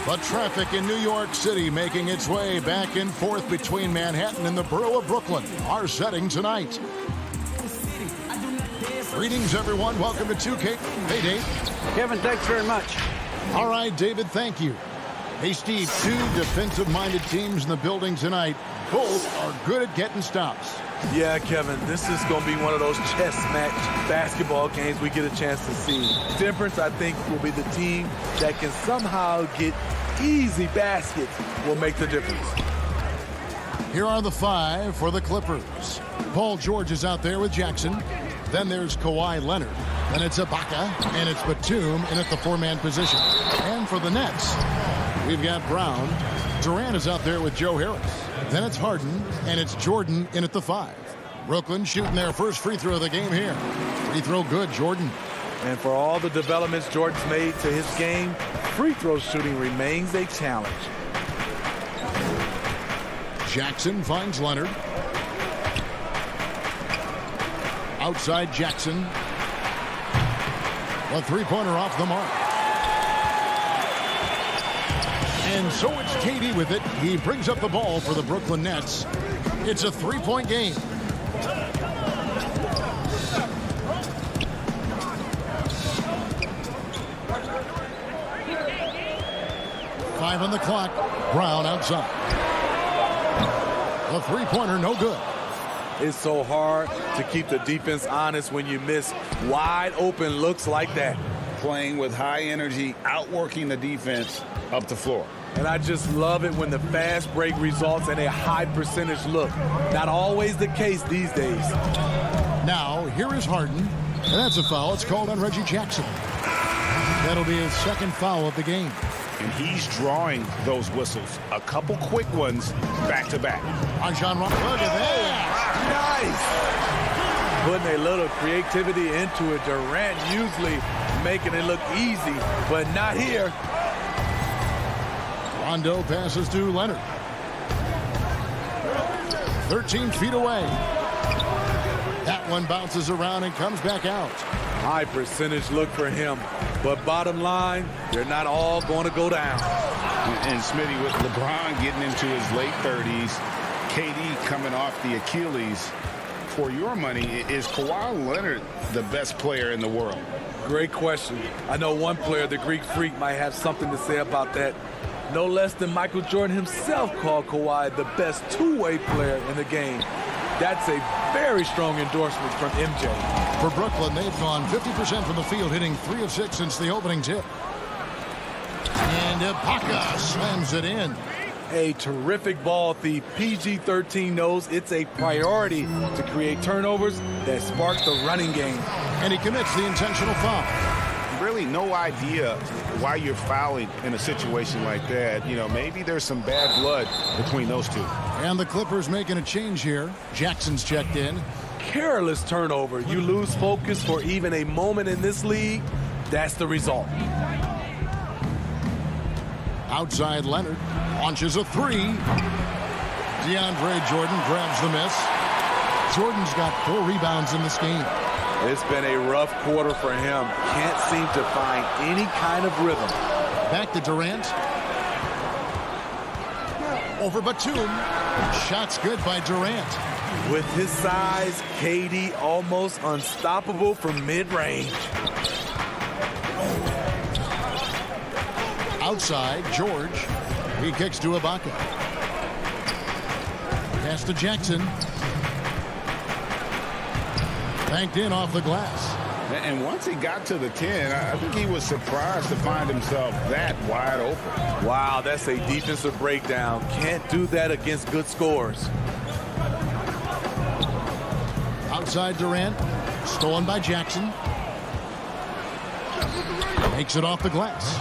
But traffic in New York City making its way back and forth between Manhattan and the borough of Brooklyn. Our setting tonight. Greetings, everyone. Welcome to 2K. Hey, Dave. Kevin, thanks very much. All right, David, thank you. Hey, Steve, two defensive-minded teams in the building tonight. Both are good at getting stops. Yeah, Kevin, this is going to be one of those chess match basketball games we get a chance to see. The difference, I think, will be the team that can somehow get easy baskets will make the difference. Here are the five for the Clippers. Paul George is out there with Jackson. Then there's Kawhi Leonard. Then it's Ibaka, and it's Batum in at the four-man position. And for the Nets, we've got Brown. Durant is out there with Joe Harris. Then it's Harden, and it's Jordan in at the five. Brooklyn shooting their first free throw of the game here. Free throw good, Jordan. And for all the developments Jordan's made to his game, free throw shooting remains a challenge. Jackson finds Leonard. Outside Jackson. A three-pointer off the mark. And so it's KD with it. He brings up the ball for the Brooklyn Nets. It's a three-point game. Five on the clock. Brown outside. The three-pointer, no good. It's so hard to keep the defense honest when you miss wide open looks like that. Playing with high energy, outworking the defense up the floor. And I just love it when the fast break results in a high percentage look. Not always the case these days. Now, here is Harden. And that's a foul. It's called on Reggie Jackson. That'll be his second foul of the game. And he's drawing those whistles. A couple quick ones back-to-back. On John Rock. Look at that. Nice. Putting a little creativity into it. Durant usually making it look easy, but not here. Rondo passes to Leonard. 13 feet away. That one bounces around and comes back out. High percentage look for him. But bottom line, they're not all going to go down. And Smitty, with LeBron getting into his late 30s, KD coming off the Achilles, for your money, is Kawhi Leonard the best player in the world? Great question. I know one player, the Greek Freak, might have something to say about that. No less than Michael Jordan himself called Kawhi the best two-way player in the game. That's a very strong endorsement from MJ. For Brooklyn, they've gone 50% from the field, hitting 3 of 6 since the opening tip. And Ibaka slams it in. A terrific ball thief. PG-13 knows it's a priority to create turnovers that spark the running game. And he commits the intentional foul. Really no idea why you're fouling in a situation like that. You know, maybe there's some bad blood between those two. And the Clippers making a change here. Jackson's checked in. Careless turnover. You lose focus for even a moment in this league. That's the result. Outside Leonard launches a three. DeAndre Jordan grabs the miss. Jordan's got 4 rebounds in this game. It's been a rough quarter for him. Can't seem to find any kind of rhythm. Back to Durant. Over Batum. Shots good by Durant. With his size, KD almost unstoppable from mid-range. Outside, George. He kicks to Ibaka. Pass to Jackson. Banked in off the glass. And once he got to the 10, I think he was surprised to find himself that wide open. Wow, that's a defensive breakdown. Can't do that against good scores. Outside Durant. Stolen by Jackson. Makes it off the glass.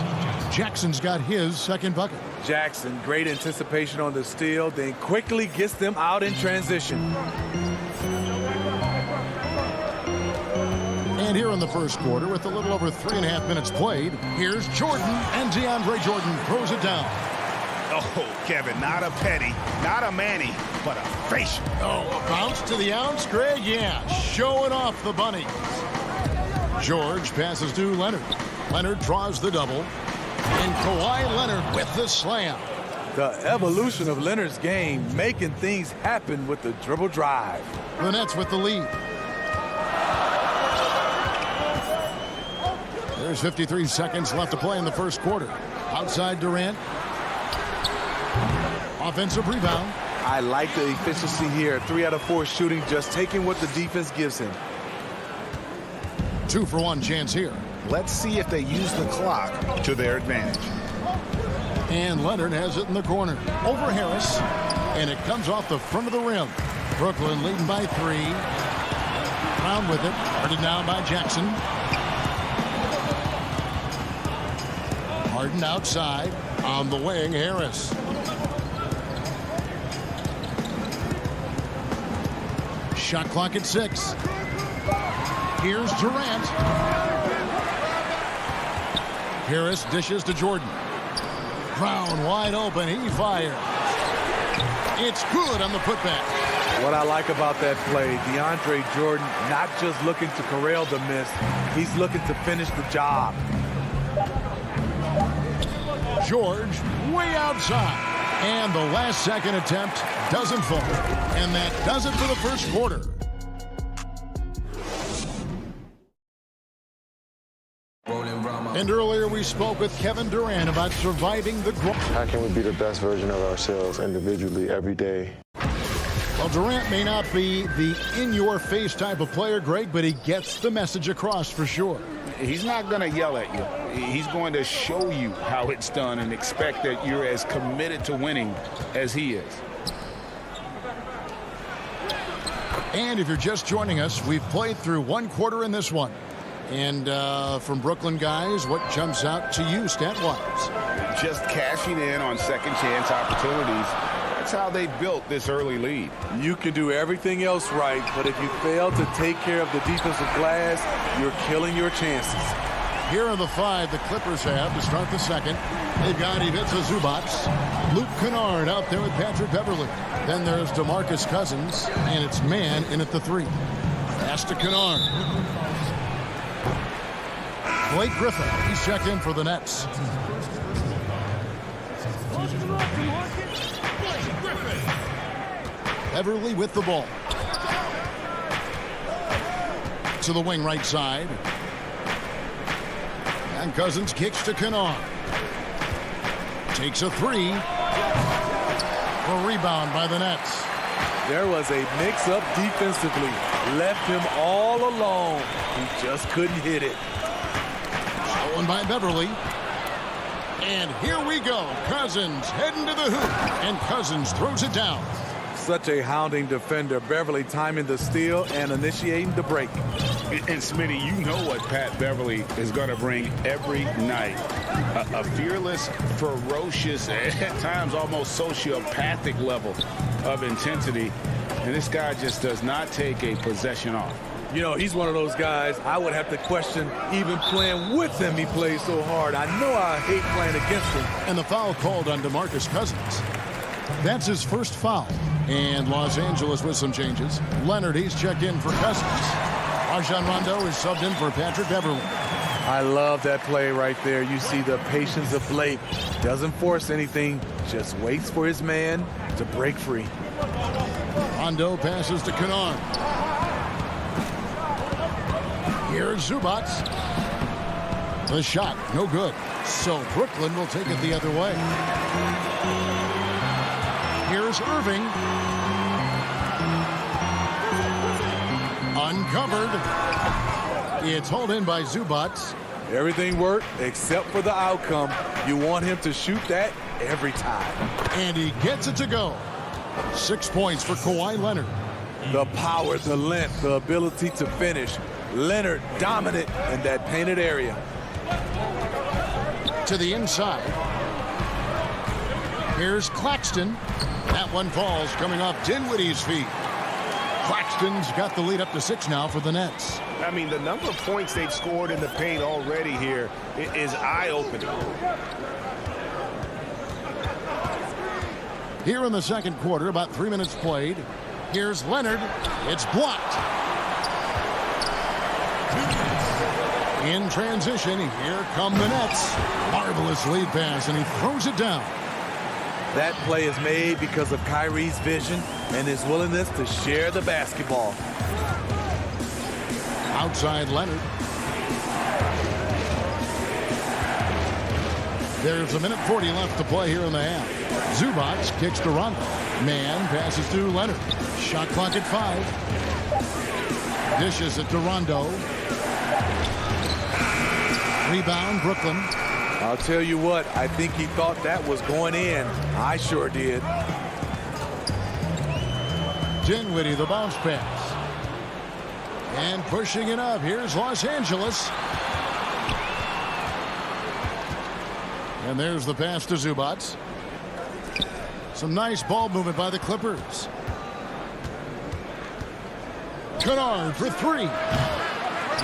Jackson's got his second bucket. Jackson, great anticipation on the steal, then quickly gets them out in transition. And here in the first quarter, with a little over 3.5 minutes played, here's Jordan, and DeAndre Jordan throws it down. Oh, Kevin, not a petty, not a Manny, but a facial. Oh, a bounce to the ounce, Greg? Yeah, showing off the bunnies. George passes to Leonard. Leonard draws the double. And Kawhi Leonard with the slam. The evolution of Leonard's game, making things happen with the dribble drive. The Nets with the lead. There's 53 seconds left to play in the first quarter. Outside Durant. Offensive rebound. I like the efficiency here. 3 out of 4 shooting, just taking what the defense gives him. 2-for-1 chance here. Let's see if they use the clock to their advantage. And Leonard has it in the corner. Over Harris. And it comes off the front of the rim. Brooklyn leading by 3. Brown with it. Guarded now by Jackson. Harden outside. On the wing, Harris. Shot clock at 6. Here's Durant. Harris dishes to Jordan. Brown wide open. He fires. It's good on the putback. What I like about that play, DeAndre Jordan not just looking to corral the miss, he's looking to finish the job. George way outside. And the last second attempt doesn't fall. And that does it for the first quarter. And earlier we spoke with Kevin Durant about surviving the growth. How can we be the best version of ourselves individually every day? Well, Durant may not be the in-your-face type of player, Greg, but he gets the message across for sure. He's not going to yell at you. He's going to show you how it's done and expect that you're as committed to winning as he is. And if you're just joining us, we've played through one quarter in this one. And from Brooklyn guys, what jumps out to you stat-wise? Just cashing in on second chance opportunities. That's how they built this early lead. You can do everything else right, but if you fail to take care of the defensive glass, you're killing your chances. Here are the 5 the Clippers have to start the second. They've got Ivica Zubac, Luke Kennard out there with Patrick Beverley. Then there's DeMarcus Cousins, and it's man in at the 3. Pass to Kennard. Blake Griffin, he's checked in for the Nets. Beverley with the ball. To the wing right side. And Cousins kicks to Kennard. Takes a 3. A rebound by the Nets. There was a mix-up defensively. Left him all alone. He just couldn't hit it. Stolen by Beverley. And here we go. Cousins heading to the hoop. And Cousins throws it down. Such a hounding defender. Beverly timing the steal and initiating the break. And Smitty, you know what Pat Beverly is going to bring every night. A fearless, ferocious, at times almost sociopathic level of intensity. And this guy just does not take a possession off. You know, he's one of those guys I would have to question even playing with him. He plays so hard. I know I hate playing against him. And the foul called on DeMarcus Cousins. That's his first foul. And Los Angeles with some changes. Leonard, he's checked in for Cousins. Rajon Rondo is subbed in for Patrick Beverly. I love that play right there. You see the patience of Blake. Doesn't force anything, just waits for his man to break free. Rondo passes to Kennard. Here's Zubac. The shot, no good. So Brooklyn will take it the other way. Here's Irving. Uncovered. It's hauled in by Zubac. Everything worked except for the outcome. You want him to shoot that every time. And he gets it to go. 6 points for Kawhi Leonard. The power, the length, the ability to finish. Leonard dominant in that painted area. To the inside. Here's Claxton. That one falls coming off Dinwiddie's feet. Claxton's got the lead up to 6 now for the Nets. I mean, the number of points they've scored in the paint already here is eye-opening. Here in the second quarter, about 3 minutes played. Here's Leonard. It's blocked. In transition, here come the Nets. Marvelous lead pass, and he throws it down. That play is made because of Kyrie's vision and his willingness to share the basketball. Outside Leonard. There's a minute 40 left to play here in the half. Zubac kicks to Rondo. Man passes to Leonard. Shot clock at 5. Dishes it to Rondo. Rebound, Brooklyn. I'll tell you what, I think he thought that was going in. I sure did. Dinwiddie, the bounce pass. And pushing it up. Here's Los Angeles. And there's the pass to Zubac. Some nice ball movement by the Clippers. Kennard for 3.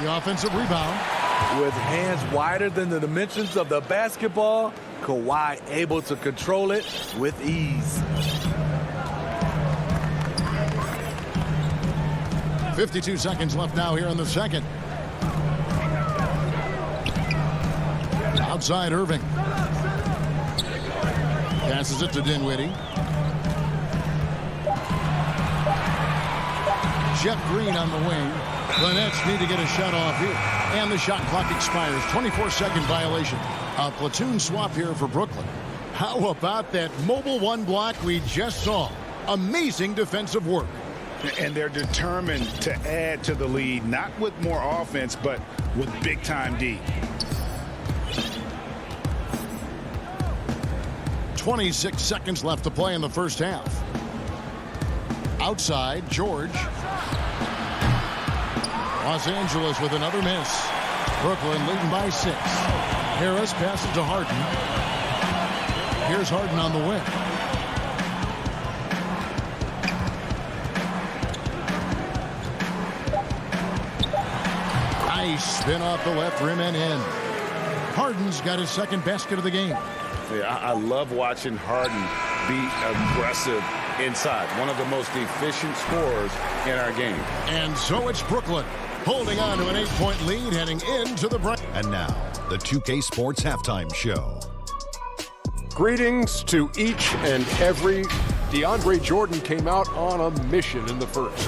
The offensive rebound. With hands wider than the dimensions of the basketball, Kawhi able to control it with ease. 52 seconds left now here in the second. Outside Irving. Passes it to Dinwiddie. Jeff Green on the wing. The Nets need to get a shot off here. And the shot clock expires. 24-second violation. A platoon swap here for Brooklyn. How about that mobile one block we just saw? Amazing defensive work. And they're determined to add to the lead, not with more offense, but with big-time D. 26 seconds left to play in the first half. Outside, George. Los Angeles with another miss. Brooklyn leading by 6. Harris passes to Harden. Here's Harden on the wing. Nice spin off the left rim and in. Harden's got his second basket of the game. Yeah, I love watching Harden be aggressive inside. One of the most efficient scorers in our game. And so it's Brooklyn holding on to an 8-point lead heading into the break. And now, the 2K Sports Halftime Show. Greetings to each and every. DeAndre Jordan came out on a mission in the first.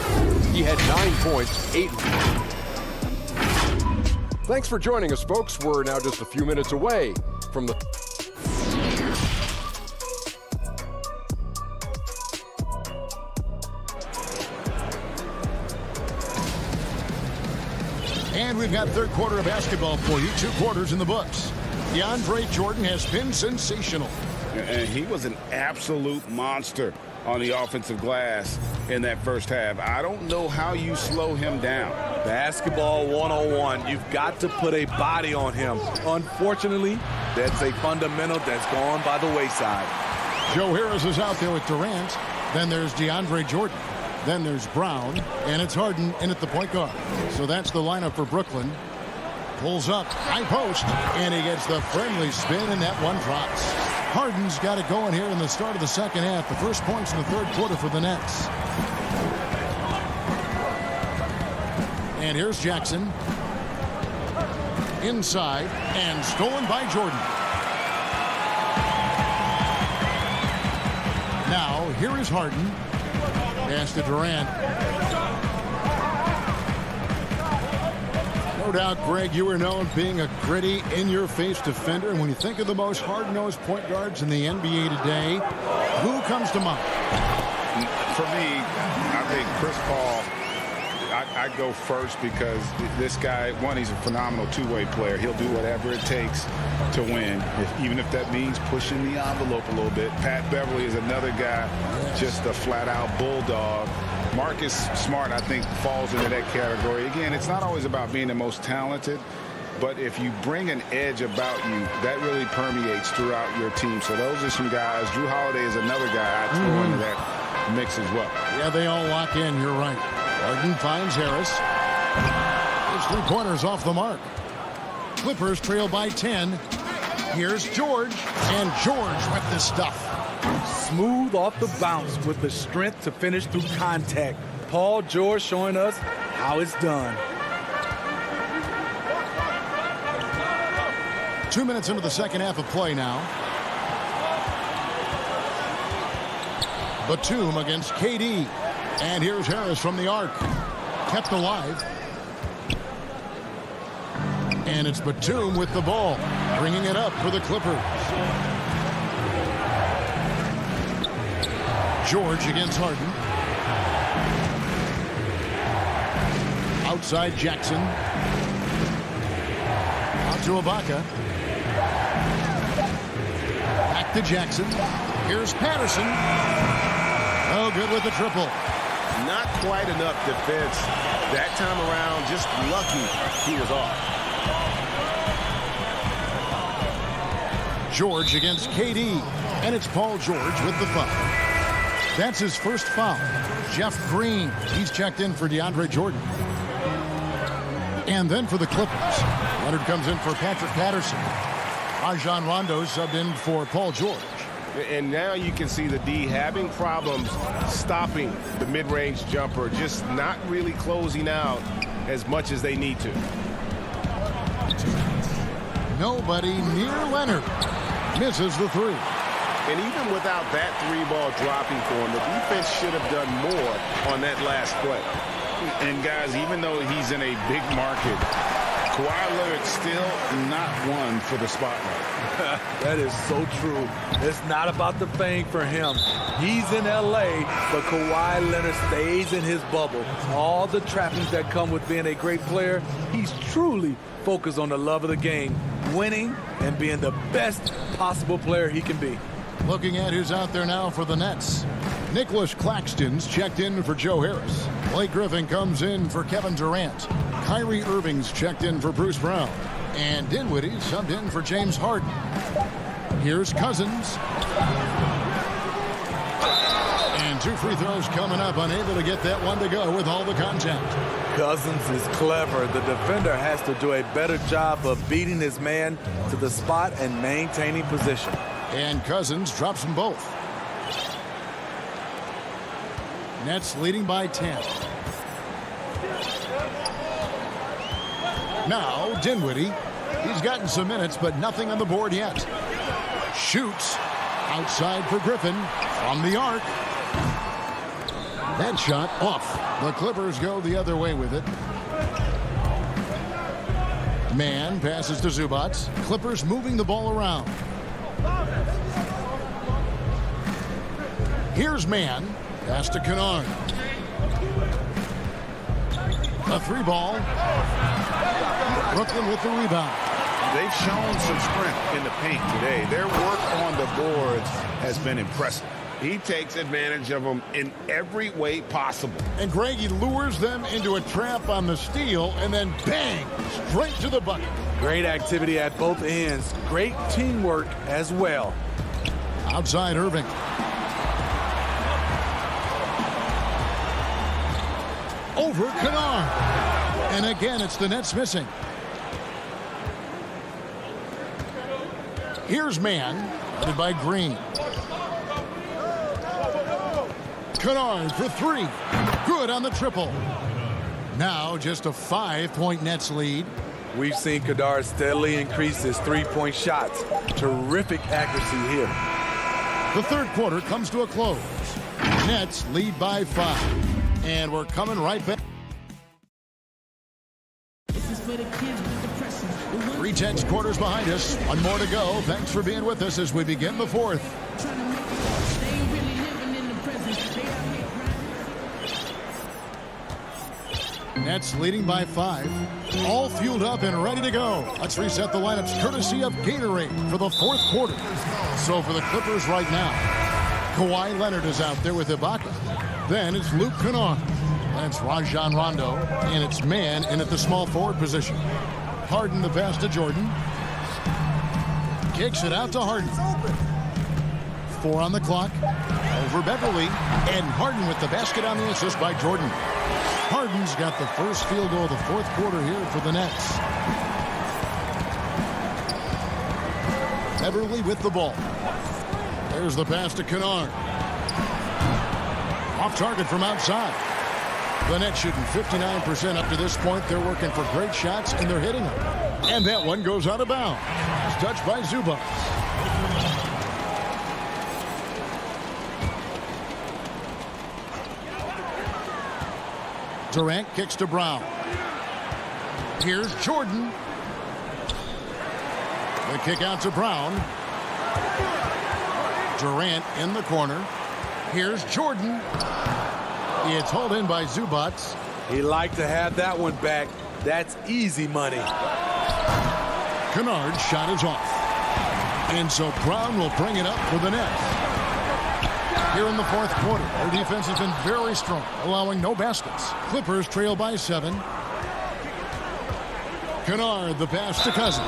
He had 9 points, 8. Thanks for joining us, folks. We're now just a few minutes away from the... And we've got third quarter of basketball for you. 2 quarters in the books. DeAndre Jordan has been sensational. And he was an absolute monster on the offensive glass in that first half. I don't know how you slow him down. Basketball 101. You've got to put a body on him. Unfortunately, that's a fundamental that's gone by the wayside. Joe Harris is out there with Durant. Then there's DeAndre Jordan. Then there's Brown. And it's Harden in at the point guard. So that's the lineup for Brooklyn. Pulls up, high post, and he gets the friendly spin, and that one drops. Harden's got it going here in the start of the second half. The first points in the third quarter for the Nets. And here's Jackson. Inside, and stolen by Jordan. Now, here is Harden. Pass to Durant. No doubt, Greg, you are known being a gritty, in-your-face defender. And when you think of the most hard-nosed point guards in the NBA today, who comes to mind? For me, I think Chris Paul, I go first because this guy, one, he's a phenomenal two-way player. He'll do whatever it takes to win, even if that means pushing the envelope a little bit. Pat Beverly is another guy, just a flat-out bulldog. Marcus Smart, I think, falls into that category. Again, it's not always about being the most talented, but if you bring an edge about you, that really permeates throughout your team. So those are some guys. Drew Holiday is another guy I throw into that mix as well. Yeah, they all lock in. You're right. Harden finds Harris. His three-pointers off the mark. Clippers trail by 10. Here's George, and George with the stuff. Smooth off the bounce with the strength to finish through contact. Paul George showing us how it's done. 2 minutes into the second half of play now. Batum against KD. And here's Harris from the arc. Kept alive. And it's Batum with the ball, bringing it up for the Clippers. George against Harden. Outside Jackson. Out to Ibaka. Back to Jackson. Here's Patterson. Oh, good with the triple. Not quite enough defense that time around. Just lucky he was off. George against KD. And it's Paul George with the foul. That's his first foul. Jeff Green, he's checked in for DeAndre Jordan. And then for the Clippers, Leonard comes in for Patrick Patterson. Rajon Rondo subbed in for Paul George. And now you can see the D having problems stopping the mid-range jumper, just not really closing out as much as they need to. Nobody near Leonard. Misses the three. And even without that three ball dropping for him, the defense should have done more on that last play. And guys, even though he's in a big market, Kawhi Leonard's still not one for the spotlight. That is so true. It's not about the fame for him. He's in L.A., but Kawhi Leonard stays in his bubble. All the trappings that come with being a great player, he's truly focused on the love of the game, winning and being the best possible player he can be. Looking at who's out there now for the Nets. Nicholas Claxton's checked in for Joe Harris. Blake Griffin comes in for Kevin Durant. Kyrie Irving's checked in for Bruce Brown. And Dinwiddie subbed in for James Harden. Here's Cousins. And two free throws coming up, unable to get that one to go with all the contact. Cousins is clever. The defender has to do a better job of beating his man to the spot and maintaining position. And Cousins drops them both. Nets leading by 10. Now Dinwiddie. He's gotten some minutes, but nothing on the board yet. Shoots. Outside for Griffin. From the arc. That shot off. The Clippers go the other way with it. Man passes to Zubac. Clippers moving the ball around. Here's Man. Pass to Kennard. A three ball. Brooklyn with the rebound. They've shown some strength in the paint today. Their work on the boards has been impressive. He takes advantage of them in every way possible. And Greg, he lures them into a trap on the steal, and then bang, straight to the bucket. Great activity at both ends. Great teamwork as well. Outside Irving. Over Kennard. And again, it's the Nets missing. Here's Mann, headed by Green. Kennard for three. Good on the triple. Now just a 5-point Nets lead. We've seen Kennard steadily increase his three-point shots. Terrific accuracy here. The third quarter comes to a close. Nets lead by 5. And we're coming right back. 3:10 quarters behind us. One more to go. Thanks for being with us as we begin the fourth. Nets leading by 5. All fueled up and ready to go. Let's reset the lineups courtesy of Gatorade for the fourth quarter. So for the Clippers right now, Kawhi Leonard is out there with Ibaka. Then it's Luke Kennard. Then it's Rajon Rondo. And it's Mann in at the small forward position. Harden the pass to Jordan. Kicks it out to Harden. 4 on the clock. Over Beverly. And Harden with the basket on the assist by Jordan. Harden's got the first field goal of the fourth quarter here for the Nets. Beverly with the ball. There's the pass to Kennard. Off target from outside. The Nets shooting 59% up to this point. They're working for great shots, and they're hitting them. And that one goes out of bounds. It's touched by Zubac. Durant kicks to Brown. Here's Jordan. The kick out to Brown. Durant in the corner. Here's Jordan. It's hauled in by Zubac. He'd like to have that one back. That's easy money. Kennard's shot is off. And so Brown will bring it up for the Nets. Here in the fourth quarter, their defense has been very strong, allowing no baskets. Clippers trail by 7. Kennard, the pass to Cousins.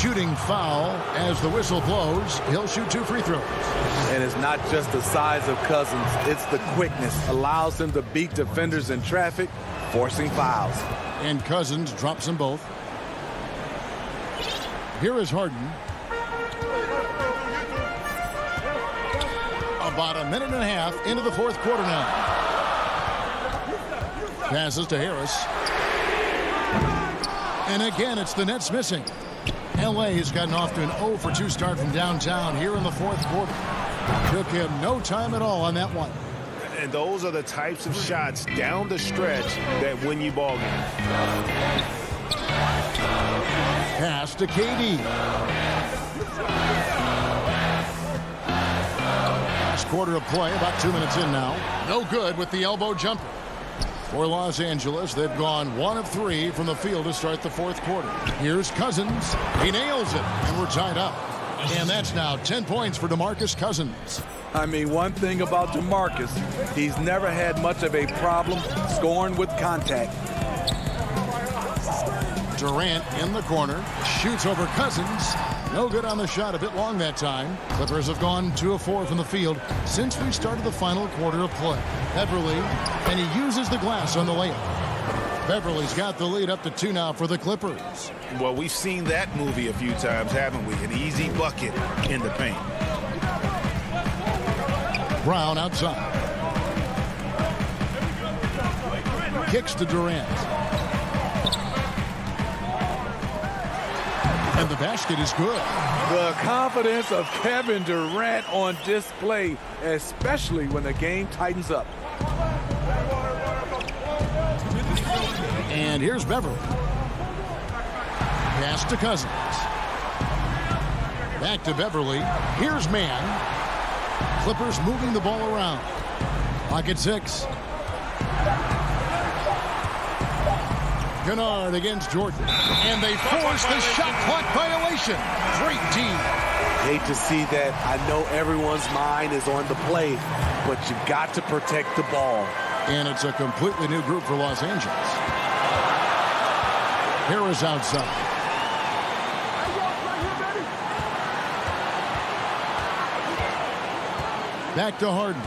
Shooting foul as the whistle blows. He'll shoot 2 free throws. And it's not just the size of Cousins, it's the quickness. Allows him to beat defenders in traffic, forcing fouls. And Cousins drops them both. Here is Harden. About a minute and a half into the fourth quarter now. Passes to Harris. And again, it's the Nets missing. LA has gotten off to an 0 for 2 start from downtown here in the fourth quarter. Took him no time at all on that one. And those are the types of shots down the stretch that win you ball games. Pass to KD. Last quarter of play, about 2 minutes in now. No good with the elbow jumper. For Los Angeles, they've gone 1 of 3 from the field to start the fourth quarter. Here's Cousins. He nails it, and we're tied up. And that's now 10 points for DeMarcus Cousins. I mean, one thing about DeMarcus, he's never had much of a problem scoring with contact. Durant in the corner, shoots over Cousins. No good on the shot, a bit long that time. Clippers have gone 2 of 4 from the field since we started the final quarter of play. Beverly, and he uses the glass on the layup. Beverly's got the lead up to 2 now for the Clippers. Well, we've seen that movie a few times, haven't we? An easy bucket in the paint. Brown outside. Kicks to Durant. And the basket is good. The confidence of Kevin Durant on display, especially when the game tightens up. And here's Beverly. Pass to Cousins. Back to Beverly. Here's Mann. Clippers moving the ball around. Pocket 6. Kennard against Jordan. And they force the shot clock violation. Great team. Hate to see that. I know everyone's mind is on the play, but you got to protect the ball. And it's a completely new group for Los Angeles. Harris outside. Back to Harden.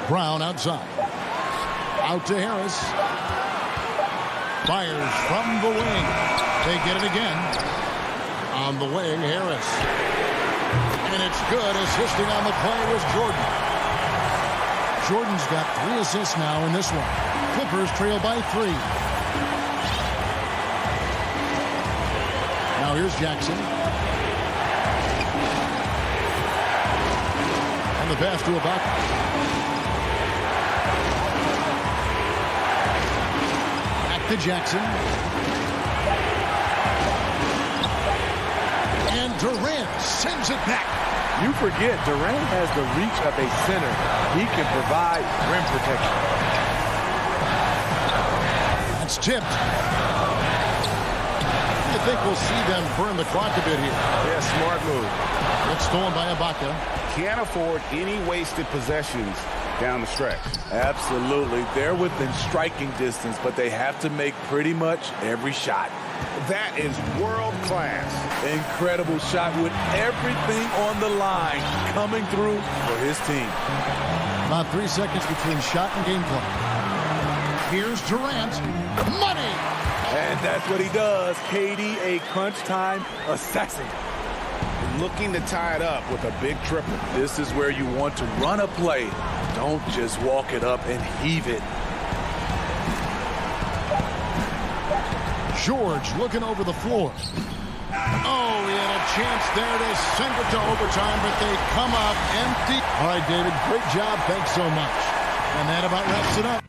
Brown outside. Out to Harris. Fires from the wing. They get it again. On the wing, Harris. And it's good. Assisting on the play was Jordan. Jordan's got 3 assists now in this one. Clippers trail by 3. Now here's Jackson. And the pass to Ibaka. To Jackson. And Durant sends it back. You forget, Durant has the reach of a center. He can provide rim protection. That's tipped. I think we'll see them burn the clock a bit here. Yeah, smart move. It's stolen by Ibaka. Can't afford any wasted possessions down the stretch. Absolutely. They're within striking distance, but they have to make pretty much every shot. That is world class. Incredible shot with everything on the line coming through for his team. About 3 seconds between shot and game clock. Here's Durant. Money! And that's what he does. KD, a crunch time assassin. Looking to tie it up with a big triple. This is where you want to run a play. Don't just walk it up and heave it. George looking over the floor. Oh, he had a chance there to send it to overtime, but they come up empty. All right, David, great job. Thanks so much. And that about wraps it up.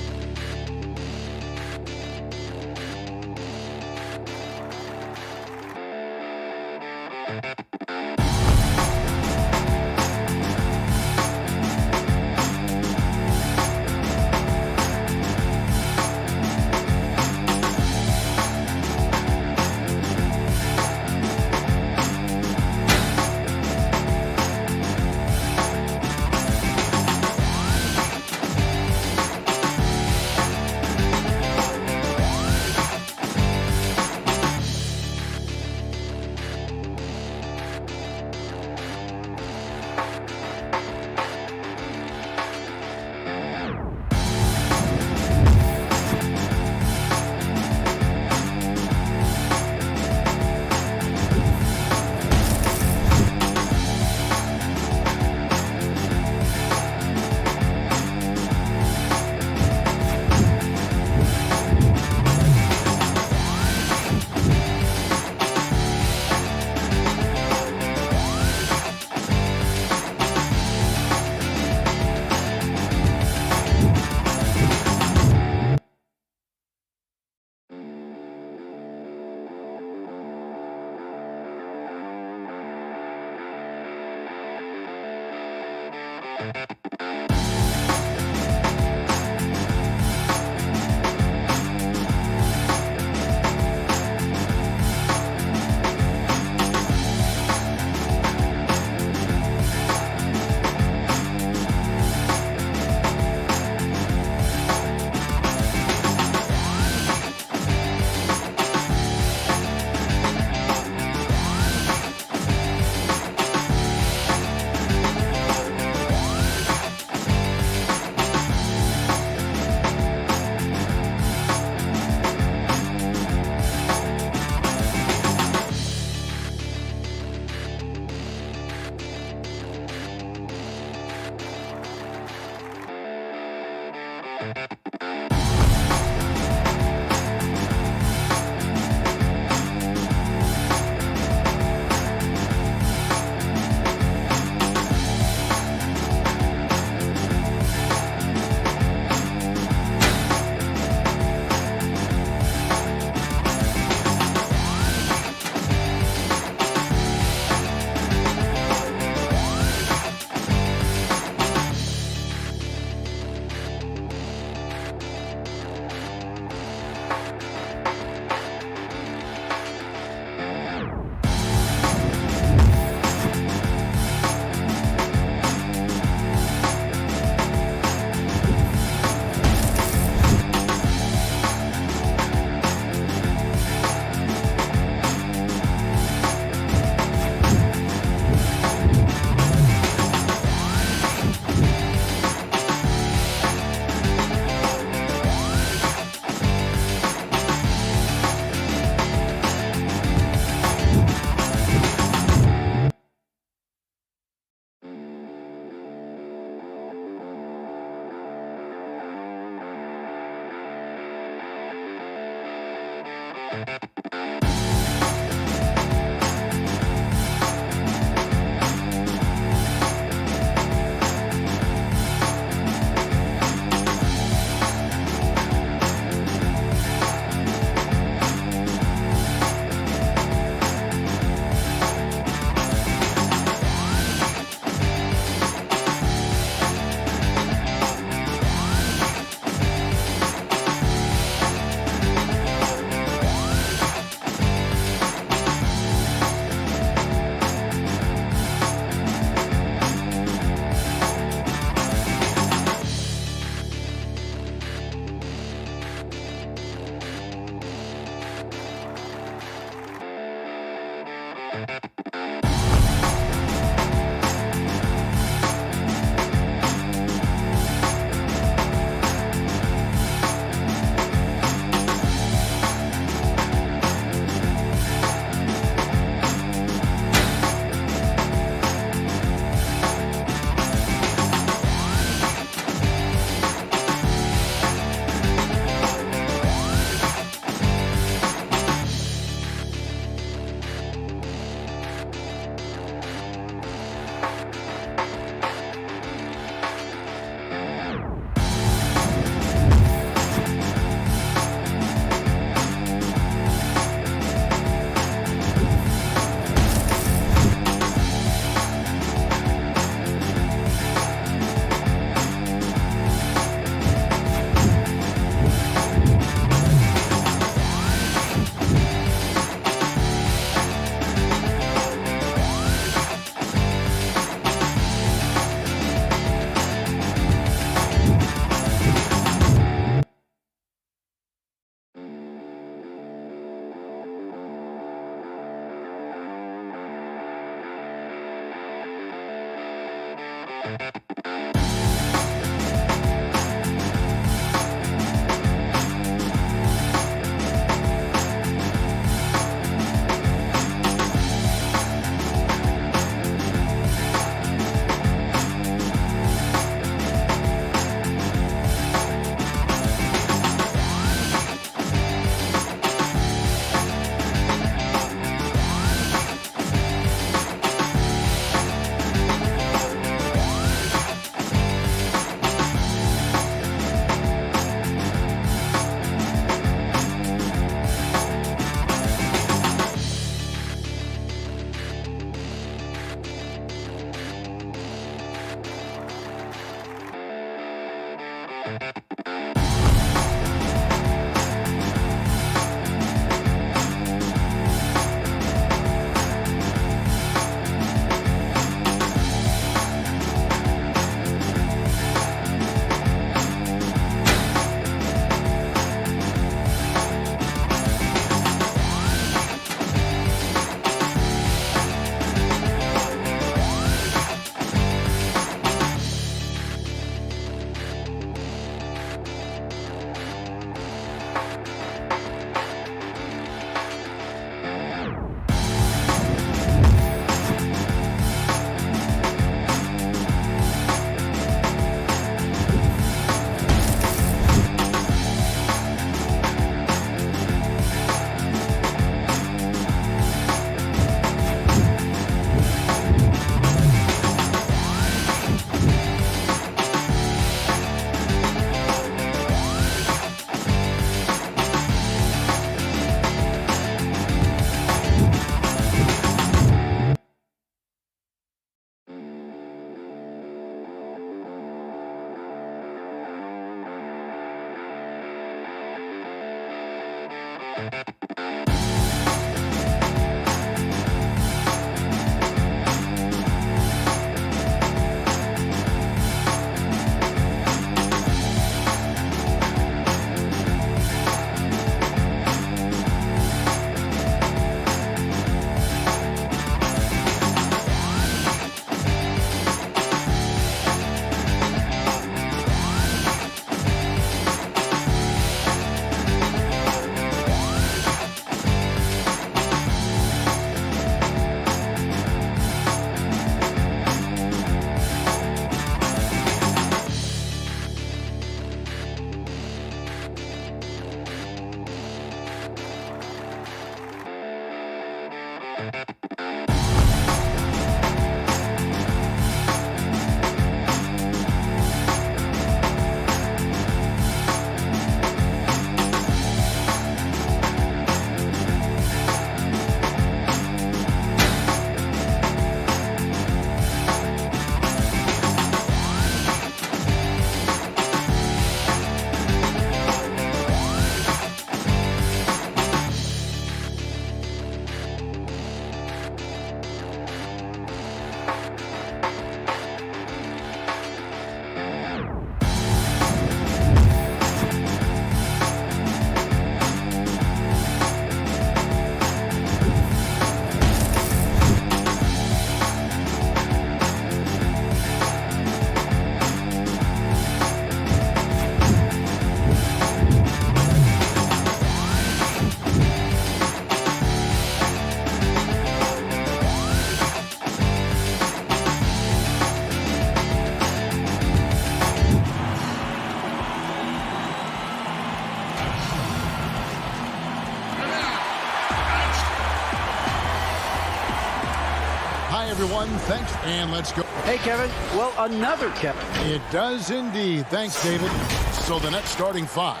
Hi, everyone. Thanks, and let's go. Hey, Kevin. Well, another Kevin. It does indeed. Thanks, David. So the Nets starting five.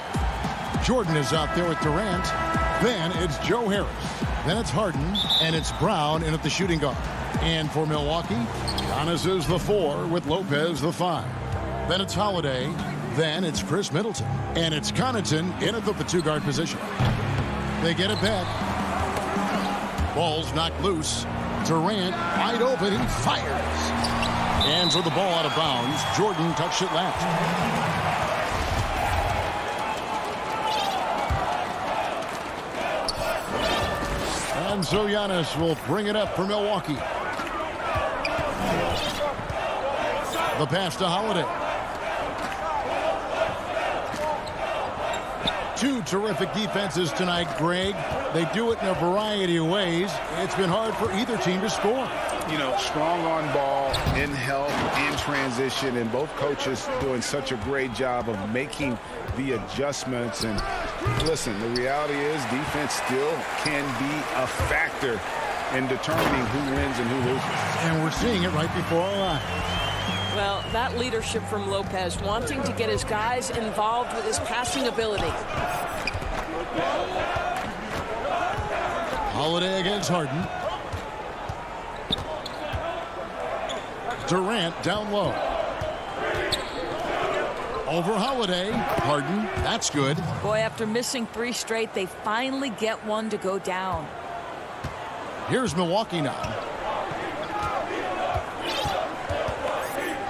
Jordan is out there with Durant. Then it's Joe Harris. Then it's Harden, and it's Brown in at the shooting guard. And for Milwaukee, Giannis is the 4 with Lopez the 5. Then it's Holiday. Then it's Chris Middleton. And it's Connaughton in at the 2-guard position. They get it back. Ball's knocked loose. Durant wide open. He fires. And so the ball out of bounds. Jordan touched it left. And so Giannis will bring it up for Milwaukee. The pass to Holiday. Two terrific defenses tonight, Greg. They do it in a variety of ways. It's been hard for either team to score. You know, strong on ball, in help, in transition, and both coaches doing such a great job of making the adjustments. And listen, the reality is defense still can be a factor in determining who wins and who loses. And we're seeing it right before our eyes. Well, that leadership from Lopez, wanting to get his guys involved with his passing ability. Holiday against Harden. Durant down low. Over Holiday. Harden. That's good. Boy, after missing 3 straight, they finally get one to go down. Here's Milwaukee now.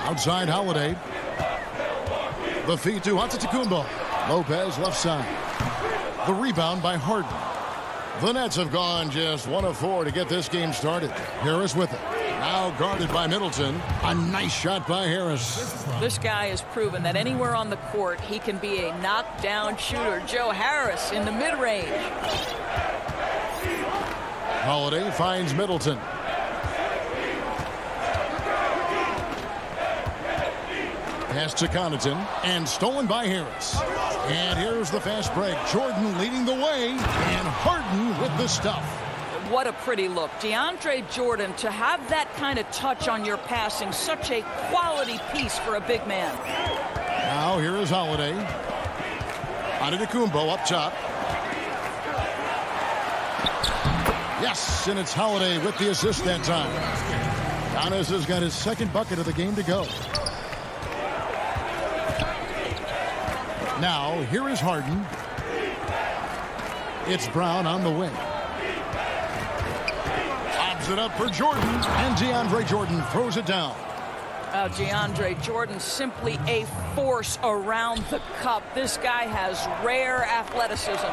Outside Holiday. The feed to Antetokounmpo. Lopez left side. The rebound by Harden. The Nets have gone just 1 of 4 to get this game started. Harris with it. Now guarded by Middleton. A nice shot by Harris. This guy has proven that anywhere on the court, he can be a knockdown shooter. Joe Harris in the mid-range. Holiday finds Middleton. Pass to Connaughton, and stolen by Harris. And here's the fast break. Jordan leading the way, and Harden with the stuff. What a pretty look. DeAndre Jordan, to have that kind of touch on your passing, such a quality piece for a big man. Now here is Holiday. Antetokounmpo up top. Yes, and it's Holiday with the assist that time. Giannis has got his second bucket of the game to go. Now, here is Harden. It's Brown on the wing. Lobs it up for Jordan, and DeAndre Jordan throws it down. DeAndre Jordan, simply a force around the cup. This guy has rare athleticism.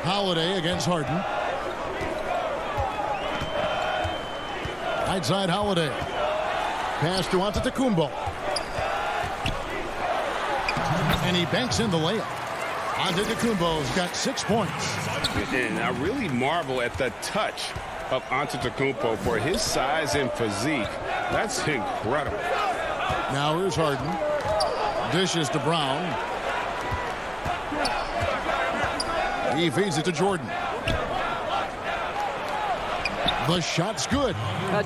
Holiday against Harden. Right side Holiday. Pass to Antetokounmpo. And he banks in the layup. Antetokounmpo's got 6 points. And I really marvel at the touch of Antetokounmpo for his size and physique. That's incredible. Now here's Harden. Dishes to Brown. He feeds it to Jordan. The shot's good.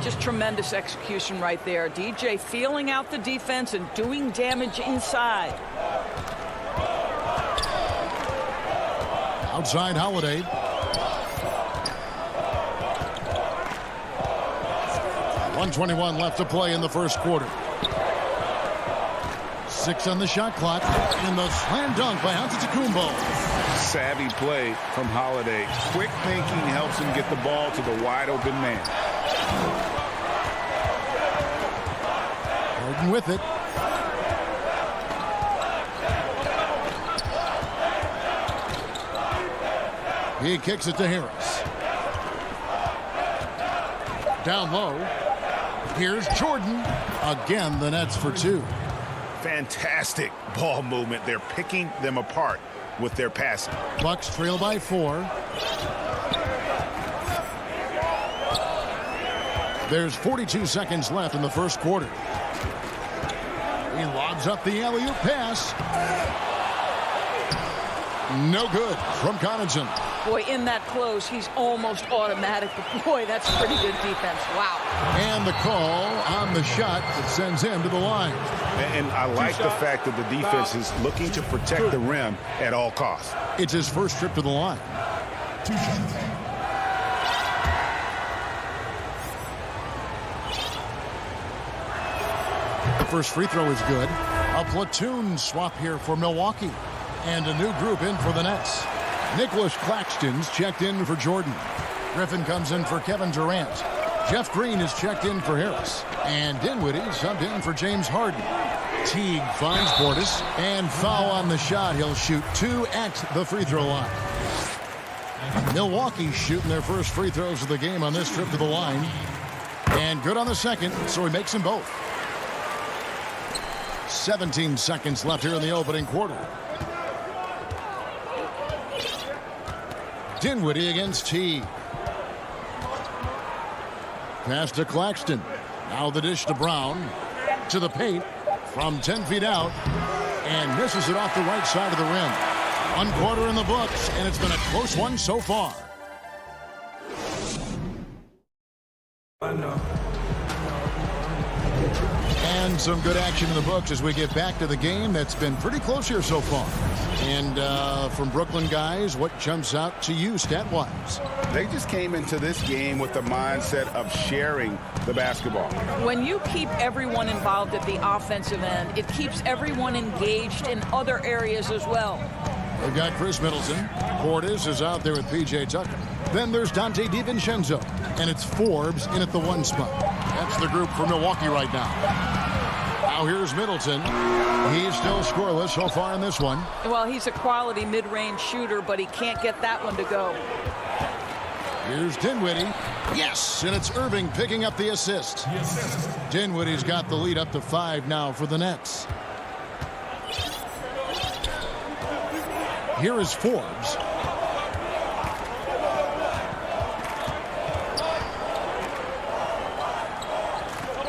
Just tremendous execution right there. DJ feeling out the defense and doing damage inside. Outside Holiday. .121 left to play in the first quarter. 6 on the shot clock. And the slam dunk by Antetokounmpo. Savvy play from Holiday. Quick thinking helps him get the ball to the wide open man. Harden with it. He kicks it to Harris. Down low. Here's Jordan. Again, the Nets for 2. Fantastic ball movement. They're picking them apart with their passing. Bucks trail by 4. There's 42 seconds left in the first quarter. He lobs up the alley-oop pass. No good from Connaughton. Boy, in that close, he's almost automatic. But boy, that's pretty good defense. Wow. And the call on the shot that sends him to the line. And I like the fact that the defense is looking to protect the rim at all costs. It's his first trip to the line. 2 shots. The first free throw is good. A platoon swap here for Milwaukee. And a new group in for the Nets. Nicholas Claxton's checked in for Jordan. Griffin comes in for Kevin Durant. Jeff Green is checked in for Harris. And Dinwiddie subbed in for James Harden. Teague finds Portis. And foul on the shot. He'll shoot 2 at the free throw line. Milwaukee shooting their first free throws of the game on this trip to the line. And good on the second, so he makes them both. 17 seconds left here in the opening quarter. Dinwiddie against Teague. Pass to Claxton. Now the dish to Brown. To the paint from 10 feet out. And misses it off the right side of the rim. 1 quarter in the books, and it's been a close one so far. And some good action in the books as we get back to the game that's been pretty close here so far. And from Brooklyn guys, what jumps out to you stat-wise? They just came into this game with the mindset of sharing the basketball. When you keep everyone involved at the offensive end, it keeps everyone engaged in other areas as well. They've got Chris Middleton. Portis is out there with P.J. Tucker. Then there's Dante DiVincenzo. And it's Forbes in at the 1 spot. That's the group for Milwaukee right now. Now here's Middleton. He's still scoreless so far in this one. Well, he's a quality mid-range shooter, but he can't get that one to go. Here's Dinwiddie. Yes, and it's Irving picking up the assist. Dinwiddie's got the lead up to 5 now for the Nets. Here is Forbes.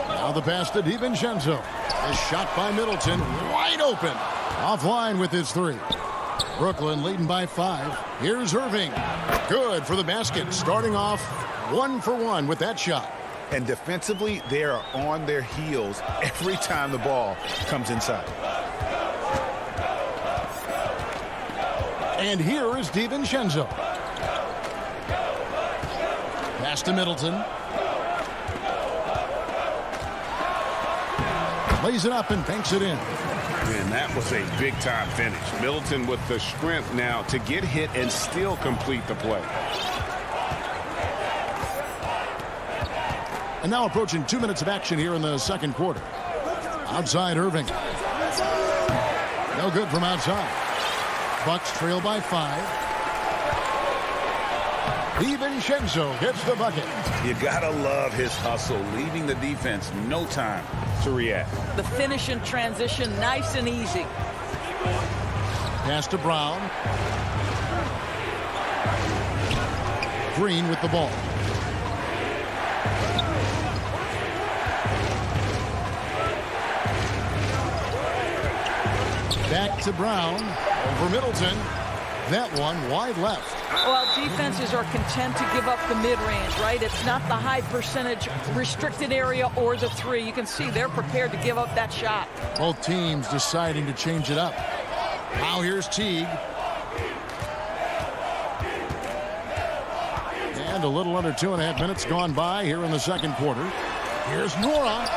Now the pass to DiVincenzo. A shot by Middleton, wide open. Offline with his 3. Brooklyn leading by 5. Here's Irving. Good for the basket. Starting off 1 for 1 with that shot. And defensively, they are on their heels every time the ball comes inside. And here is DiVincenzo. Pass to Middleton. Lays it up and banks it in. And that was a big-time finish. Middleton with the strength now to get hit and still complete the play. And now approaching 2 minutes of action here in the second quarter. Outside Irving. No good from outside. Bucks trail by 5. DiVincenzo gets the bucket. You gotta love his hustle, leaving the defense no time to react. The finish in transition, nice and easy. Pass to Brown. Green with the ball. Back to Brown. Over Middleton. That one wide left. Well, defenses are content to give up the mid-range, right? It's not the high percentage restricted area or the 3. You can see they're prepared to give up that shot. Both teams deciding to change it up. Now here's Teague. And a little under 2.5 minutes gone by here in the second quarter. Here's Nora.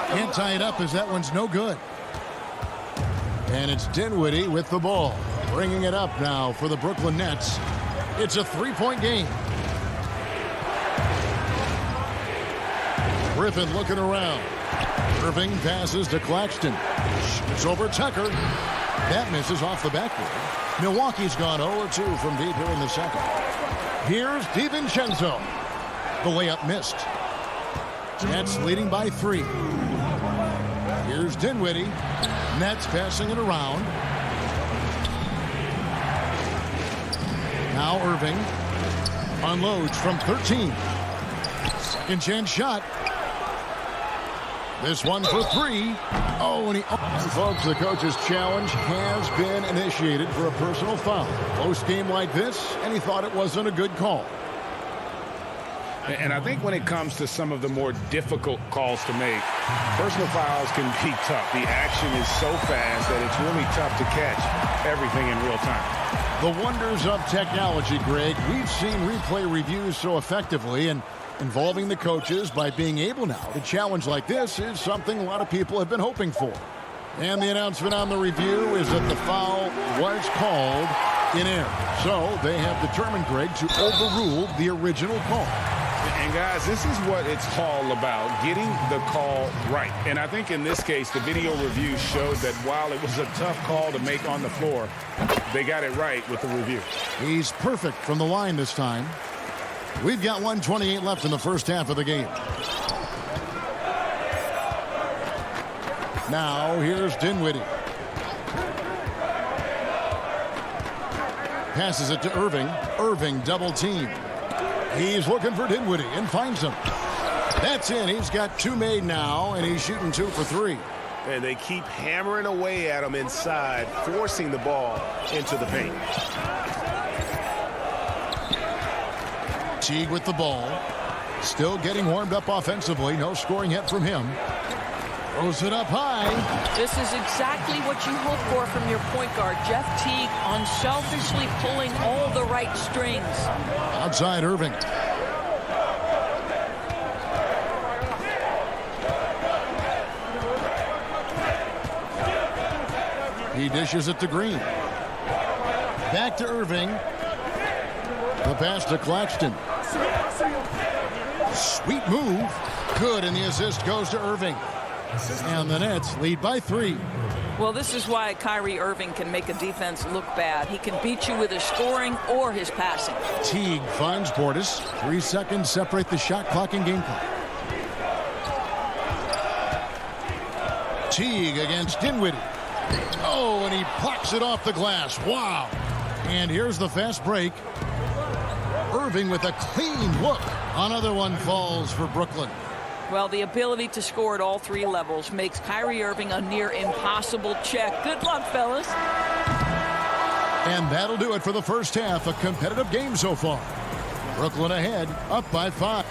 Can't tie it up as that one's no good. And it's Dinwiddie with the ball. Bringing it up now for the Brooklyn Nets. It's a 3-point game. Griffin looking around. Irving passes to Claxton. Shoots over Tucker. That misses off the backboard. Milwaukee's gone 0-2 from deep here in the second. Here's DiVincenzo. The layup missed. Nets leading by 3. Here's Dinwiddie. Nets passing it around. Now Irving unloads from 13. Second chance shot. This one for 3. Oh, and folks, the coach's challenge has been initiated for a personal foul. Close game like this, and he thought it wasn't a good call. And I think when it comes to some of the more difficult calls to make, personal fouls can be tough. The action is so fast that it's really tough to catch everything in real time. The wonders of technology, Greg. We've seen replay reviews so effectively, and involving the coaches by being able now to challenge like this is something a lot of people have been hoping for. And the announcement on the review is that the foul was called in error. So they have determined, Greg, to overrule the original call. And guys, this is what it's all about, getting the call right. And I think in this case, the video review showed that while it was a tough call to make on the floor, they got it right with the review. He's perfect from the line this time. We've got 1:28 left in the first half of the game. Now here's Dinwiddie. Passes it to Irving. Irving double team. He's looking for Dinwiddie and finds him. That's in. He's got 2 made now, and he's shooting 2 for 3. And they keep hammering away at him inside, forcing the ball into the paint. Teague with the ball. Still getting warmed up offensively. No scoring yet from him. Throws it up high. This is exactly what you hope for from your point guard. Jeff Teague unselfishly pulling all the right strings. Outside Irving. He dishes it to Green. Back to Irving. The pass to Claxton. Sweet move. Good, and the assist goes to Irving. And the Nets lead by 3. Well, this is why Kyrie Irving can make a defense look bad. He can beat you with his scoring or his passing. Teague finds Portis. 3 seconds separate the shot clock and game clock. Teague against Dinwiddie. Oh, and he blocks it off the glass. Wow. And here's the fast break. Irving with a clean look. Another one falls for Brooklyn. Well, the ability to score at all 3 levels makes Kyrie Irving a near impossible check. Good luck, fellas. And that'll do it for the first half. A competitive game so far. Brooklyn ahead, up by 5.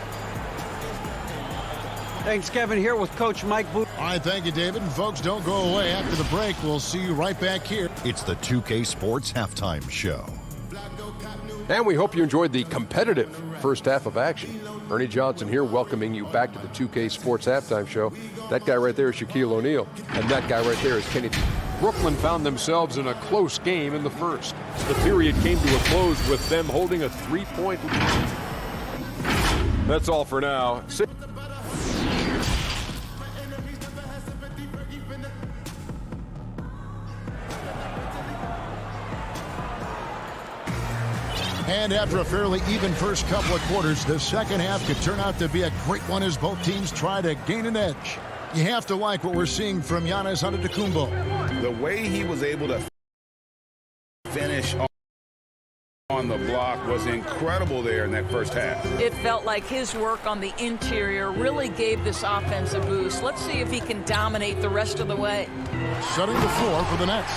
Thanks, Kevin. Here with Coach Mike Booth. All right, thank you, David. And folks, don't go away. After the break, we'll see you right back here. It's the 2K Sports Halftime Show. And we hope you enjoyed the competitive first half of action. Ernie Johnson here, welcoming you back to the 2K Sports Halftime Show. That guy right there is Shaquille O'Neal, and that guy right there is Kenny. Brooklyn found themselves in a close game in the first. The period came to a close with them holding a 3-point lead. That's all for now. And after a fairly even first couple of quarters, the second half could turn out to be a great one as both teams try to gain an edge. You have to like what we're seeing from Giannis Antetokounmpo. The way he was able to finish on the block was incredible there in that first half. It felt like his work on the interior really gave this offense a boost. Let's see if he can dominate the rest of the way. Setting the floor for the Nets.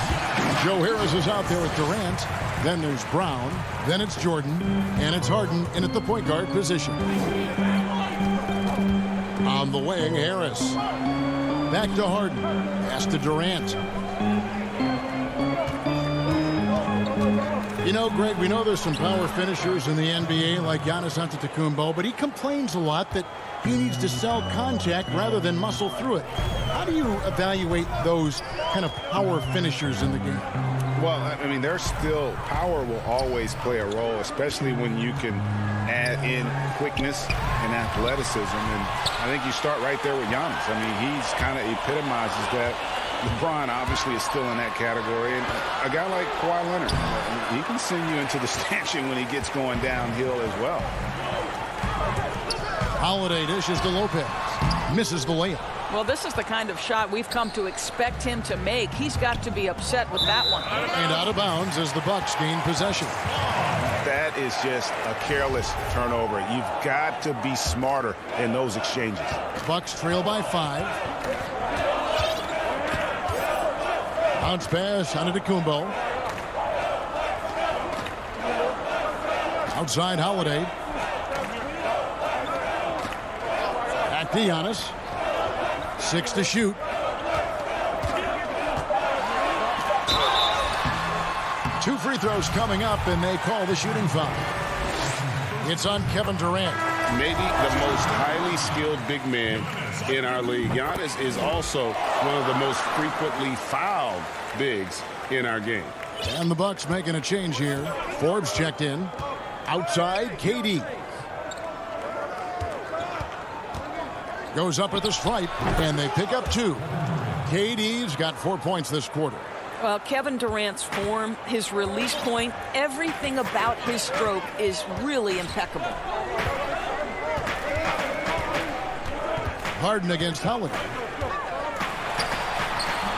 Joe Harris is out there with Durant. Then there's Brown. Then it's Jordan. And it's Harden in at the point guard position. On the wing, Harris. Back to Harden. Pass to Durant. You know, Greg, we know there's some power finishers in the NBA like Giannis Antetokounmpo, but he complains a lot that he needs to sell contact rather than muscle through it. How do you evaluate those kind of power finishers in the game? Well, I mean, there's still power will always play a role, especially when you can add in quickness and athleticism. And I think you start right there with Giannis. I mean, he's kind of epitomizes that. LeBron obviously is still in that category. And a guy like Kawhi Leonard, he can send you into the stanchion when he gets going downhill as well. Holiday dishes to Lopez. Misses the layup. Well, this is the kind of shot we've come to expect him to make. He's got to be upset with that one. And out of bounds as the Bucks gain possession. That is just a careless turnover. You've got to be smarter in those exchanges. Bucks trail by 5. Bounce pass, Antetokounmpo. Outside Holiday. Back to Giannis. 6 to shoot. Two free throws coming up, and they call the shooting foul. It's on Kevin Durant. Maybe the most highly skilled big man in our league. Giannis is also one of the most frequently fouled bigs in our game. And the Bucks making a change here. Forbes checked in. Outside, KD. Goes up at the stripe, and they pick up 2. KD's got 4 points this quarter. Well, Kevin Durant's form, his release point, everything about his stroke is really impeccable. Harden against Holiday.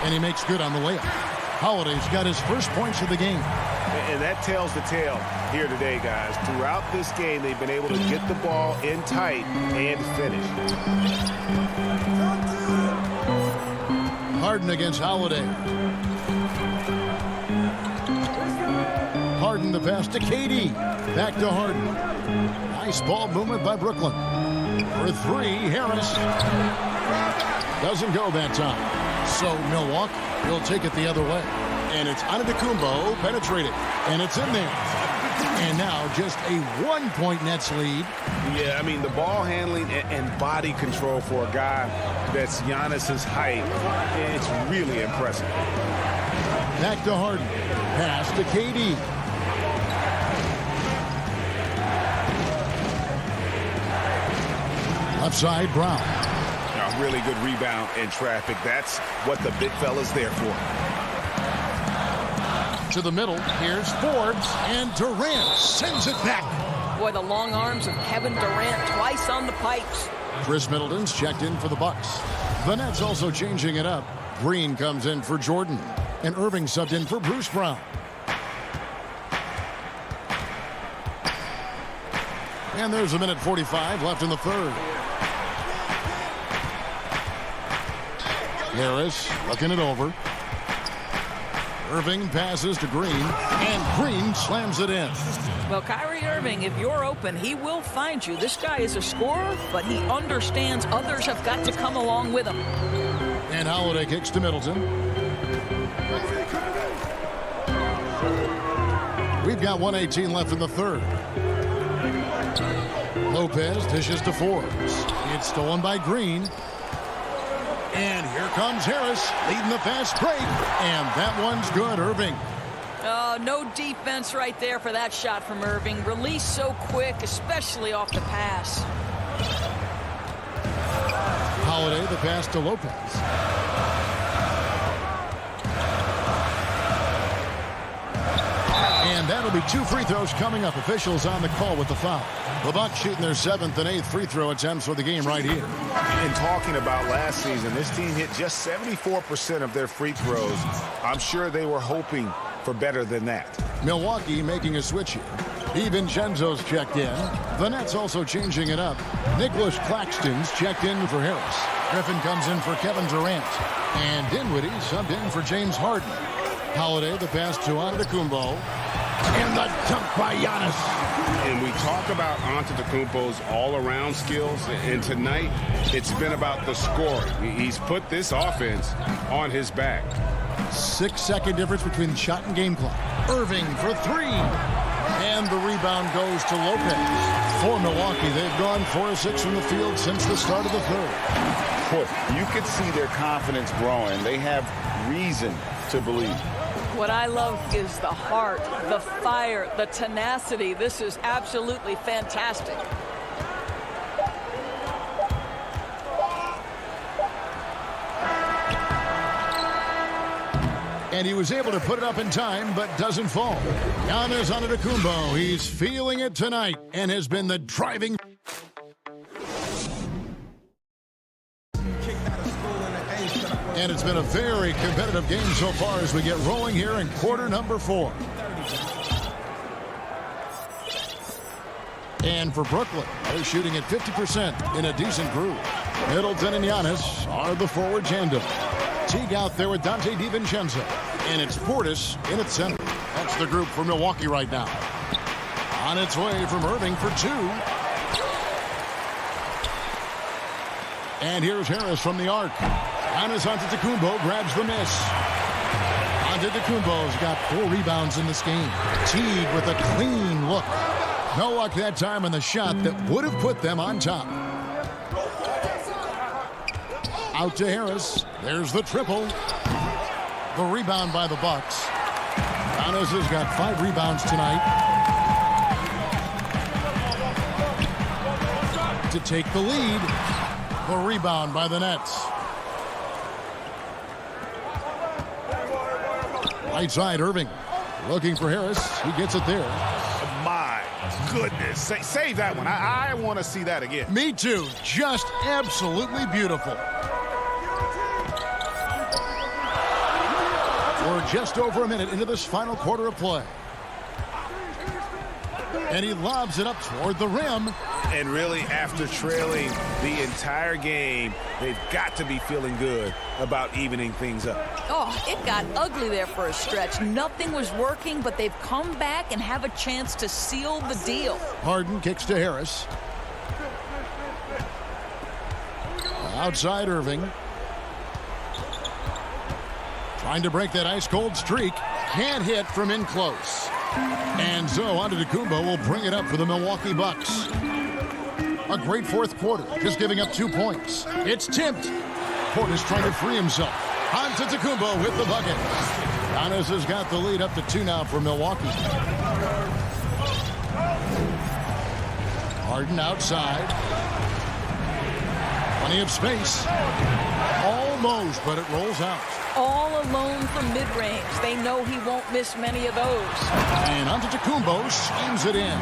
And he makes good on the layup. Holiday's got his first points of the game. And that tells the tale here today, guys. Throughout this game, they've been able to get the ball in tight and finish. Harden against Holiday. Harden the pass to KD. Back to Harden. Nice ball movement by Brooklyn. For 3, Harris. Doesn't go that time. So Milwaukee will take it the other way. And it's Antetokounmpo penetrating. And it's in there. And now just a 1-point Nets lead. Yeah, I mean, the ball handling and body control for a guy that's Giannis's height, it's really impressive. Back to Harden. Pass to KD. Left side, Brown. A really good rebound in traffic. That's what the big fella's there for. To the middle, here's Forbes, and Durant sends it back. Boy, the long arms of Kevin Durant twice on the pipes. Chris Middleton's checked in for the Bucks. The Nets also changing it up. Green comes in for Jordan, and Irving subbed in for Bruce Brown. And there's 1:45 left in the third. Harris looking it over. Irving passes to Green, and Green slams it in. Well, Kyrie Irving, if you're open, he will find you. This guy is a scorer, but he understands others have got to come along with him. And Holiday kicks to Middleton. We've got 1:18 left in the third. Lopez dishes to Forbes. It's stolen by Green. And here comes Harris leading the fast break. And that one's good, Irving. Oh, no defense right there for that shot from Irving. Released so quick, especially off the pass. Holiday, the pass to Lopez. And that'll be 2 free throws coming up. Officials on the call with the foul. The Bucks shooting their 7th and 8th free throw attempts for the game right here. And talking about last season, this team hit just 74% of their free throws. I'm sure they were hoping for better than that. Milwaukee making a switch here. DiVincenzo's checked in. The Nets also changing it up. Nicholas Claxton's checked in for Harris. Griffin comes in for Kevin Durant. And Dinwiddie subbed in for James Harden. Holiday, the pass to Antetokounmpo. And the dunk by Giannis. And we talk about Antetokounmpo's all-around skills, and tonight it's been about the scoring. He's put this offense on his back. 6-second difference between shot and game clock. Irving for 3. And the rebound goes to Lopez. For Milwaukee, they've gone 4 of 6 from the field since the start of the third. Boy, you could see their confidence growing. They have reason to believe. What I love is the heart, the fire, the tenacity. This is absolutely fantastic. And he was able to put it up in time, but doesn't fall. Giannis Antetokounmpo, he's feeling it tonight and has been the driving. And it's been a very competitive game so far as we get rolling here in quarter number 4. And for Brooklyn, they're shooting at 50% in a decent groove. Middleton and Giannis are the forward tandem. Teague out there with Dante DiVincenzo. And it's Portis in its center. That's the group for Milwaukee right now. On its way from Irving for 2. And here's Harris from the arc. Giannis Antetokounmpo grabs the miss. Antetokounmpo's got 4 rebounds in this game. Teague with a clean look. No luck that time on the shot that would have put them on top. Out to Harris. There's the triple. The rebound by the Bucks. Giannis has got 5 rebounds tonight. To take the lead. The rebound by the Nets. Right side, Irving. Looking for Harris. He gets it there. My goodness. Save that one. I want to see that again. Me too. Just absolutely beautiful. We're just over a minute into this final quarter of play. And he lobs it up toward the rim. And really, after trailing the entire game, they've got to be feeling good about evening things up. Oh, it got ugly there for a stretch. Nothing was working, but they've come back and have a chance to seal the deal. Harden kicks to Harris. Outside Irving. Trying to break that ice-cold streak. Can't hit from in close. And so Antetokounmpo will bring it up for the Milwaukee Bucks. A great fourth quarter, just giving up 2 points. It's tipped. Portis trying to free himself. Antetokounmpo with the bucket. Giannis has got the lead up to 2 now for Milwaukee. Harden outside. Plenty of space. Almost, but it rolls out. All alone from mid-range. They know he won't miss many of those. And Antetokounmpo slams it in.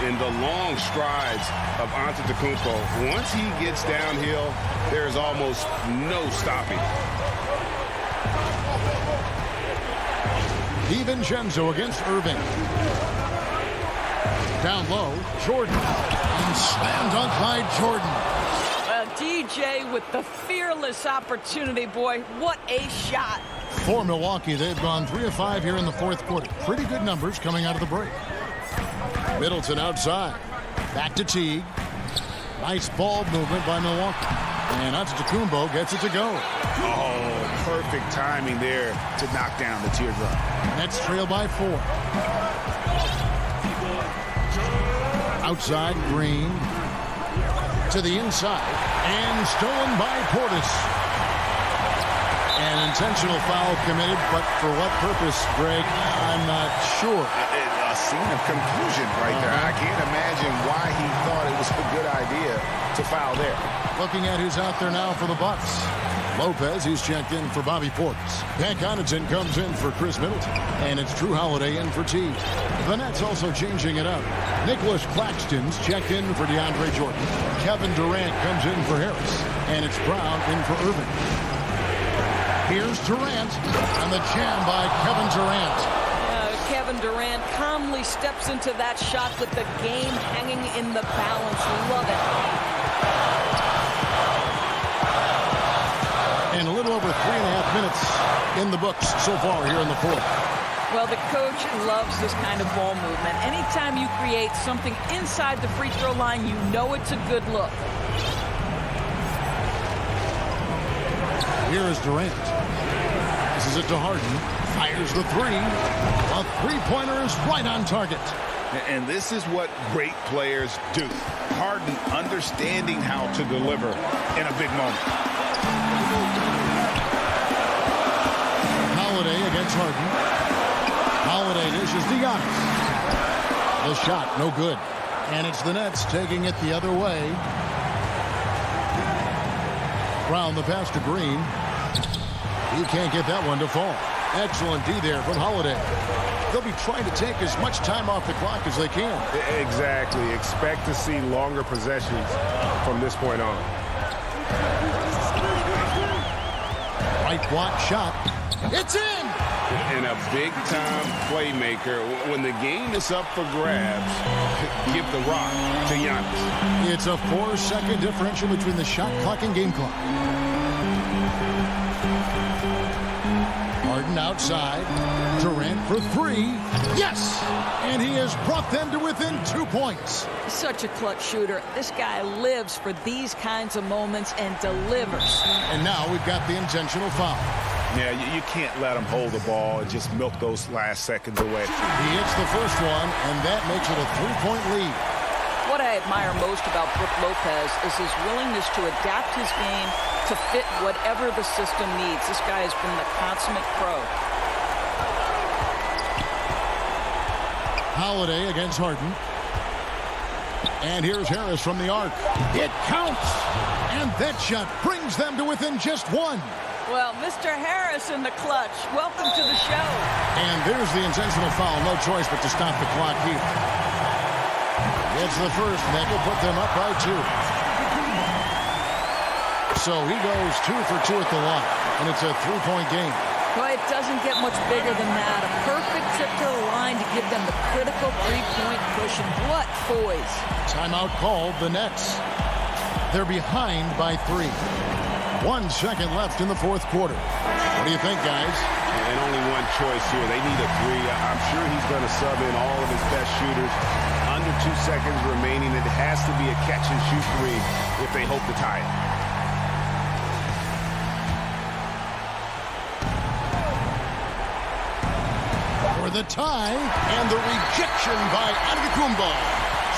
In the long strides of Antetokounmpo, once he gets downhill, there is almost no stopping. DiVincenzo against Irving. Down low, Jordan. And slam dunk by Jordan. DJ with the fearless opportunity, boy. What a shot. For Milwaukee, they've gone 3 of 5 here in the fourth quarter. Pretty good numbers coming out of the break. Middleton outside. Back to Teague. Nice ball movement by Milwaukee. And Antetokounmpo gets it to go. Oh, perfect timing there to knock down the teardrop. Nets trail by 4. Outside, Green. To the inside. And stolen by Portis. An intentional foul committed, but for what purpose, Greg? I'm not sure. A scene of confusion right there. I can't imagine why he thought it was a good idea to foul there. Looking at who's out there now for the Bucks. Lopez, he's checked in for Bobby Portis. Pat Connaughton comes in for Chris Middleton. And it's Drew Holiday in for T. The Nets also changing it up. Nicholas Claxton's checked in for DeAndre Jordan. Kevin Durant comes in for Harris. And it's Brown in for Irving. Here's Durant, and the jam by Kevin Durant. Kevin Durant calmly steps into that shot with the game hanging in the balance. Love it. And a little over 3.5 minutes in the books so far here in the fourth. Well, the coach loves this kind of ball movement. Anytime you create something inside the free throw line, you know it's a good look. Here is Durant. This is it to Harden. Fires the three. A three-pointer is right on target. And this is what great players do. Harden understanding how to deliver in a big moment. Holiday against Harden. Holiday dishes to Giannis. The shot, no good. And it's the Nets taking it the other way. Brown the pass to Green. He can't get that one to fall. Excellent D there from Holiday. They'll be trying to take as much time off the clock as they can. Exactly. Expect to see longer possessions from this point on. Right block shot. It's in! And a big-time playmaker. When the game is up for grabs, give the rock to Giannis. It's a 4-second differential between the shot clock and game clock. Harden outside. Durant for three. Yes! And he has brought them to within 2 points. Such a clutch shooter. This guy lives for these kinds of moments and delivers. And now we've got the intentional foul. Yeah, you can't let him hold the ball and just milk those last seconds away. He hits the first one, and that makes it a 3-point lead. What I admire most about Brook Lopez is his willingness to adapt his game to fit whatever the system needs. This guy has been the consummate pro. Holiday against Harden. And here's Harris from the arc. It counts! And that shot brings them to within just one. Well, Mr. Harris in the clutch. Welcome to the show. And there's the intentional foul. No choice but to stop the clock here. It's the first, and that will put them up by 2. So he goes 2 for 2 at the line, and it's a 3-point game. Boy, it doesn't get much bigger than that. A perfect trip to the line to give them the critical 3-point cushion. What poise. Timeout called, the Nets. They're behind by 3. 1 second left in the fourth quarter. What do you think, guys? And only one choice here. They need a 3. I'm sure he's going to sub in all of his best shooters. Under 2 seconds remaining. It has to be a catch-and-shoot 3 if they hope to tie it. For the tie, and the rejection by Antetokounmpo.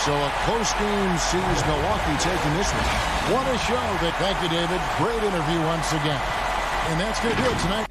So a close game sees Milwaukee taking this one. What a show. Thank you, David. Great interview once again. And that's going to do it tonight.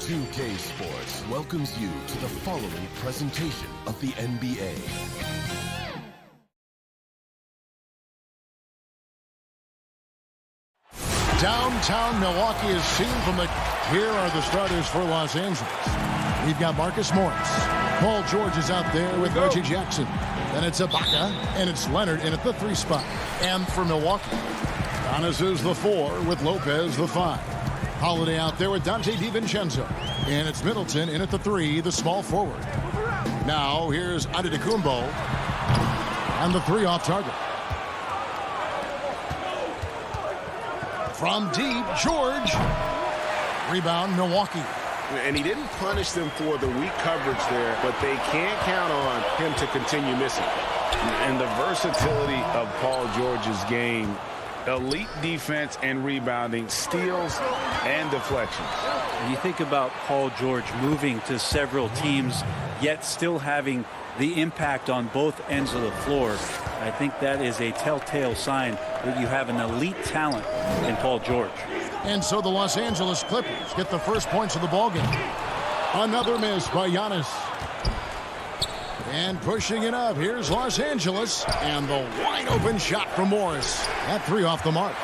2K Sports welcomes you to the following presentation of the NBA. Downtown Milwaukee is seen from the... Here are the starters for Los Angeles. We've got Marcus Morris. Paul George is out there with Reggie Jackson. Then it's Ibaka, and it's Leonard in at the 3 spot. And for Milwaukee, Giannis is the 4 with Lopez the 5. Holiday out there with Dante DiVincenzo. And it's Middleton in at the 3, the small forward. Now here's Antetokounmpo. And the 3 off target. From deep, George. Rebound, Milwaukee. And he didn't punish them for the weak coverage there, but they can't count on him to continue missing. And the versatility of Paul George's game, elite defense and rebounding, steals and deflections. You think about Paul George moving to several teams, yet still having the impact on both ends of the floor. I think that is a telltale sign that you have an elite talent in Paul George. And so the Los Angeles Clippers get the first points of the ballgame. Another miss by Giannis. And pushing it up, here's Los Angeles. And the wide open shot from Morris. That 3 off the mark.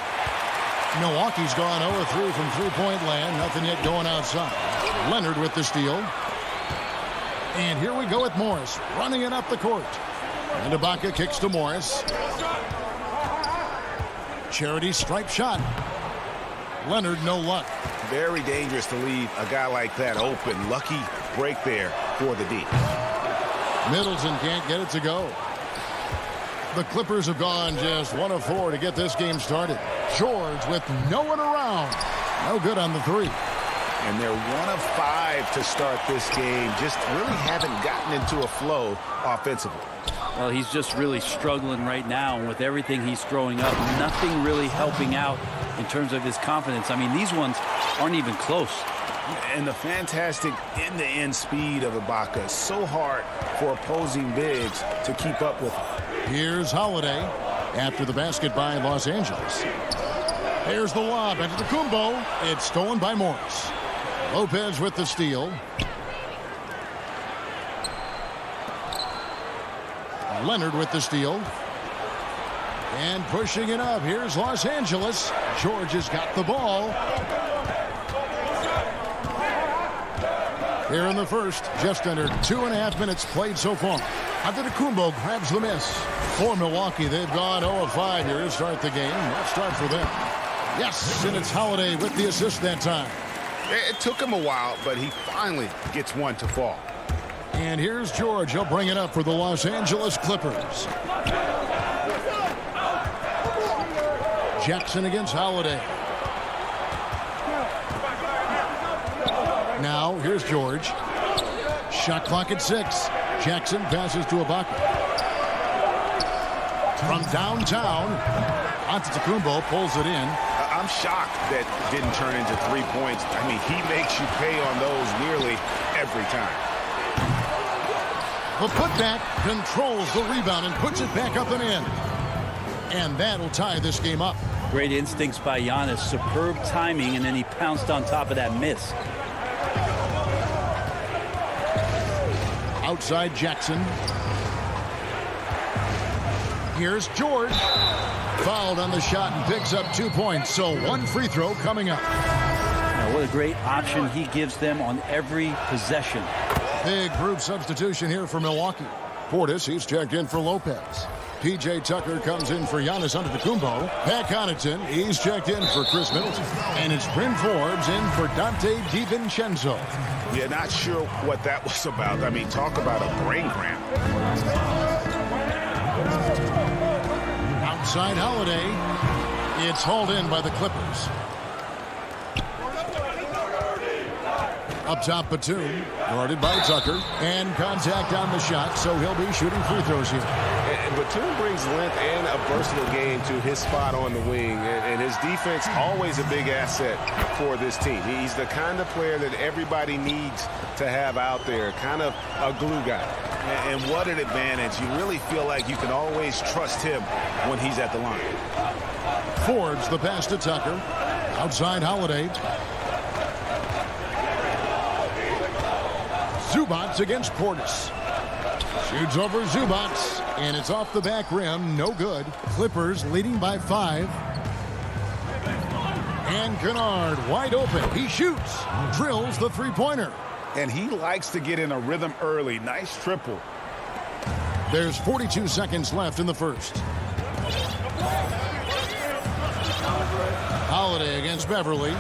Milwaukee's gone 0-3 from three-point land. Nothing yet going outside. Leonard with the steal. And here we go with Morris, running it up the court. And Ibaka kicks to Morris. Charity stripe shot. Leonard, no luck. Very dangerous to leave a guy like that open. Lucky break there for the D. Middleton can't get it to go. The Clippers have gone just 1 of 4 to get this game started. George with no one around. No good on the 3. And they're 1 of 5 to start this game. Just really haven't gotten into a flow offensively. Well, he's just really struggling right now. And with everything he's throwing up, nothing really helping out in terms of his confidence. I mean, these ones aren't even close. And the fantastic end-to-end speed of Ibaka is so hard for opposing bigs to keep up with him. Here's Holiday after the basket by Los Angeles. Here's the lob into the Antetokounmpo. It's stolen by Morris. Lopez with the steal. Leonard with the steal. And pushing it up. Here's Los Angeles. George has got the ball. Here in the first, just under 2.5 minutes played so far. Antetokounmpo grabs the miss. For Milwaukee, they've gone 0 of 5 here to start the game. Let's start for them. Yes, and it's Holiday with the assist that time. It took him a while, but he finally gets one to fall. And here's George. He'll bring it up for the Los Angeles Clippers. Jackson against Holiday. Now, here's George. Shot clock at 6. Jackson passes to Ibaka. From downtown, Antetokounmpo pulls it in. I'm shocked that didn't turn into 3 points. I mean, he makes you pay on those nearly every time. The putback controls the rebound and puts it back up and in. And that'll tie this game up. Great instincts by Giannis. Superb timing, and then he pounced on top of that miss. Outside Jackson. Here's George. Fouled on the shot and picks up 2 points. So 1 free throw coming up. Now, what a great option he gives them on every possession. Big group substitution here for Milwaukee. Portis, he's checked in for Lopez. P.J. Tucker comes in for Giannis Antetokounmpo. Pat Connaughton, he's checked in for Chris Middleton. And it's Bryn Forbes in for Dante DiVincenzo. Yeah, not sure what that was about. I mean, talk about a brain cramp. Outside Holiday. It's hauled in by the Clippers. Up top, Batum, guarded by Tucker, and contact on the shot, so he'll be shooting free throws here. And Batum brings length and a versatile game to his spot on the wing, and his defense always a big asset for this team. He's the kind of player that everybody needs to have out there, kind of a glue guy. And what an advantage. You really feel like you can always trust him when he's at the line. Forbes, the pass to Tucker. Outside Holiday. Zubac against Portis. Shoots over Zubac, and it's off the back rim. No good. Clippers leading by 5. And Kennard wide open. He shoots. Drills the three-pointer. And he likes to get in a rhythm early. Nice triple. There's 42 seconds left in the first. Holiday against Beverly.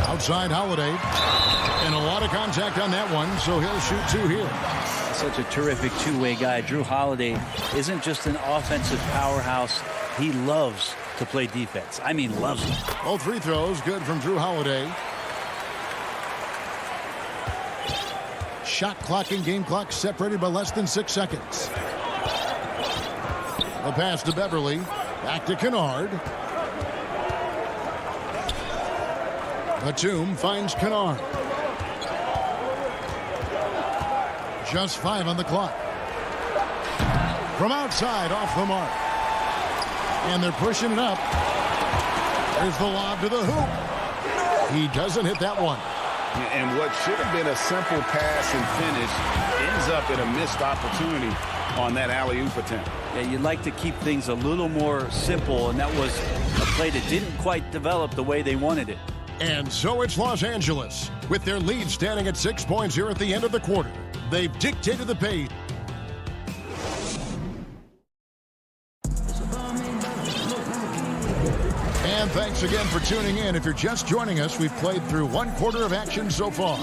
Outside Holiday. And a lot of contact on that one, so he'll shoot 2 here. Such a terrific two-way guy. Drew Holiday isn't just an offensive powerhouse. He loves to play defense. I mean, loves it. Both free throws good from Drew Holiday. Shot clock and game clock separated by less than 6 seconds. The pass to Beverly. Back to Kennard. Batum finds Kennard. Just 5 on the clock. From outside, off the mark. And they're pushing it up. There's the lob to the hoop. He doesn't hit that one. And what should have been a simple pass and finish ends up in a missed opportunity on that alley-oop attempt. Yeah, you'd like to keep things a little more simple, and that was a play that didn't quite develop the way they wanted it. And so it's Los Angeles, with their lead standing at 6 points here at the end of the quarter. They've dictated the pace. And thanks again for tuning in. If you're just joining us, we've played through 1 quarter of action so far.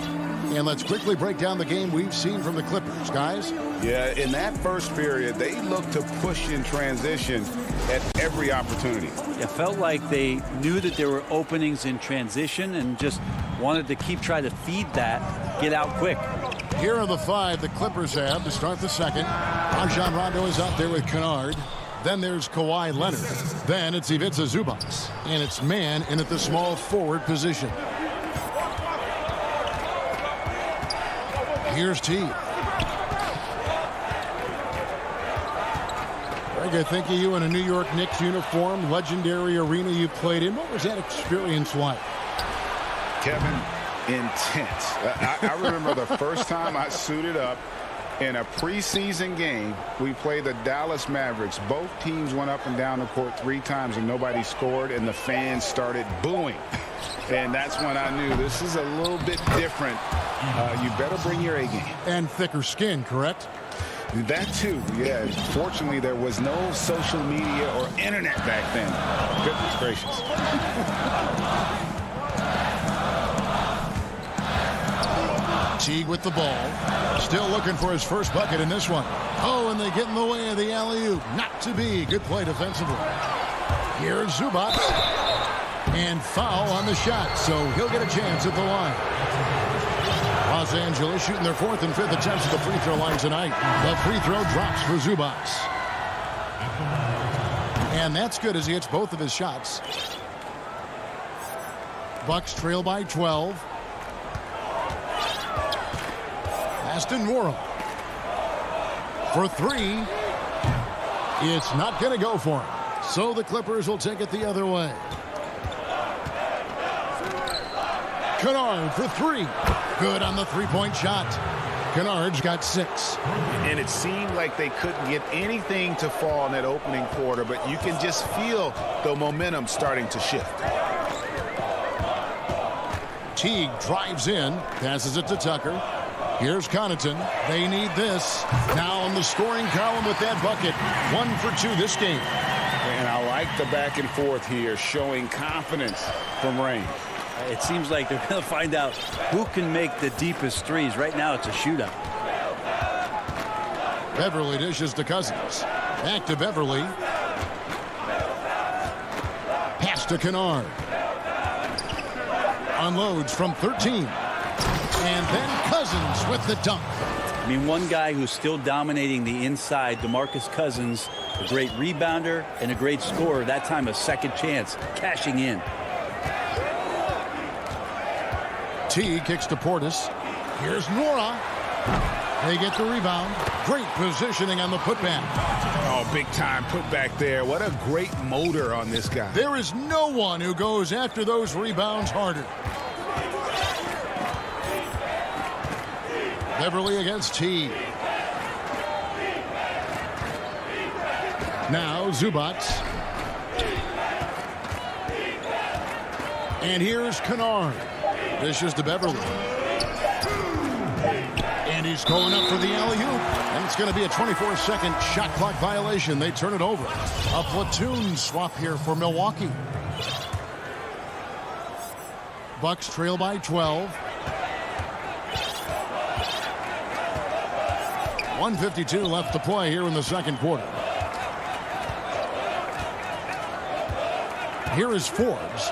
And let's quickly break down the game we've seen from the Clippers, guys. Yeah, in that first period, they looked to push in transition at every opportunity. It felt like they knew that there were openings in transition and just wanted to keep trying to feed that, get out quick. Here are the 5 the Clippers have to start the second. Rajon Rondo is out there with Kennard. Then there's Kawhi Leonard. Then it's Ivica Zubac. And it's man in at the small forward position. Here's T. Greg, I think of you in a New York Knicks uniform, legendary arena you played in. What was that experience like? Kevin, intense. I remember the first time I suited up in a preseason game. We played the Dallas Mavericks. Both teams went up and down the court 3 times and nobody scored, and the fans started booing. And that's when I knew this is a little bit different. You better bring your A game. And thicker skin, correct? That too, yeah. Fortunately, there was no social media or internet back then. Goodness gracious. Teague with the ball. Still looking for his first bucket in this one. Oh, and they get in the way of the alley-oop. Not to be. Good play defensively. Here's Zubac. And foul on the shot, so he'll get a chance at the line. Los Angeles shooting their 4th and 5th attempts at the free throw line tonight. The free throw drops for Zubac. And that's good as he hits both of his shots. Bucks trail by 12. Aston Morrow for 3. It's not going to go for him. So the Clippers will take it the other way. Kennard for 3. Good on the three-point shot. Kennard's got 6. And it seemed like they couldn't get anything to fall in that opening quarter, but you can just feel the momentum starting to shift. Teague drives in, passes it to Tucker. Here's Connaughton. They need this. Now on the scoring column with that bucket. 1 for 2 this game. And I like the back and forth here, showing confidence from range. It seems like they're going to find out who can make the deepest threes. Right now, it's a shootout. Beverly dishes to Cousins. Back to Beverly. Pass to Kennard. Unloads from 13. And then Cousins with the dunk. I mean, one guy who's still dominating the inside, DeMarcus Cousins, a great rebounder and a great scorer. That time a second chance, cashing in. T kicks to Portis. Here's Nora. They get the rebound. Great positioning on the putback. Oh, big time putback there. What a great motor on this guy. There is no one who goes after those rebounds harder. Beverly against T. Now Zubac. And here's Kennard. Dishes to Beverly. And he's going up for the alley-oop. And it's going to be a 24-second shot clock violation. They turn it over. A platoon swap here for Milwaukee. Bucks trail by 12. 1:52 left to play here in the second quarter. Here is Forbes.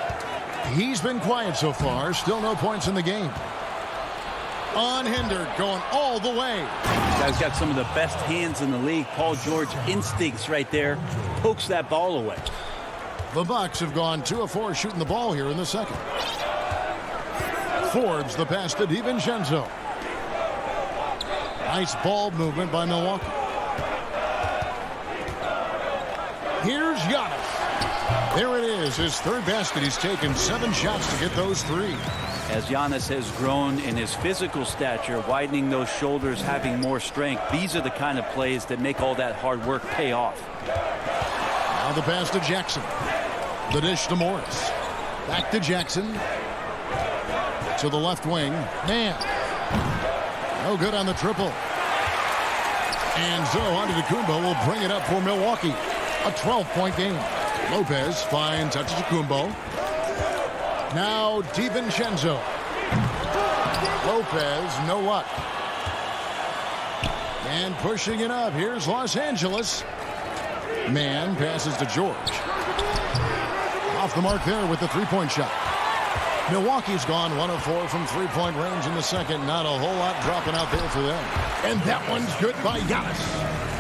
He's been quiet so far. Still no points in the game. Unhindered, going all the way. This guy's got some of the best hands in the league. Paul George instincts right there. Pokes that ball away. The Bucks have gone 2 of 4 shooting the ball here in the second. Forbes the pass to DiVincenzo. Nice ball movement by Milwaukee. Here's Giannis. There it is, his third basket. He's taken 7 shots to get those 3. As Giannis has grown in his physical stature, widening those shoulders, having more strength, these are the kind of plays that make all that hard work pay off. Now the pass to Jackson. The dish to Morris. Back to Jackson. To the left wing. Man. No good on the triple. And so Antetokounmpo will bring it up for Milwaukee. A 12-point game. Lopez finds Antetokounmpo. Now DiVincenzo. Lopez, no luck. And pushing it up. Here's Los Angeles. Man passes to George. Off the mark there with the three-point shot. Milwaukee's gone 1 of 4 from three-point range in the second. Not a whole lot dropping out there for them. And that one's good by Giannis.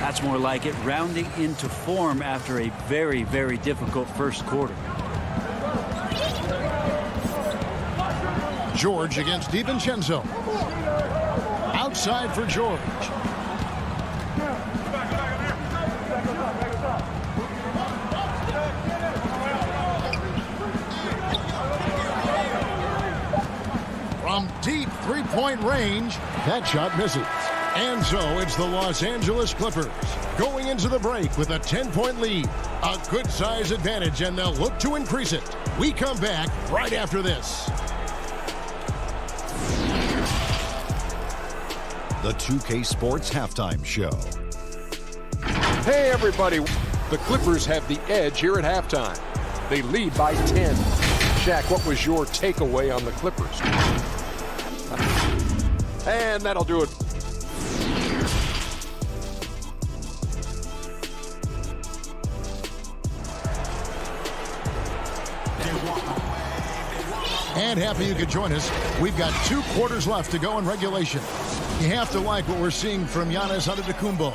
That's more like it, rounding into form after a very, very difficult first quarter. George against DiVincenzo. Outside for George. From deep three-point range, that shot misses. And so it's the Los Angeles Clippers going into the break with a 10-point lead. A good size advantage, and they'll look to increase it. We come back right after this. The 2K Sports Halftime Show. Hey, everybody. The Clippers have the edge here at halftime. They lead by 10. Shaq, what was your takeaway on the Clippers? And that'll do it Glad happy you could join us. We've got 2 quarters left to go in regulation. You have to like what we're seeing from Giannis Antetokounmpo.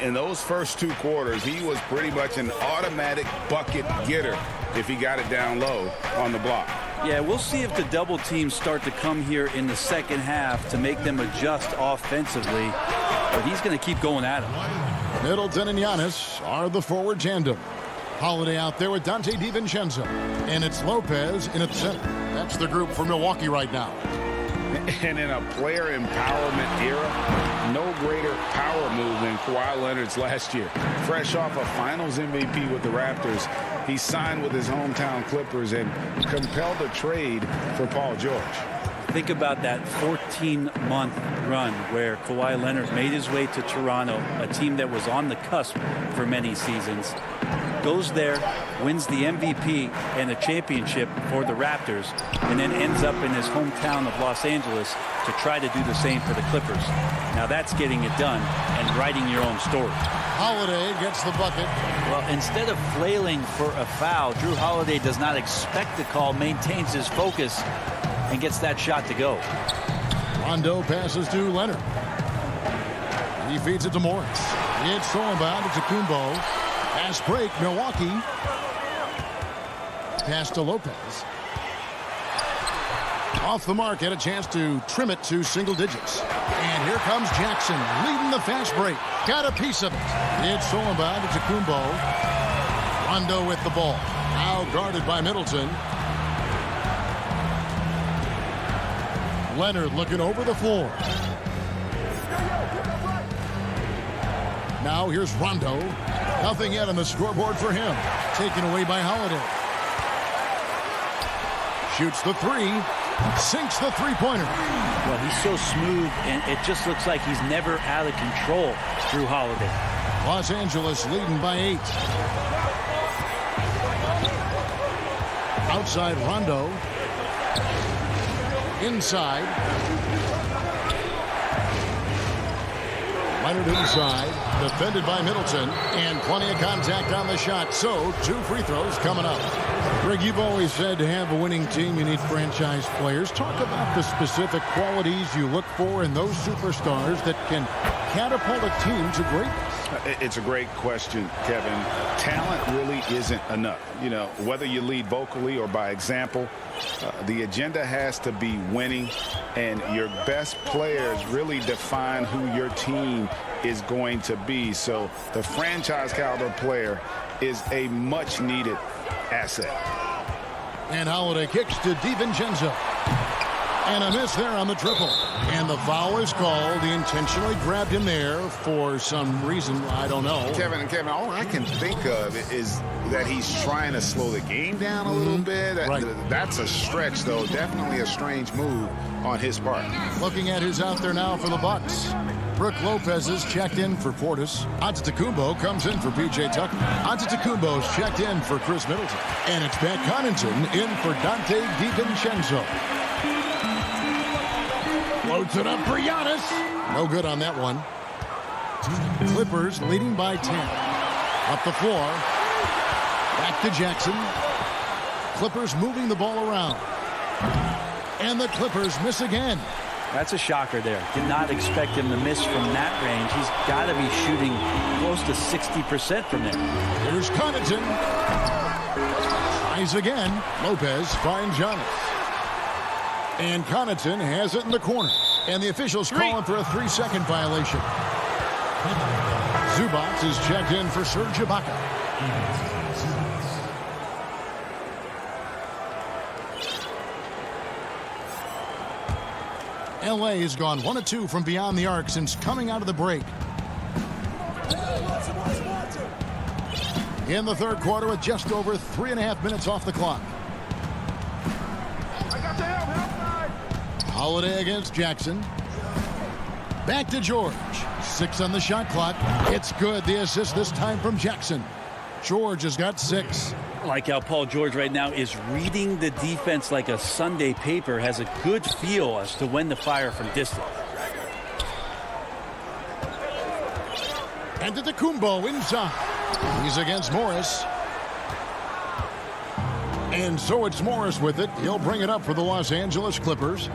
In those first 2 quarters, he was pretty much an automatic bucket getter if he got it down low on the block. Yeah, we'll see if the double teams start to come here in the second half to make them adjust offensively. But he's going to keep going at him. Middleton and Giannis are the forward tandem. Holiday out there with Dante DiVincenzo. And it's Lopez in at the center. That's the group for Milwaukee right now. And in a player empowerment era, no greater power move than Kawhi Leonard's last year. Fresh off a Finals MVP with the Raptors, he signed with his hometown Clippers and compelled a trade for Paul George. Think about that 14-month run where Kawhi Leonard made his way to Toronto, a team that was on the cusp for many seasons. Goes there, wins the MVP and a championship for the Raptors, and then ends up in his hometown of Los Angeles to try to do the same for the Clippers. Now that's getting it done and writing your own story. Holiday gets the bucket. Well, instead of flailing for a foul, Drew Holiday does not expect the call, maintains his focus, and gets that shot to go. Rondo passes to Leonard. He feeds it to Morris. It's thrown about to Antetokounmpo. Pass break, Milwaukee. Pass to Lopez. Off the mark, had a chance to trim it to single digits. And here comes Jackson, leading the fast break. Got a piece of it. It's thrown by to Antetokounmpo. Rondo with the ball. Now guarded by Middleton. Leonard looking over the floor. Now here's Rondo. Nothing yet on the scoreboard for him. Taken away by Holiday. Shoots the 3. Sinks the three-pointer. Well, he's so smooth, and it just looks like he's never out of control, Drew Holiday. Los Angeles leading by 8. Outside Rondo. Inside. Leonard inside. Defended by Middleton. And plenty of contact on the shot. So, 2 free throws coming up. Greg, you've always said to have a winning team, you need franchise players. Talk about the specific qualities you look for in those superstars that can catapult a team to greatness. It's a great question, Kevin. Talent really isn't enough. You know, whether you lead vocally or by example, the agenda has to be winning, and your best players really define who your team is going to be. So the franchise caliber player is a much needed asset. And Holiday kicks to DiVincenzo. And a miss there on the triple. And the foul is called. He intentionally grabbed him there for some reason. I don't know. Kevin, all I can think of is that he's trying to slow the game down a little bit. Right. That's a stretch, though. Definitely a strange move on his part. Looking at who's out there now for the Bucks. Brook Lopez is checked in for Portis. Antetokounmpo comes in for P.J. Tucker. Antetokounmpo's checked in for Chris Middleton. And it's Pat Connaughton in for Dante DiVincenzo. Floats it up for Giannis. No good on that one. Clippers leading by 10. Up the floor. Back to Jackson. Clippers moving the ball around. And the Clippers miss again. That's a shocker there. Did not expect him to miss from that range. He's got to be shooting close to 60% from there. Here's Connaughton. Tries again. Lopez finds Giannis. And Connaughton has it in the corner. And the officials calling for a 3-second violation. Zubac is checked in for Serge Ibaka. LA has gone 1 of 2 from beyond the arc since coming out of the break. In the third quarter with just over 3.5 minutes off the clock. Holiday against Jackson. Back to George. 6 on the shot clock. It's good. The assist this time from Jackson. George has got 6. I like how Paul George right now is reading the defense like a Sunday paper, has a good feel as to when to fire from distance. And Antetokounmpo inside. He's against Morris. And so it's Morris with it. He'll bring it up for the Los Angeles Clippers.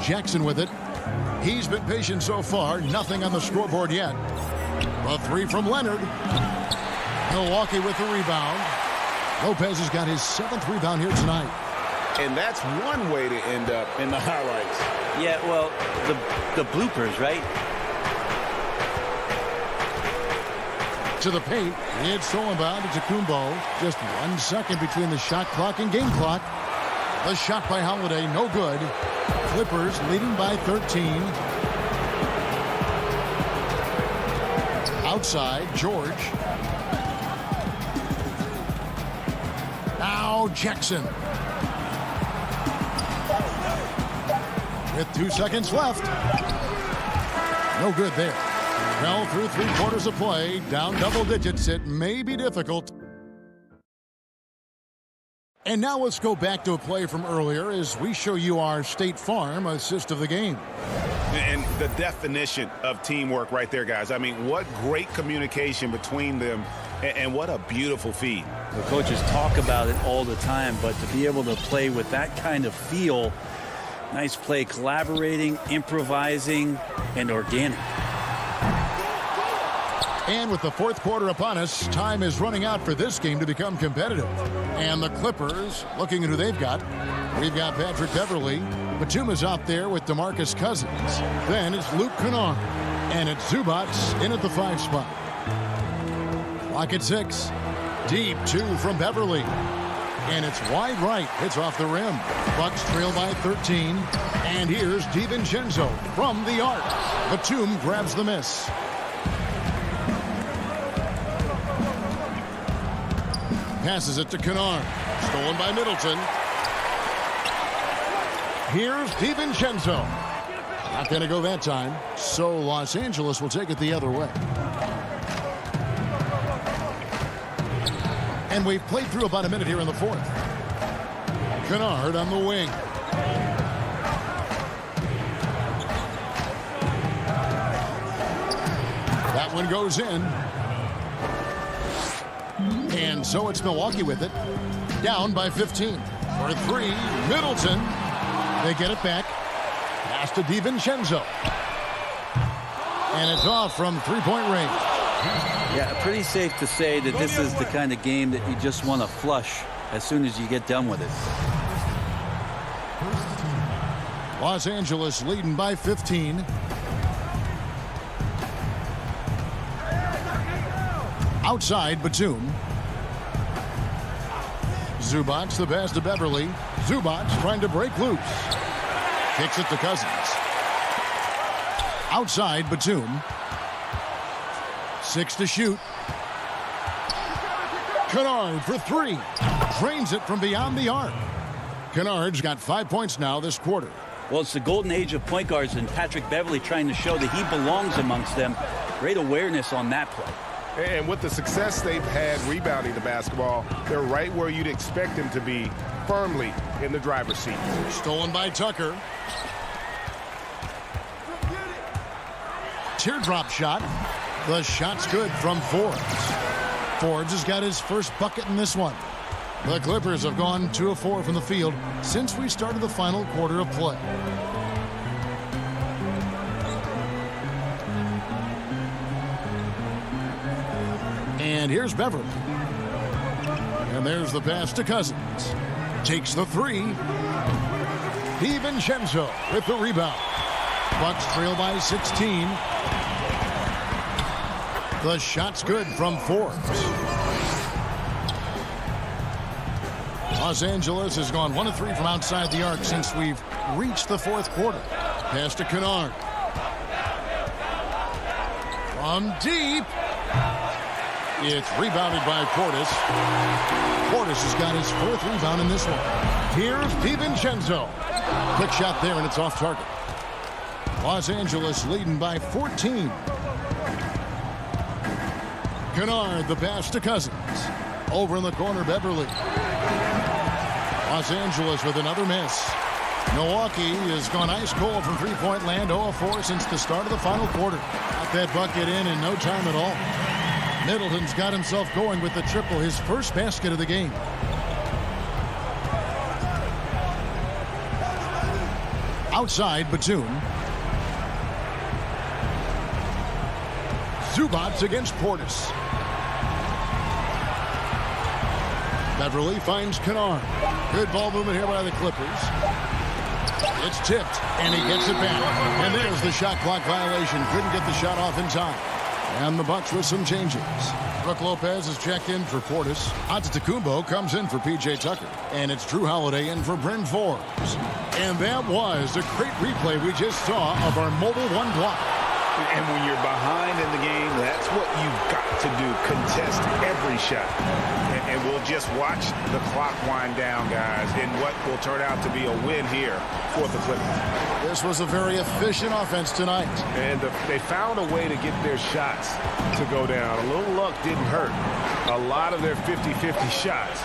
Jackson with it. He's been patient so far. Nothing on the scoreboard yet. A three from Leonard. Milwaukee with the rebound. Lopez has got his 7th rebound here tonight. And that's one way to end up in the highlights. Yeah, well, the bloopers, right? To the paint. It's stolen by Kumbo. Just 1 second between the shot clock and game clock. The shot by Holiday, no good. Clippers leading by 13. Outside, George. Now Jackson. With 2 seconds left. No good there. Well, through 3/4 of play, down double digits. It may be difficult. And now let's go back to a play from earlier as we show you our State Farm assist of the game. And the definition of teamwork right there, guys. I mean, what great communication between them, and what a beautiful feed. The coaches talk about it all the time, but to be able to play with that kind of feel, nice play, collaborating, improvising, and organic. And with the 4th quarter upon us, time is running out for this game to become competitive. And the Clippers, looking at who they've got. We've got Patrick Beverly. Batum is out there with DeMarcus Cousins. Then it's Luke Kennard. And it's Zubac in at the 5 spot. Clock at 6. Deep 2 from Beverly. And it's wide right. Hits off the rim. Bucks trail by 13. And here's DiVincenzo from the arc. Batum grabs the miss. Passes it to Kennard. Stolen by Middleton. Here's DiVincenzo. Not going to go that time. So Los Angeles will take it the other way. And we've played through about a minute here in the 4th. Kennard on the wing. That one goes in. And so it's Milwaukee with it. Down by 15. For 3, Middleton. They get it back. Pass to DiVincenzo. And it's off from 3-point range. Yeah, pretty safe to say that this is the kind of game that you just want to flush as soon as you get done with it. Los Angeles leading by 15. Outside, Batum. Zubac, the pass to Beverly. Zubac trying to break loose. Kicks it to Cousins. Outside, Batum. 6 to shoot. Kennard for 3. Drains it from beyond the arc. Kennard's got 5 points now this quarter. Well, it's the golden age of point guards, and Patrick Beverly trying to show that he belongs amongst them. Great awareness on that play. And with the success they've had rebounding the basketball, they're right where you'd expect them to be, firmly in the driver's seat. Stolen by Tucker. Teardrop shot. The shot's good from Forbes. Forbes has got his first bucket in this one. The Clippers have gone 2 of 4 from the field since we started the final quarter of play. And here's Beverly. And there's the pass to Cousins. Takes the 3. DiVincenzo with the rebound. Bucks trail by 16. The shot's good from Forbes. Los Angeles has gone 1 of 3 from outside the arc since we've reached the 4th quarter. Pass to Kennard. From deep. It's rebounded by Portis. Portis has got his 4th rebound in this one. Here's DiVincenzo. Quick shot there, and it's off target. Los Angeles leading by 14. Kennard, the pass to Cousins. Over in the corner, Beverly. Los Angeles with another miss. Milwaukee has gone ice cold from 3-point land, 0 of 4 since the start of the final quarter. Got that bucket in no time at all. Middleton's got himself going with the triple, his first basket of the game. Outside, Batum. Zubats against Portis. Beverly finds Kennard. Good ball movement here by the Clippers. It's tipped, and he gets it back. And there's the shot clock violation. Couldn't get the shot off in time. And the Bucks with some changes. Brook Lopez is checked in for Portis. Antetokounmpo comes in for P.J. Tucker. And it's Drew Holiday in for Bryn Forbes. And that was a great replay we just saw of our Mobile One block. And when you're behind in the game, that's what you've got to do. Contest every shot. And we'll just watch the clock wind down, guys, in what will turn out to be a win here for the Clippers. This was a very efficient offense tonight. And they found a way to get their shots to go down. A little luck didn't hurt. A lot of their 50-50 shots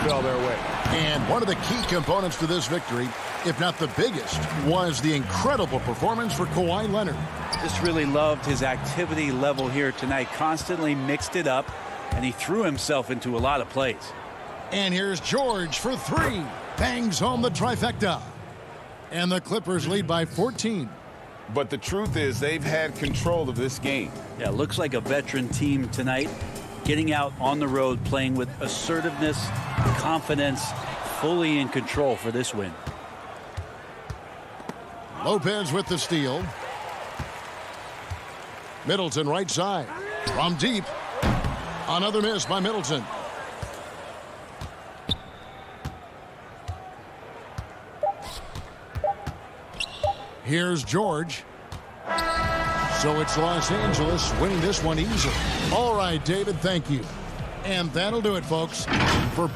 fell their way. And one of the key components to this victory, if not the biggest, was the incredible performance for Kawhi Leonard. Just really loved his activity level here tonight. Constantly mixed it up, and he threw himself into a lot of plays. And here's George for three. Bangs home the trifecta. And the Clippers lead by 14. But the truth is they've had control of this game. Yeah, looks like a veteran team tonight. Getting out on the road, playing with assertiveness, confidence, fully in control for this win. Lopez with the steal. Middleton right side. From deep. Another miss by Middleton. Here's George. So it's Los Angeles winning this one easily. All right, David, thank you. And that'll do it, folks. For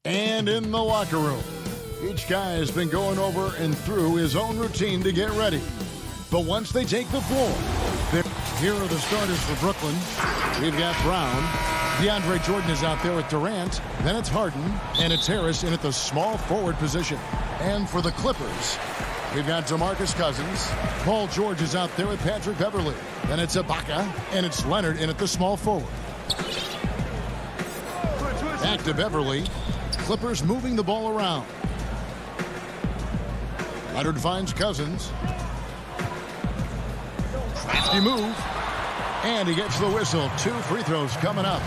And in the locker room, each guy has been going over and through his own routine to get ready. But once they take the floor, here are the starters for Brooklyn. We've got Brown. DeAndre Jordan is out there with Durant. Then it's Harden. And it's Harris in at the small forward position. And for the Clippers, we've got DeMarcus Cousins. Paul George is out there with Patrick Beverley. Then it's Ibaka. And it's Leonard in at the small forward. Back to Beverley. Clippers moving the ball around. Leonard finds Cousins. Crafty move. And he gets the whistle. 2 free throws coming up.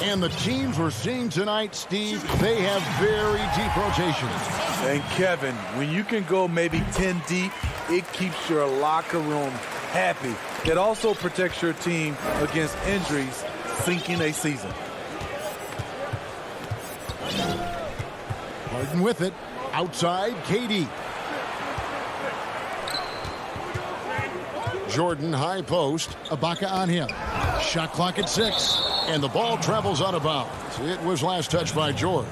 And the teams we're seeing tonight, Steve, they have very deep rotations. And Kevin, when you can go maybe 10 deep, it keeps your locker room happy. It also protects your team against injuries sinking a season. Harden with it. Outside, KD. Jordan, high post. Ibaka on him. Shot clock at 6. And the ball travels out of bounds. It was last touched by George.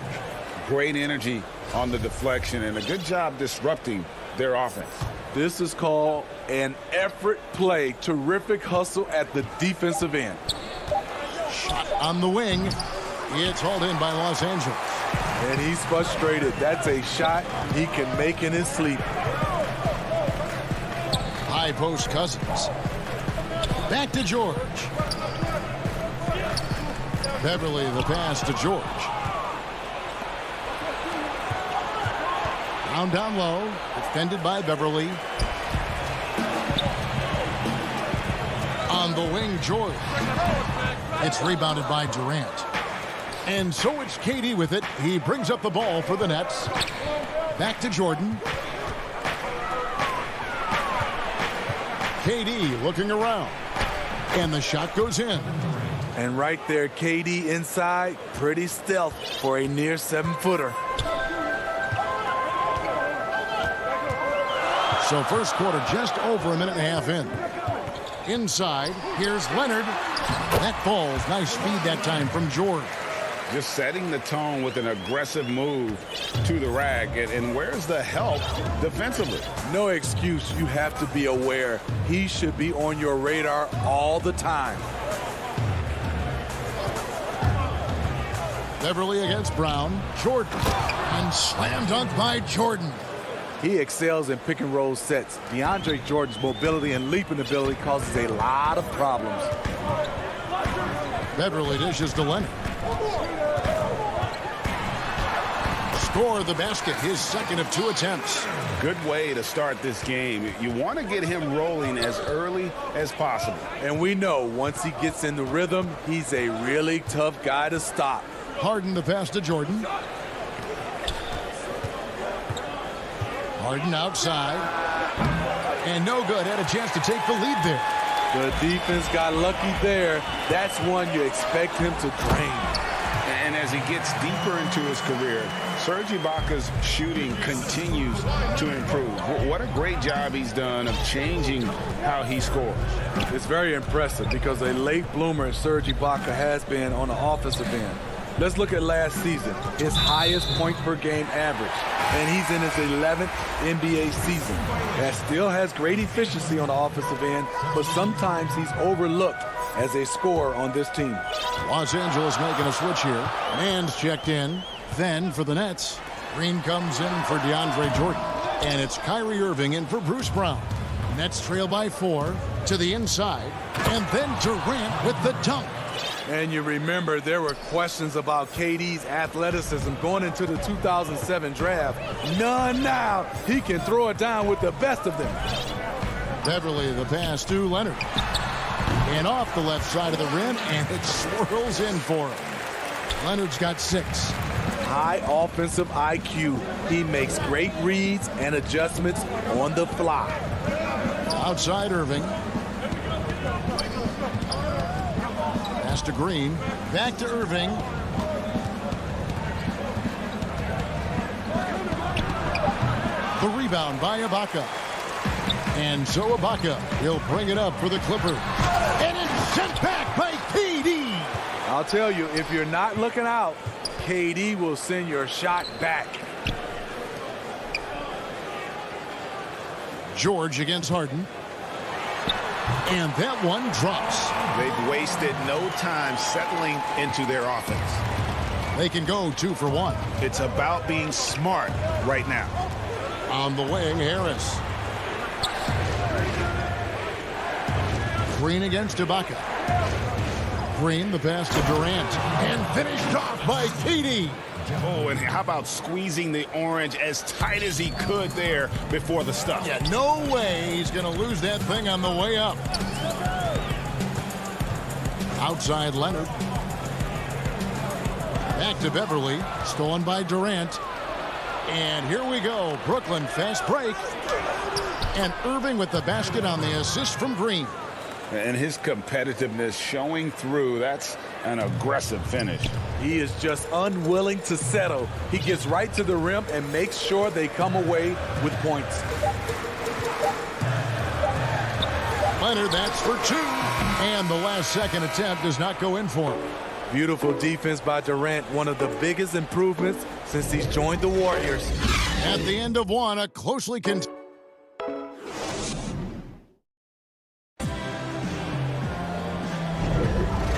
Great energy on the deflection and a good job disrupting their offense. This is called an effort play. Terrific hustle at the defensive end. Shot on the wing. It's hauled in by Los Angeles. And he's frustrated. That's a shot he can make in his sleep. High post Cousins. Back to George. Beverley, the pass to George. Down low. Defended by Beverley. On the wing, George. It's rebounded by Durant. And so it's KD with it. He brings up the ball for the Nets. Back to Jordan. KD looking around. And the shot goes in. And right there, KD inside. Pretty stealth for a near 7-footer. So first quarter just over a minute and a half in. Inside, here's Leonard. That falls. Nice feed that time from George. Just setting the tone with an aggressive move to the rack. And where's the help defensively? No excuse. You have to be aware. He should be on your radar all the time. Beverley against Brown. Jordan. And slam dunk by Jordan. He excels in pick and roll sets. DeAndre Jordan's mobility and leaping ability causes a lot of problems. Beverley dishes to Leonard. Score the basket, his second of 2 attempts. Good way to start this game. You want to get him rolling as early as possible. And we know once he gets in the rhythm, he's a really tough guy to stop. Harden the pass to Jordan. Harden outside. And no good. Had a chance to take the lead there. The defense got lucky there. That's one you expect him to drain. And as he gets deeper into his career, Serge Ibaka's shooting continues to improve. What a great job he's done of changing how he scores. It's very impressive because a late bloomer Serge Ibaka has been on the offensive end. Let's look at last season, his highest point per game average. And he's in his 11th NBA season. That still has great efficiency on the offensive end, but sometimes he's overlooked as a scorer on this team. Los Angeles making a switch here. Mann's checked in. Then for the Nets, Green comes in for DeAndre Jordan. And it's Kyrie Irving in for Bruce Brown. Nets trail by 4 to the inside. And then Durant with the dunk. And you remember there were questions about KD's athleticism going into the 2007 draft. None now. He can throw it down with the best of them. Beverley the pass to Leonard. And off the left side of the rim, and it swirls in for him. Leonard's got 6. High offensive IQ. He makes great reads and adjustments on the fly. Outside Irving. Pass to Green. Back to Irving. The rebound by Ibaka. And so Ibaka, he'll bring it up for the Clippers. And it's sent back by KD. I'll tell you, if you're not looking out, KD will send your shot back. George against Harden. And that one drops. They've wasted no time settling into their offense. They can go 2 for 1. It's about being smart right now. On the wing, Harris. Green against Ibaka. Green, the pass to Durant. And finished off by KD. Oh, and how about squeezing the orange as tight as he could there before the stuff? Yeah, no way he's going to lose that thing on the way up. Outside Leonard. Back to Beverly. Stolen by Durant. And here we go. Brooklyn fast break. And Irving with the basket on the assist from Green. And his competitiveness showing through. That's an aggressive finish. He is just unwilling to settle. He gets right to the rim and makes sure they come away with points. Leonard, that's for 2. And the last second attempt does not go in for him. Beautiful defense by Durant. One of the biggest improvements since he's joined the Warriors. At the end of one, a closely contested.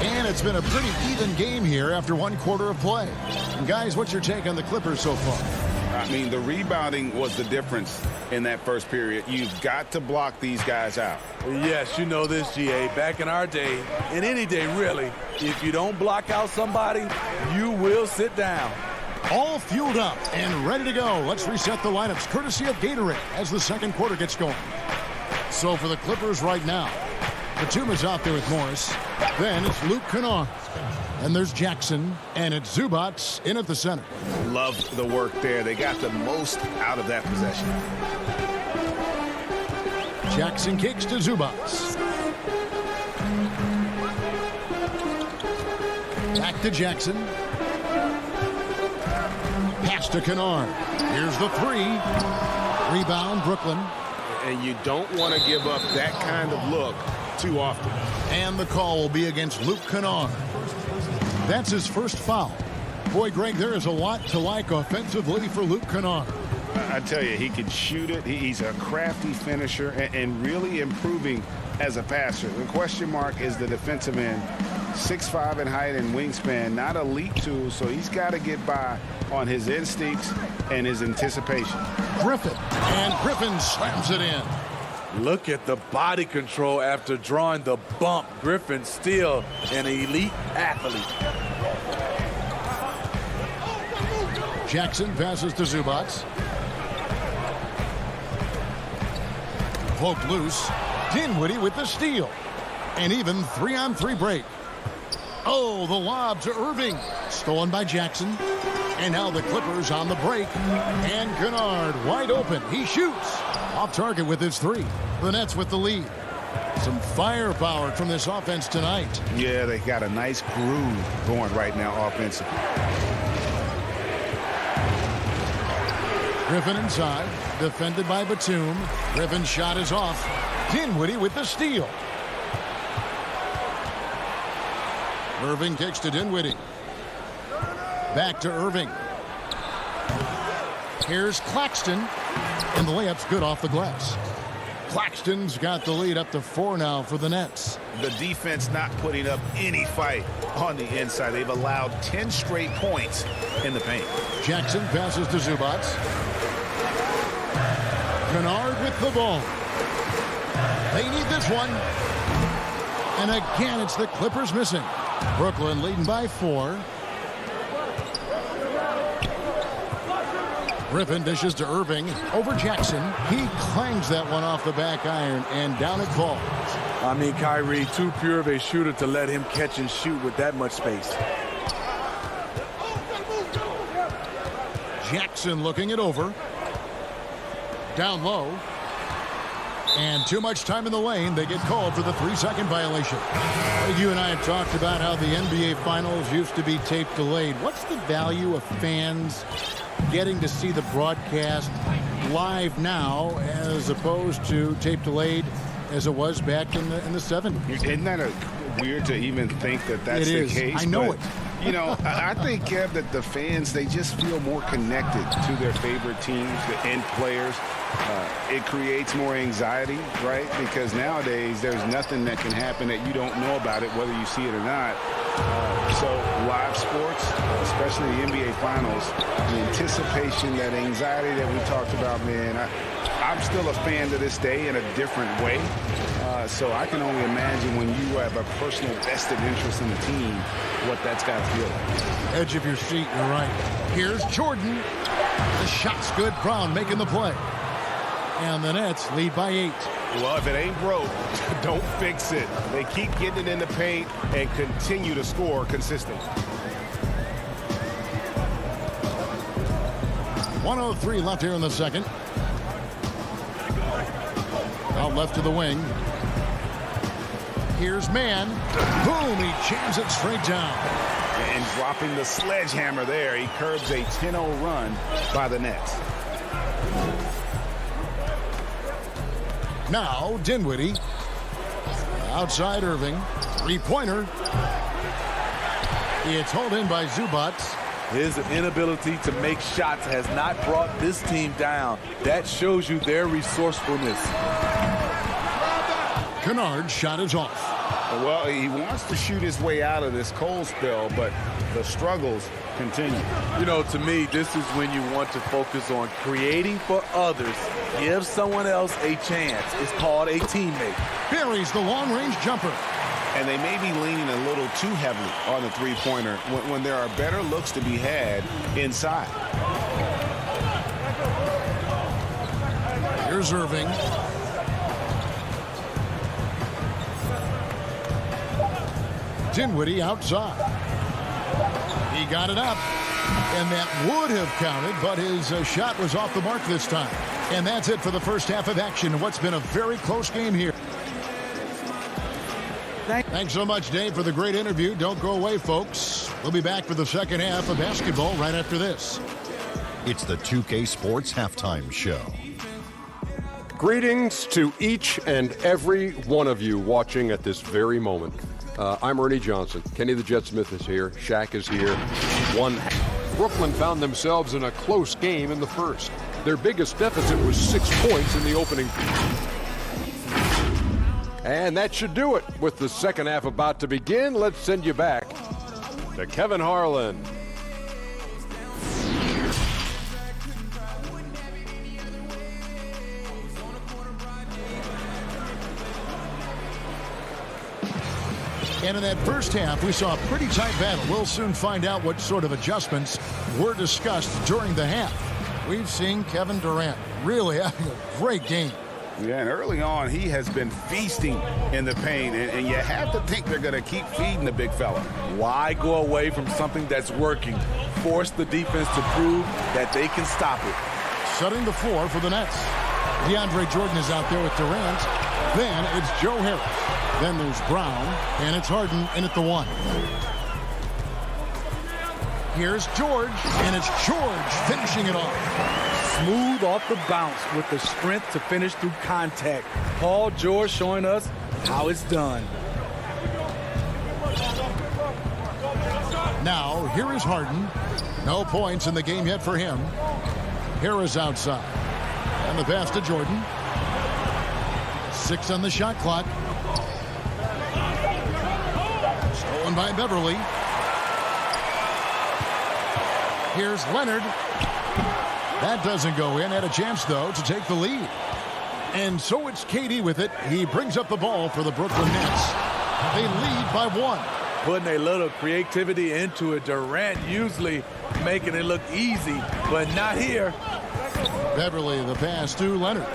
And it's been a pretty even game here after 1 quarter of play. And guys, what's your take on the Clippers so far? I mean, the rebounding was the difference in that first period. You've got to block these guys out. Yes, you know this, GA. Back in our day, and any day really, if you don't block out somebody, you will sit down. All fueled up and ready to go. Let's reset the lineups courtesy of Gatorade as the second quarter gets going. So for the Clippers right now, Batum is out there with Morris. Then it's Luke Kennard. And there's Jackson. And it's Zubac in at the center. Love the work there. They got the most out of that possession. Jackson kicks to Zubac. Back to Jackson. Pass to Kennard. Here's the 3. Rebound, Brooklyn. And you don't want to give up that kind of look too often. And the call will be against Luke Kennard. That's his first foul. Boy, Greg, there is a lot to like offensively for Luke Kennard. I tell you, he can shoot it. He's a crafty finisher and really improving as a passer. The question mark is the defensive end. 6'5" in height and wingspan, not elite tools, so he's got to get by on his instincts and his anticipation. Griffin, and Griffin slams it in. Look at the body control after drawing the bump. Griffin still an elite athlete. Jackson passes to Zubac. Poked loose. Dinwiddie with the steal. And even 3-on-3 break. Oh, the lob to Irving. Stolen by Jackson. And now the Clippers on the break. And Kennard wide open. He shoots. Off target with his 3. The Nets with the lead. Some firepower from this offense tonight. Yeah, they got a nice groove going right now offensively. Griffin inside. Defended by Batum. Griffin's shot is off. Dinwiddie with the steal. Irving kicks to Dinwiddie. Back to Irving. Here's Claxton. And the layup's good off the glass. Claxton's got the lead up to 4 now for the Nets. The defense not putting up any fight on the inside. They've allowed 10 straight points in the paint. Jackson passes to Zubac. Kennard with the ball. They need this one. And again, it's the Clippers missing. Brooklyn leading by 4. Griffin dishes to Irving. Over Jackson. He clangs that one off the back iron, and down it falls. I mean, Kyrie, too pure of a shooter to let him catch and shoot with that much space. Jackson looking it over. Down low. And too much time in the lane. They get called for the 3-second violation. You and I have talked about how the NBA Finals used to be tape delayed. What's the value of fans getting to see the broadcast live now as opposed to tape delayed as it was back in the 70s? Isn't that weird to even think that that's the case? I know it. You know, I think, Kev, that the fans, they just feel more connected to their favorite teams and players. It creates more anxiety, right? Because nowadays there's nothing that can happen that you don't know about it, whether you see it or not. So live sports, especially the NBA Finals, the anticipation, that anxiety that we talked about, man, I'm still a fan to this day in a different way. So I can only imagine when you have a personal vested interest in the team, what that's got to feel like. Edge of your seat, you're right. Here's Jordan. The shot's good. Brown making the play. And the Nets lead by 8. Well, if it ain't broke, don't fix it. They keep getting it in the paint and continue to score consistently. 1:03 left here in the second. Out left to the wing. Here's Mann. Boom, he jams it straight down. And dropping the sledgehammer there, he curbs a 10-0 run by the Nets. Now, Dinwiddie. Outside Irving. Three-pointer. It's hauled in by Zubac. His inability to make shots has not brought this team down. That shows you their resourcefulness. Kennard's shot is off. Well, he wants to shoot his way out of this cold spell, but the struggles continue. You know, to me, this is when you want to focus on creating for others. Give someone else a chance. It's called a teammate. Buries the long-range jumper. And they may be leaning a little too heavily on the three-pointer when there are better looks to be had inside. Here's Irving. Dinwiddie outside. He got it up. And that would have counted, but his shot was off the mark this time. And that's it for the first half of action. What's been a very close game here. Thanks so much, Dave, for the great interview. Don't go away, folks. We'll be back for the second half of basketball right after this. It's the 2K Sports Halftime Show. Greetings to each and every one of you watching at this very moment. I'm Ernie Johnson. Kenny the Jet Smith is here. Shaq is here. Brooklyn found themselves in a close game in the first. Their biggest deficit was 6 points in the opening. And that should do it. With the second half about to begin, let's send you back to Kevin Harlan. And in that first half, we saw a pretty tight battle. We'll soon find out what sort of adjustments were discussed during the half. We've seen Kevin Durant really having a great game. Yeah, and early on, he has been feasting in the paint, and you have to think they're going to keep feeding the big fella. Why go away from something that's working? Force the defense to prove that they can stop it. Setting the floor for the Nets. DeAndre Jordan is out there with Durant. Then it's Joe Harris. Then there's Brown, and it's Harden in at the 1. Here's George, and it's George finishing it off. Smooth off the bounce with the strength to finish through contact. Paul George showing us how it's done. Now, here is Harden. No points in the game yet for him. Harris outside. And the pass to Jordan. 6 on the shot clock. Stolen by Beverly. Here's Leonard. That doesn't go in. Had a chance, though, to take the lead. And so it's KD with it. He brings up the ball for the Brooklyn Nets. They lead by 1. Putting a little creativity into it. Durant usually making it look easy, but not here. Beverly, the pass to Leonard.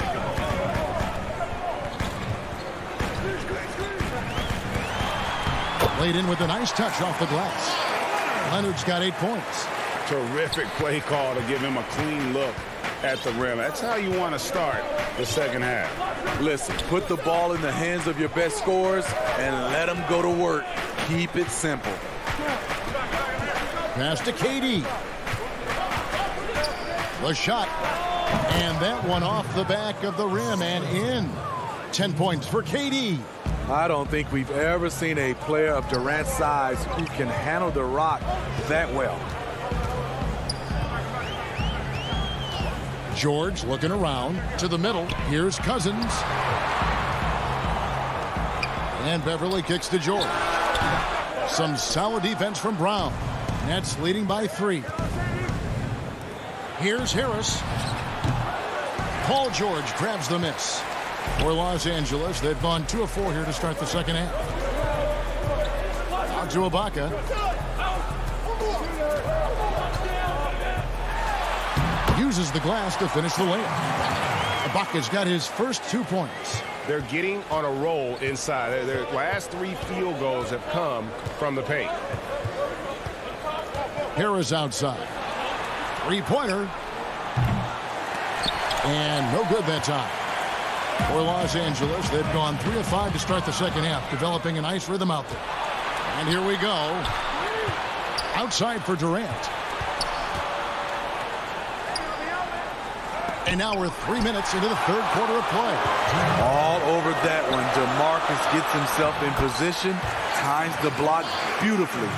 Laid in with a nice touch off the glass. Leonard's got 8 points. Terrific play call to give him a clean look at the rim. That's how you want to start the second half. Listen, put the ball in the hands of your best scorers and let them go to work. Keep it simple. Pass to KD. The shot. And that one off the back of the rim and in. 10 points for KD. I don't think we've ever seen a player of Durant's size who can handle the rock that well. George looking around to the middle. Here's Cousins. And Beverly kicks to George. Some solid defense from Brown. Nets leading by 3. Here's Harris. Paul George grabs the miss. For Los Angeles, they've gone 2 of 4 here to start the second half. Out to Ibaka. Uses the glass to finish the layup. Ibaka's got his first 2 points. They're getting on a roll inside. Their last 3 field goals have come from the paint. Harris outside. 3-pointer. And no good that time. For Los Angeles, they've gone 3 of 5 to start the second half, developing a nice rhythm out there. And here we go. Outside for Durant. And now we're 3 minutes into the third quarter of play. All over that one. DeMarcus gets himself in position, times the block beautifully.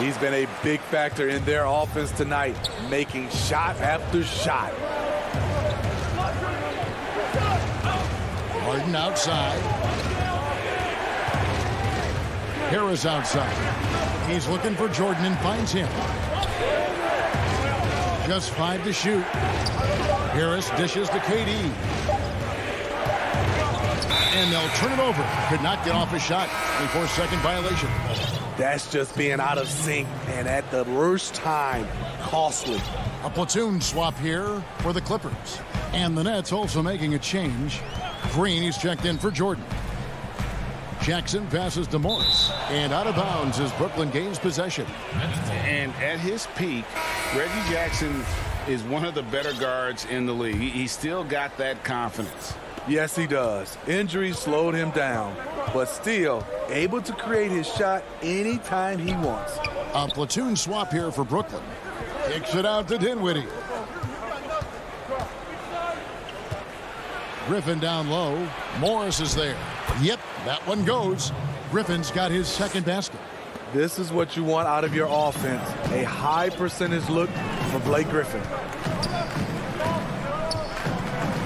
He's been a big factor in their offense tonight, making shot after shot. Harden outside. Harris outside. He's looking for Jordan and finds him. Just 5 to shoot. Harris dishes to KD. And they'll turn it over. Could not get off a shot. 24-second violation. That's just being out of sync and at the worst time, costly. A platoon swap here for the Clippers. And the Nets also making a change. Green, he's checked in for Jordan. Jackson passes to Morris. And out of bounds as Brooklyn gains possession. And at his peak, Reggie Jackson is one of the better guards in the league. He's still got that confidence. Yes, he does. Injuries slowed him down, but still able to create his shot anytime he wants. A platoon swap here for Brooklyn. Kicks it out to Dinwiddie. Griffin down low. Morris is there. Yep, that one goes. Griffin's got his second basket. This is what you want out of your offense. A high percentage look for Blake Griffin.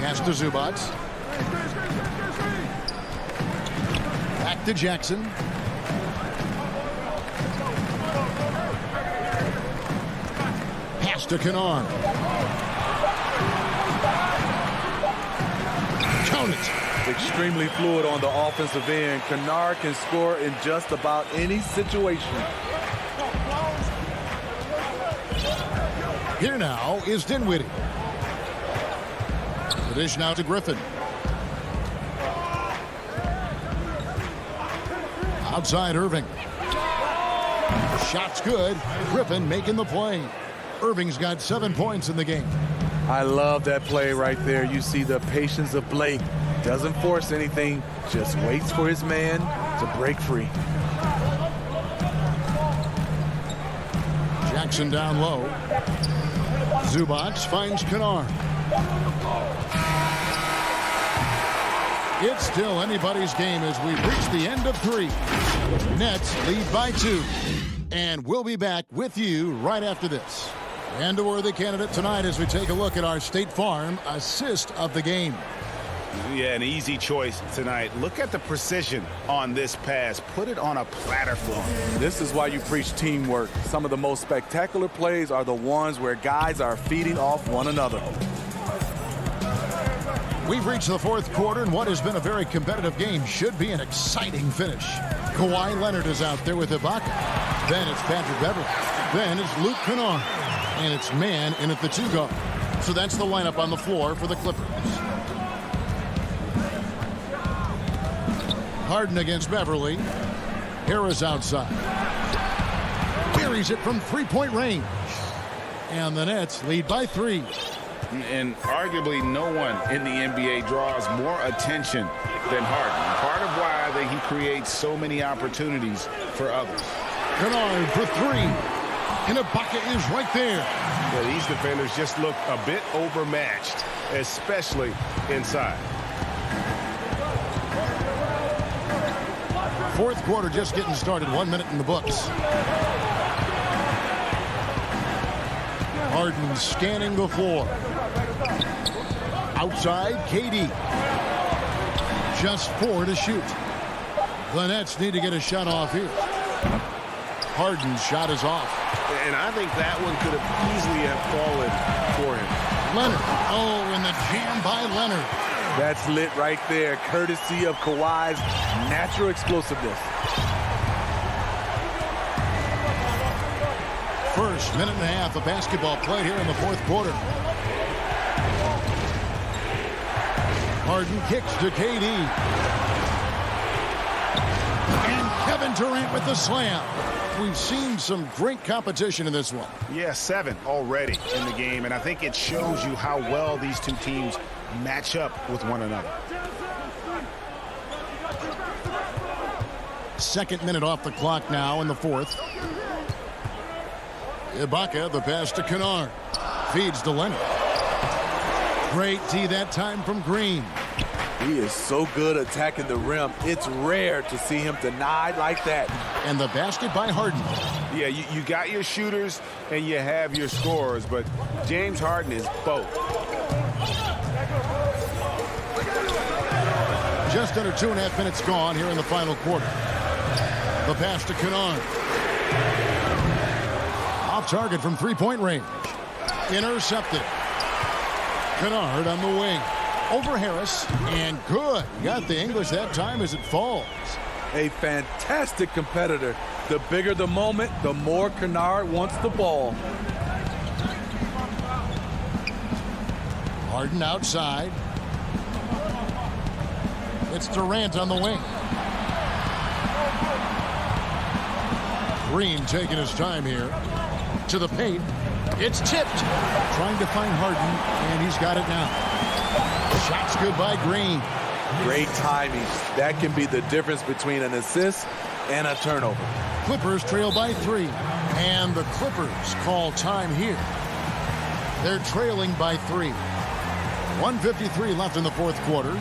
Pass to Zubac. Back to Jackson. Pass to Kennard. Count it. Extremely fluid on the offensive end. Kennard can score in just about any situation. Here now is Dinwiddie. The dish now to Griffin. Outside Irving. Shot's good. Griffin making the play. Irving's got 7 points in the game. I love that play right there. You see the patience of Blake. Doesn't force anything, just waits for his man to break free. Jackson down low. Zubac finds Kennard. It's still anybody's game as we reach the end of 3. Nets lead by 2. And we'll be back with you right after this. And a worthy candidate tonight as we take a look at our State Farm assist of the game. Yeah, an easy choice tonight. Look at the precision on this pass. Put it on a platter for him. This is why you preach teamwork. Some of the most spectacular plays are the ones where guys are feeding off one another. We've reached the fourth quarter, and what has been a very competitive game should be an exciting finish. Kawhi Leonard is out there with Ibaka. Then it's Patrick Beverly. Then it's Luke Kennard. And it's man in at the 2 guard. So that's the lineup on the floor for the Clippers. Harden against Beverly. Harris outside. Buries it from 3-point range. And the Nets lead by 3. And arguably no one in the NBA draws more attention than Harden. Part of why he creates so many opportunities for others. Kennard for 3. And Ibaka is right there. Yeah, these defenders just look a bit overmatched, especially inside. Fourth quarter just getting started. 1 minute in the books. Harden scanning the floor. Outside, KD. Just 4 to shoot. The Nets need to get a shot off here. Harden's shot is off. And I think that one could have easily have fallen for him. Leonard. Oh, and the jam by Leonard. That's lit right there, courtesy of Kawhi's natural explosiveness. First minute and a half of basketball played here in the fourth quarter. Harden kicks to KD. And Kevin Durant with the slam. We've seen some great competition in this one. Yeah, 7 already in the game, and I think it shows you how well these two teams match up with one another. Second minute off the clock now in the fourth. Ibaka, the pass to Kennard. Feeds to Leonard. Great D that time from Green. He is so good attacking the rim. It's rare to see him denied like that. And the basket by Harden. Yeah, you got your shooters and you have your scorers, but James Harden is both. Just under 2.5 minutes gone here in the final quarter. The pass to Kennard. Off target from three-point range. Intercepted. Kennard on the wing. Over Harris, and good. Got the English that time as it falls. A fantastic competitor. The bigger the moment, the more Kennard wants the ball. Harden outside. It's Durant on the wing. Green taking his time here. To the paint. It's tipped. Trying to find Harden, and he's got it now. Shots good by Green. Great timing. That can be the difference between an assist and a turnover. Clippers trail by 3. And the Clippers call time here. They're trailing by 3. 1:53 left in the fourth quarter.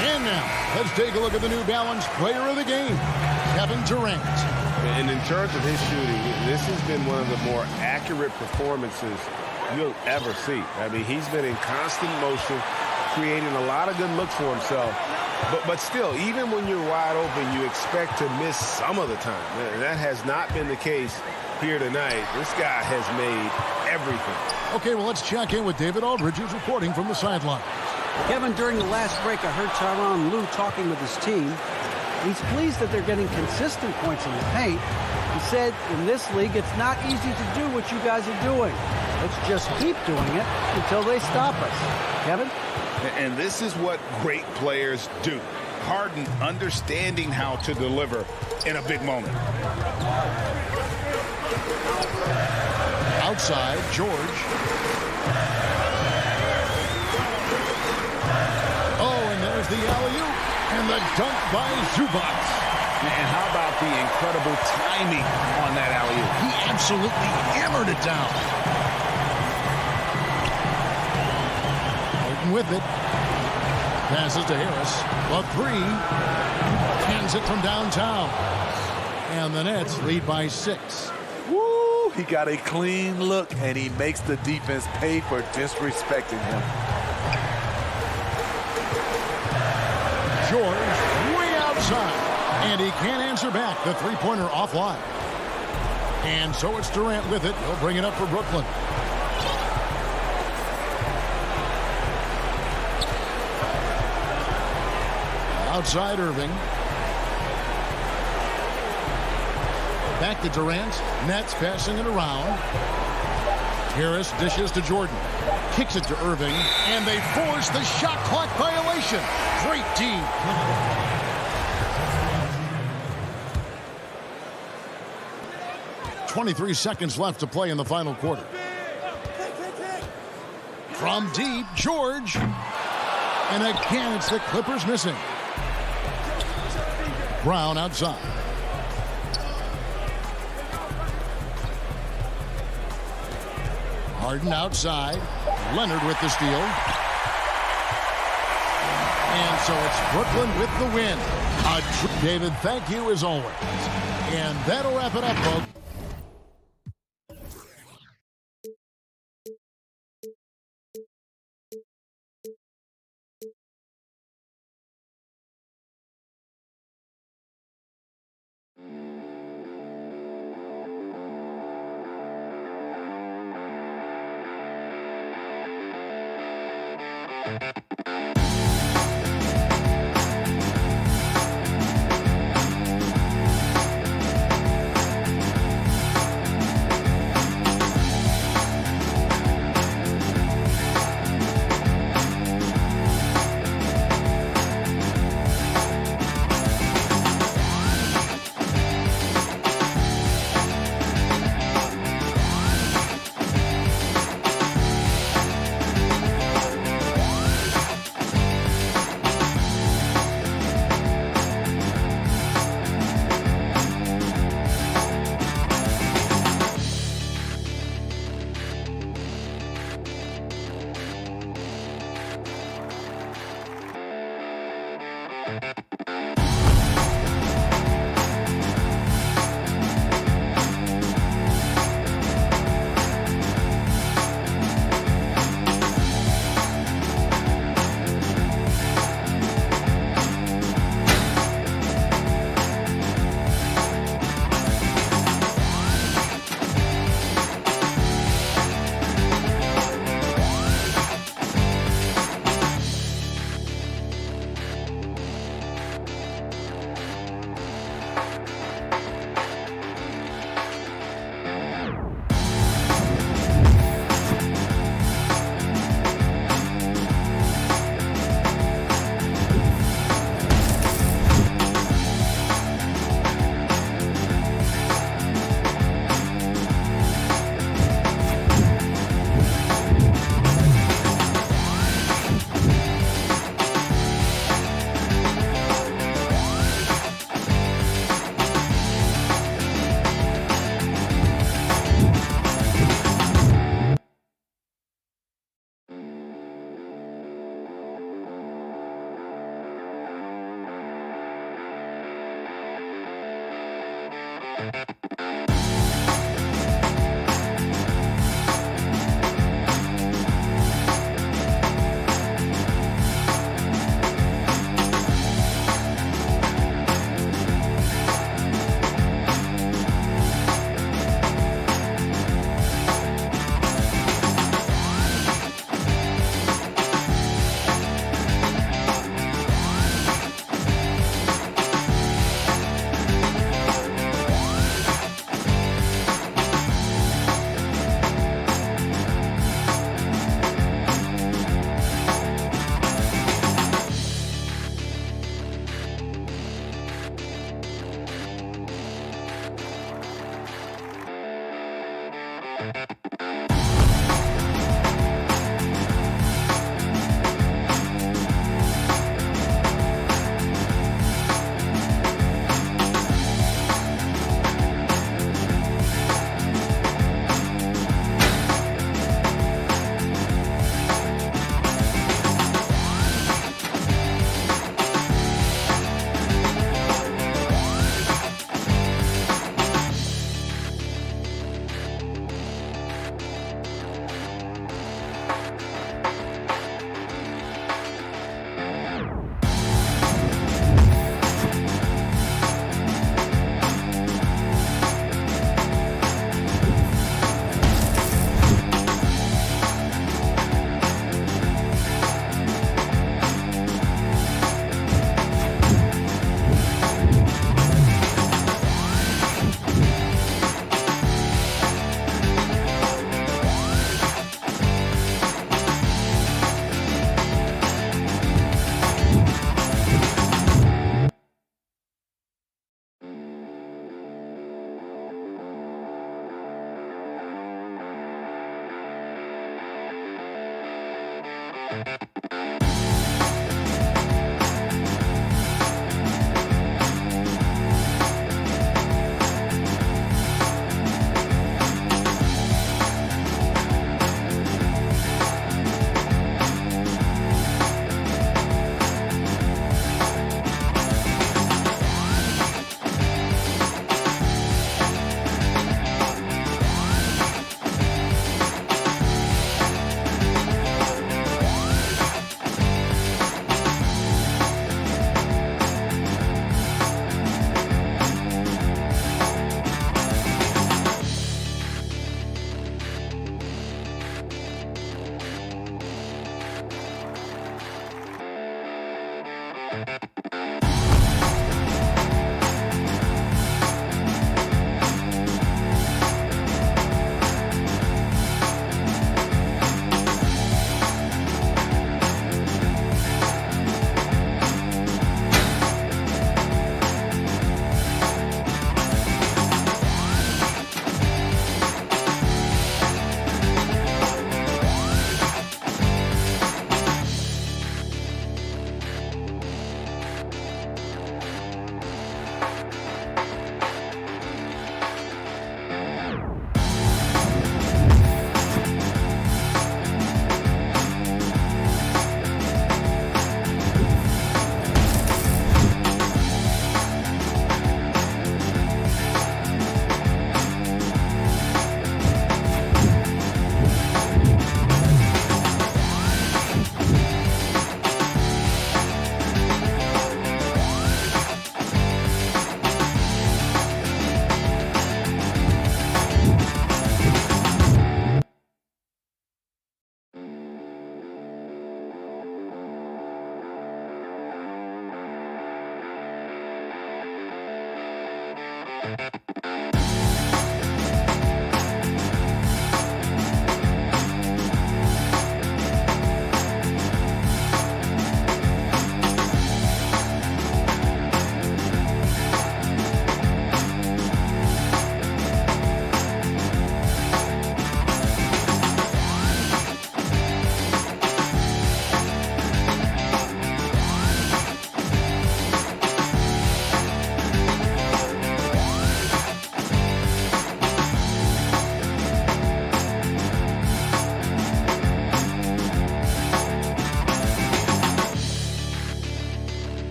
And now, let's take a look at the New Balance player of the game, Kevin Durant. And in terms of his shooting, this has been one of the more accurate performances you'll ever see. I mean, he's been in constant motion, creating a lot of good looks for himself. But still, even when you're wide open, you expect to miss some of the time. And that has not been the case here tonight. This guy has made everything. Okay, well, let's check in with David Aldridge, who's reporting from the sideline. Kevin, during the last break, I heard Tyronn Lue talking with his team. He's pleased that they're getting consistent points in the paint. He said, in this league, it's not easy to do what you guys are doing. Let's just keep doing it until they stop us. Kevin? And this is what great players do. Harden understanding how to deliver in a big moment. Outside, George. Oh, and there's the alley-oop. And the dunk by Zubac. And how about the incredible timing on that alley-oop? He absolutely hammered it down. Harden with it. Passes to Harris. A 3. Hands it from downtown. And the Nets lead by 6. Woo! He got a clean look, and he makes the defense pay for disrespecting him. George way outside. And he can't answer back. The three-pointer offline. And so it's Durant with it. He'll bring it up for Brooklyn. Outside Irving. Back to Durant. Nets passing it around. Harris dishes to Jordan. Kicks it to Irving. And they force the shot clock violation. Great D. 23 seconds left to play in the final quarter. From deep, George. And again, it's the Clippers missing. Brown outside. Harden outside. Leonard with the steal. And so it's Brooklyn with the win. David, thank you as always. And that'll wrap it up, folks.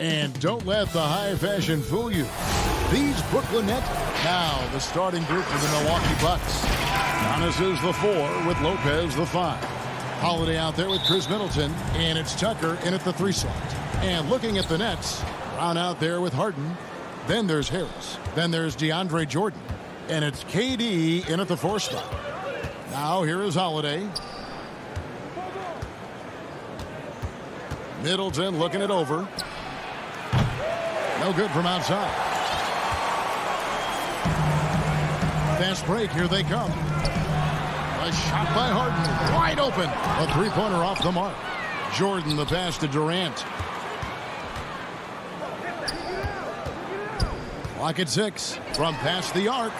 And don't let the high fashion fool you. These Brooklyn Nets, now the starting group for the Milwaukee Bucks. Giannis is the 4 with Lopez the 5. Holiday out there with Chris Middleton, and it's Tucker in at the 3 slot. And looking at the Nets, Brown out there with Harden. Then there's Harris. Then there's DeAndre Jordan. And it's KD in at the 4 slot. Now here is Holiday. Middleton looking it over. No good from outside. Fast break, here they come. A shot by Harden, wide open. A three-pointer off the mark. Jordan the pass to Durant. Clock at 6 from past the arc.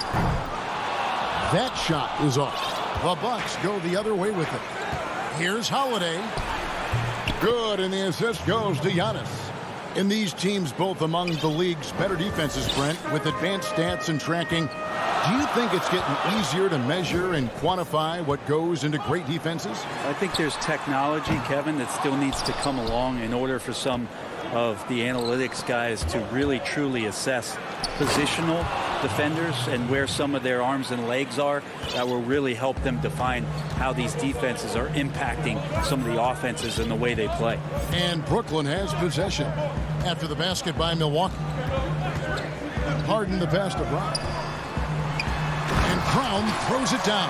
That shot is off. The Bucks go the other way with it. Here's Holiday. Good, and the assist goes to Giannis. In these teams, both among the league's better defenses, Brent, with advanced stats and tracking, do you think it's getting easier to measure and quantify what goes into great defenses? I think there's technology, Kevin, that still needs to come along in order for some of the analytics guys to really truly assess positional defenders and where some of their arms and legs are. That will really help them define how these defenses are impacting some of the offenses and the way they play. And Brooklyn has possession after the basket by Milwaukee. Harden the pass to Brown. And Brown throws it down.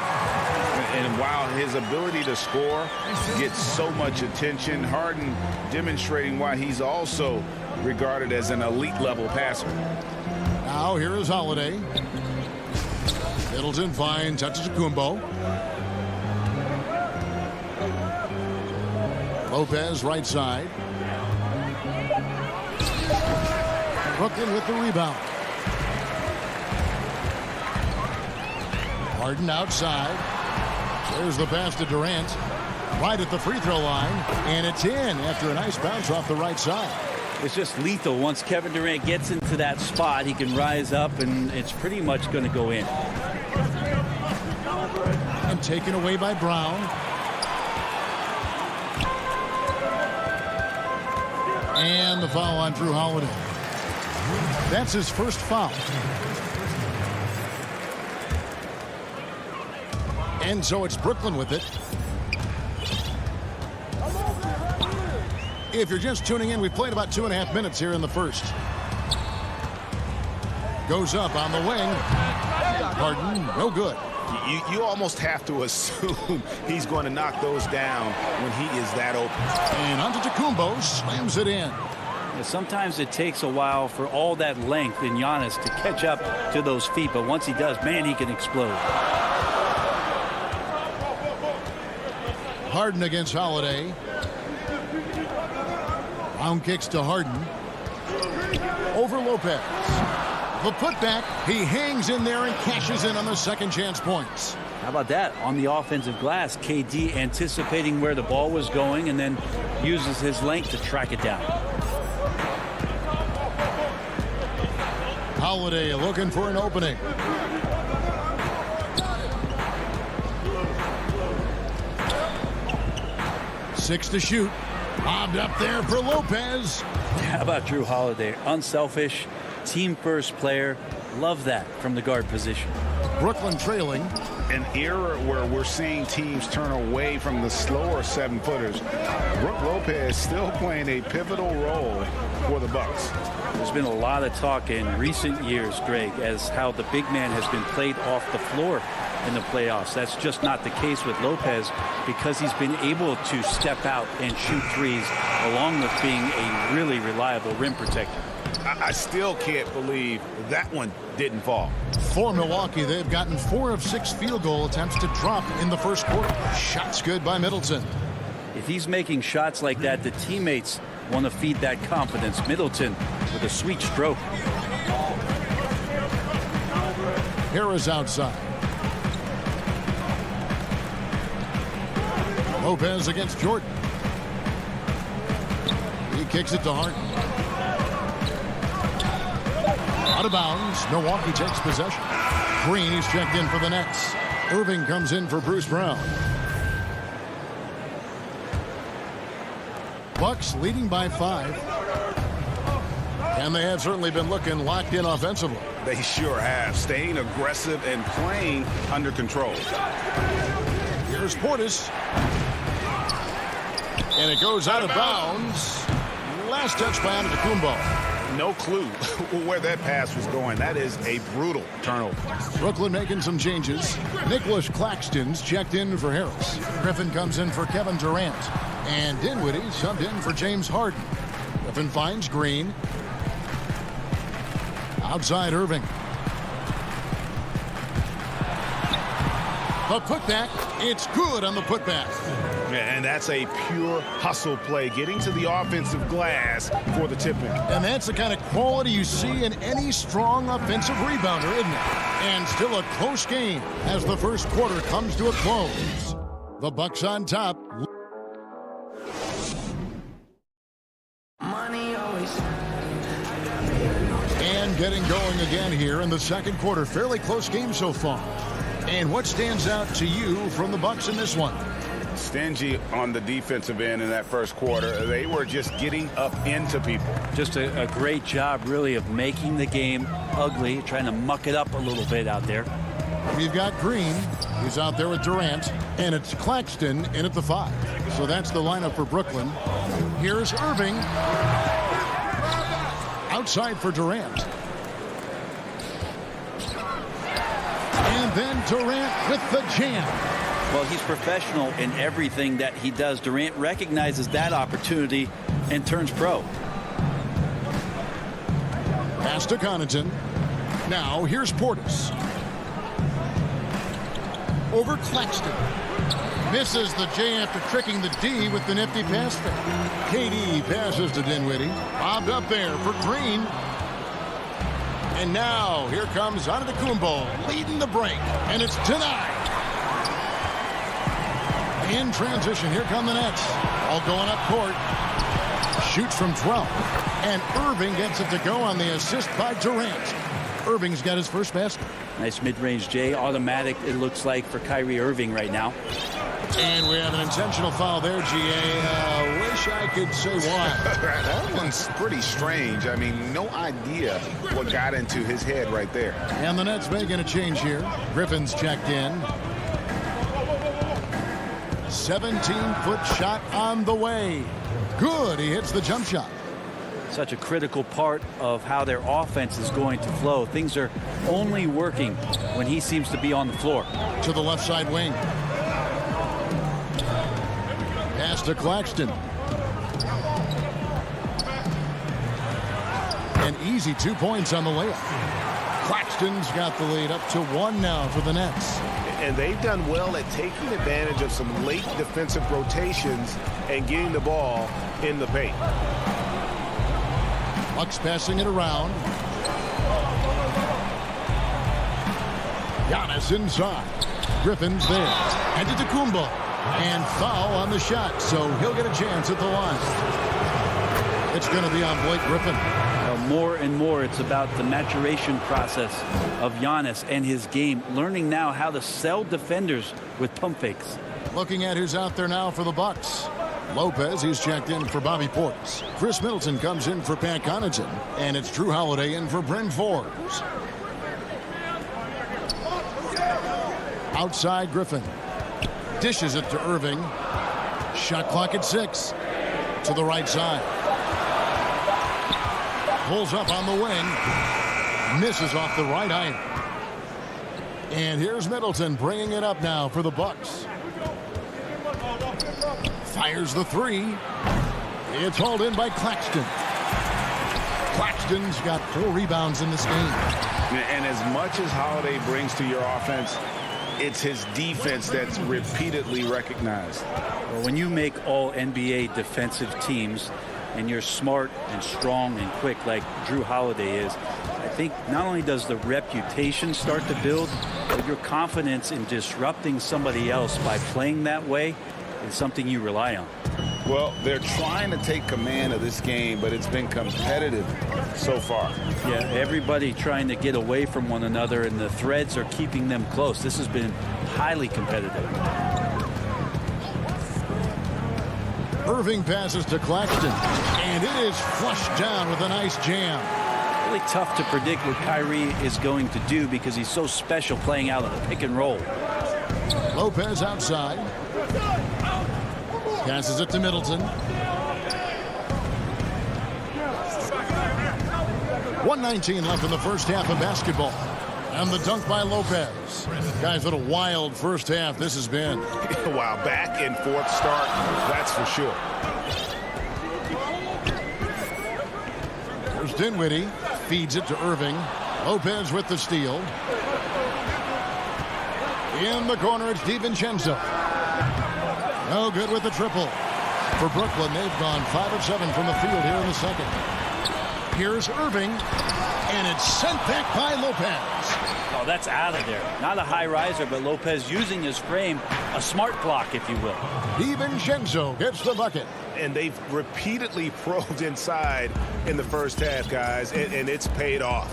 And while his ability to score gets so much attention, Harden demonstrating why he's also regarded as an elite level passer. Now here is Holiday. Middleton finds Antetokounmpo. Lopez right side. Brooklyn with the rebound. Harden outside. There's the pass to Durant. Right at the free throw line. And it's in after a nice bounce off the right side. It's just lethal. Once Kevin Durant gets into that spot, he can rise up, and it's pretty much going to go in. And taken away by Brown. And the foul on Drew Holiday. That's his first foul. And so it's Brooklyn with it. If you're just tuning in, we've played about 2.5 minutes here in the first. Goes up on the wing. Harden, no good. You almost have to assume he's going to knock those down when he is that open. And Antetokounmpo slams it in. Sometimes it takes a while for all that length in Giannis to catch up to those feet, but once he does, man, he can explode. Harden against Holiday. Brown kicks to Harden. Over Lopez. The putback. He hangs in there and cashes in on the second chance points. How about that? On the offensive glass, KD anticipating where the ball was going and then uses his length to track it down. Holiday looking for an opening. Six to shoot. Lobbed up there for Lopez. How about Drew Holiday? Unselfish, team-first player. Love that from the guard position. Brooklyn trailing. An era where we're seeing teams turn away from the slower 7-footers. Brook Lopez still playing a pivotal role for the Bucks. There's been a lot of talk in recent years, Greg, as how the big man has been played off the floor in the playoffs. That's just not the case with Lopez because he's been able to step out and shoot threes along with being a really reliable rim protector. I still can't believe that one didn't fall. For Milwaukee, they've gotten 4 of 6 field goal attempts to drop in the first quarter. Shots good by Middleton. If he's making shots like that, the teammates want to feed that confidence. Middleton with a sweet stroke. Harris outside. Lopez against Jordan. He kicks it to Harden. Out of bounds. Milwaukee takes possession. Green is checked in for the Nets. Irving comes in for Bruce Brown. Bucks leading by 5. And they have certainly been looking locked in offensively. They sure have. Staying aggressive and playing under control. Here's Portis. And it goes out of bounds. Last touch by Antetokounmpo. No clue where that pass was going. That is a brutal turnover. Brooklyn making some changes. Nicholas Claxton's checked in for Harris. Griffin comes in for Kevin Durant. And Dinwiddie subbed in for James Harden. Griffin finds Green. Outside Irving. The putback. It's good on the putback. And that's a pure hustle play, getting to the offensive glass for the tip-in. And that's the kind of quality you see in any strong offensive rebounder, isn't it? And still a close game as the first quarter comes to a close. The Bucks on top. Money always getting going again here in the second quarter. Fairly close game so far. And what stands out to you from the Bucks in this one? Stingy on the defensive end in that first quarter. They were just getting up into people. Just a great job, really, of making the game ugly, trying to muck it up a little bit out there. We've got Green. He's out there with Durant. And it's Claxton in at the 5. So that's the lineup for Brooklyn. Here's Irving. Outside for Durant. And then Durant with the jam. Well, he's professional in everything that he does. Durant recognizes that opportunity and turns pro. Pass to Connaughton. Now here's Portis. Over Claxton. Misses the J after tricking the D with the nifty pass fake. KD passes to Dinwiddie. Bobbed up there for Green. And now here comes Antetokounmpo leading the break. And it's denied. In transition, here come the Nets. All going up court. Shoots from 12. And Irving gets it to go on the assist by Durant. Irving's got his first basket. Nice mid-range J. Automatic, it looks like, for Kyrie Irving right now. And we have an intentional foul there, GA. Wish I could say why. That one's pretty strange. I mean, no idea what got into his head right there. And the Nets making a change here. Griffin's checked in. 17-foot shot on the way. Good. He hits the jump shot. Such a critical part of how their offense is going to flow. Things are only working when he seems to be on the floor. To the left side wing. Pass to Claxton. An easy 2 points on the layup. Claxton's got the lead up to 1 now for the Nets. And they've done well at taking advantage of some late defensive rotations and getting the ball in the paint. Bucks passing it around. Giannis inside. Griffin's there. Antetokounmpo. And foul on the shot, so he'll get a chance at the line. It's going to be on Blake Griffin. More and more, it's about the maturation process of Giannis and his game, learning now how to sell defenders with pump fakes. Looking at who's out there now for the Bucks. Lopez, he's checked in for Bobby Portis. Chris Middleton comes in for Pat Connaughton. And it's Drew Holiday in for Bryn Forbes. Outside Griffin. Dishes it to Irving. Shot clock at 6. To the right side. Pulls up on the wing. Misses off the right iron. And here's Middleton bringing it up now for the Bucks. Fires the 3. It's hauled in by Claxton. Claxton's got 4 rebounds in this game. And as much as Holiday brings to your offense, it's his defense that's repeatedly recognized. Well, when you make all NBA defensive teams and you're smart and strong and quick like Drew Holiday is, I think not only does the reputation start to build, but your confidence in disrupting somebody else by playing that way is something you rely on. Well, they're trying to take command of this game, but it's been competitive so far. Yeah, everybody trying to get away from one another, and the threads are keeping them close. This has been highly competitive. Irving passes to Claxton, and it is flushed down with a nice jam. Really tough to predict what Kyrie is going to do because he's so special playing out of the pick and roll. Lopez outside. Passes it to Middleton. 1:19 left in the first half of basketball. And the dunk by Lopez. Guys, what a wild first half this has been. Wow, back and forth start, that's for sure. There's Dinwiddie. Feeds it to Irving. Lopez with the steal. In the corner, it's DiVincenzo. No good with the triple. For Brooklyn, they've gone 5 of 7 from the field here in the second. Here's Irving, and it's sent back by Lopez. Oh, that's out of there. Not a high riser, but Lopez using his frame, a smart block, if you will. DiVincenzo gets the bucket. And they've repeatedly probed inside in the first half, guys, and it's paid off.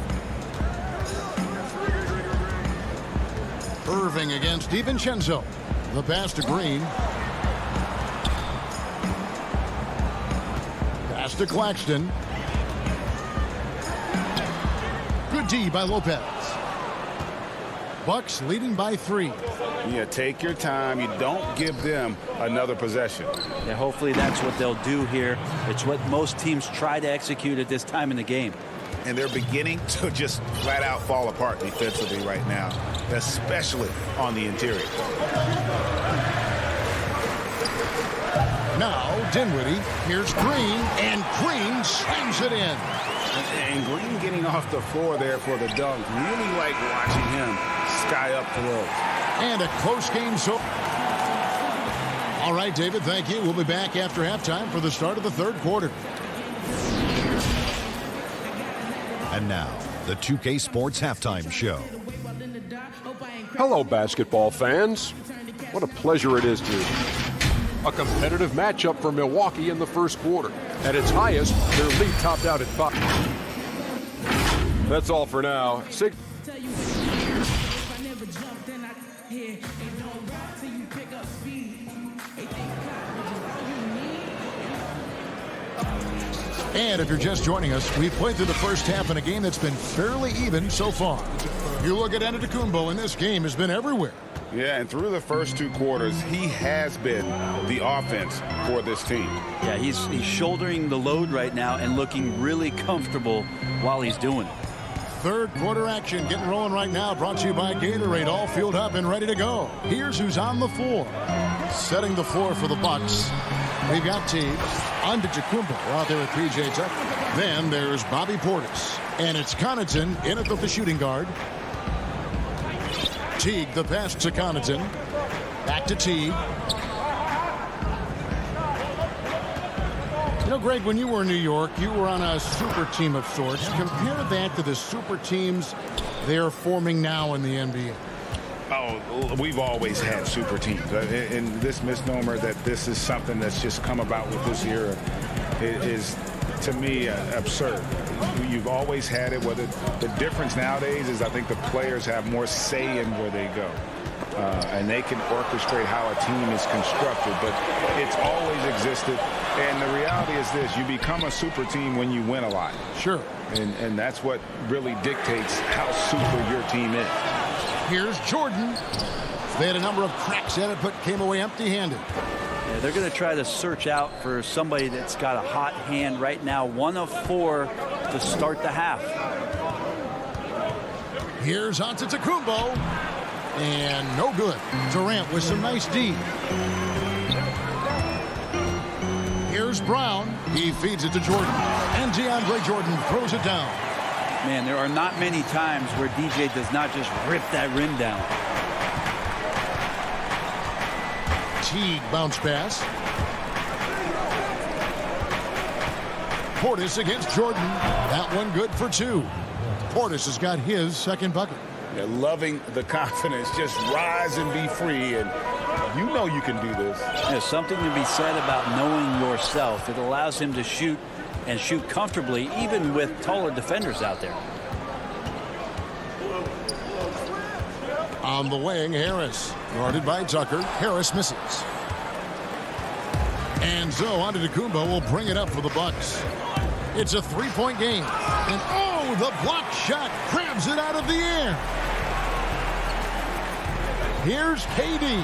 Irving against DiVincenzo. The pass to Green. Pass to Claxton. Good D by Lopez. Bucks leading by 3. Yeah, take your time. You don't give them another possession. Yeah, hopefully that's what they'll do here. It's what most teams try to execute at this time in the game. And they're beginning to just flat out fall apart defensively right now, especially on the interior. Now Dinwiddie. Here's Green, and Green slams it in. And Green getting off the floor there for the dunk. Really like watching him sky up throws. And a close game. So, all right, David, thank you. We'll be back after halftime for the start of the third quarter. And now, the 2K Sports Halftime Show. Hello, basketball fans. What a pleasure it is to a competitive matchup for Milwaukee in the first quarter. At its highest, their lead topped out at 5. That's all for now. And if you're just joining us, we've played through the first half in a game that's been fairly even so far. You look at Antetokounmpo, and this game has been everywhere. Yeah, and through the first 2 quarters, he has been the offense for this team. Yeah, he's shouldering the load right now and looking really comfortable while he's doing it. Third quarter action getting rolling right now, brought to you by Gatorade, all fueled up and ready to go. Here's who's on the floor. Setting the floor for the Bucks. We've got Teague, Antetokounmpo out there with P.J. Tucker. Then there's Bobby Portis. And it's Connaughton in at the shooting guard. Teague, the pass to Connaughton. Back to Teague. You know, Greg, when you were in New York, you were on a super team of sorts. Compare that to the super teams they're forming now in the NBA. Oh, we've always had super teams. And this misnomer that this is something that's just come about with this era is, to me, absurd. You've always had it. Whether the difference nowadays is I think the players have more say in where they go. And they can orchestrate how a team is constructed. But it's always existed. And the reality is this. You become a super team when you win a lot. Sure. And that's what really dictates how super your team is. Here's Jordan. They had a number of cracks at it, but came away empty-handed. Yeah, they're going to try to search out for somebody that's got a hot hand right now. 1 of 4 to start the half. Here's Antetokounmpo. And no good. Durant with some nice D. Here's Brown. He feeds it to Jordan. And DeAndre Jordan throws it down. Man, there are not many times where DJ does not just rip that rim down. Teague bounce pass. Portis against Jordan. That one good for 2. Portis has got his second bucket. They're loving the confidence. Just rise and be free. And you know you can do this. There's something to be said about knowing yourself. It allows him to shoot and shoot comfortably, even with taller defenders out there. On the wing, Harris. Guarded by Tucker. Harris misses. And so Antetokounmpo will bring it up for the Bucks. It's a 3-point game. And oh, the block shot grabs it out of the air. Here's KD.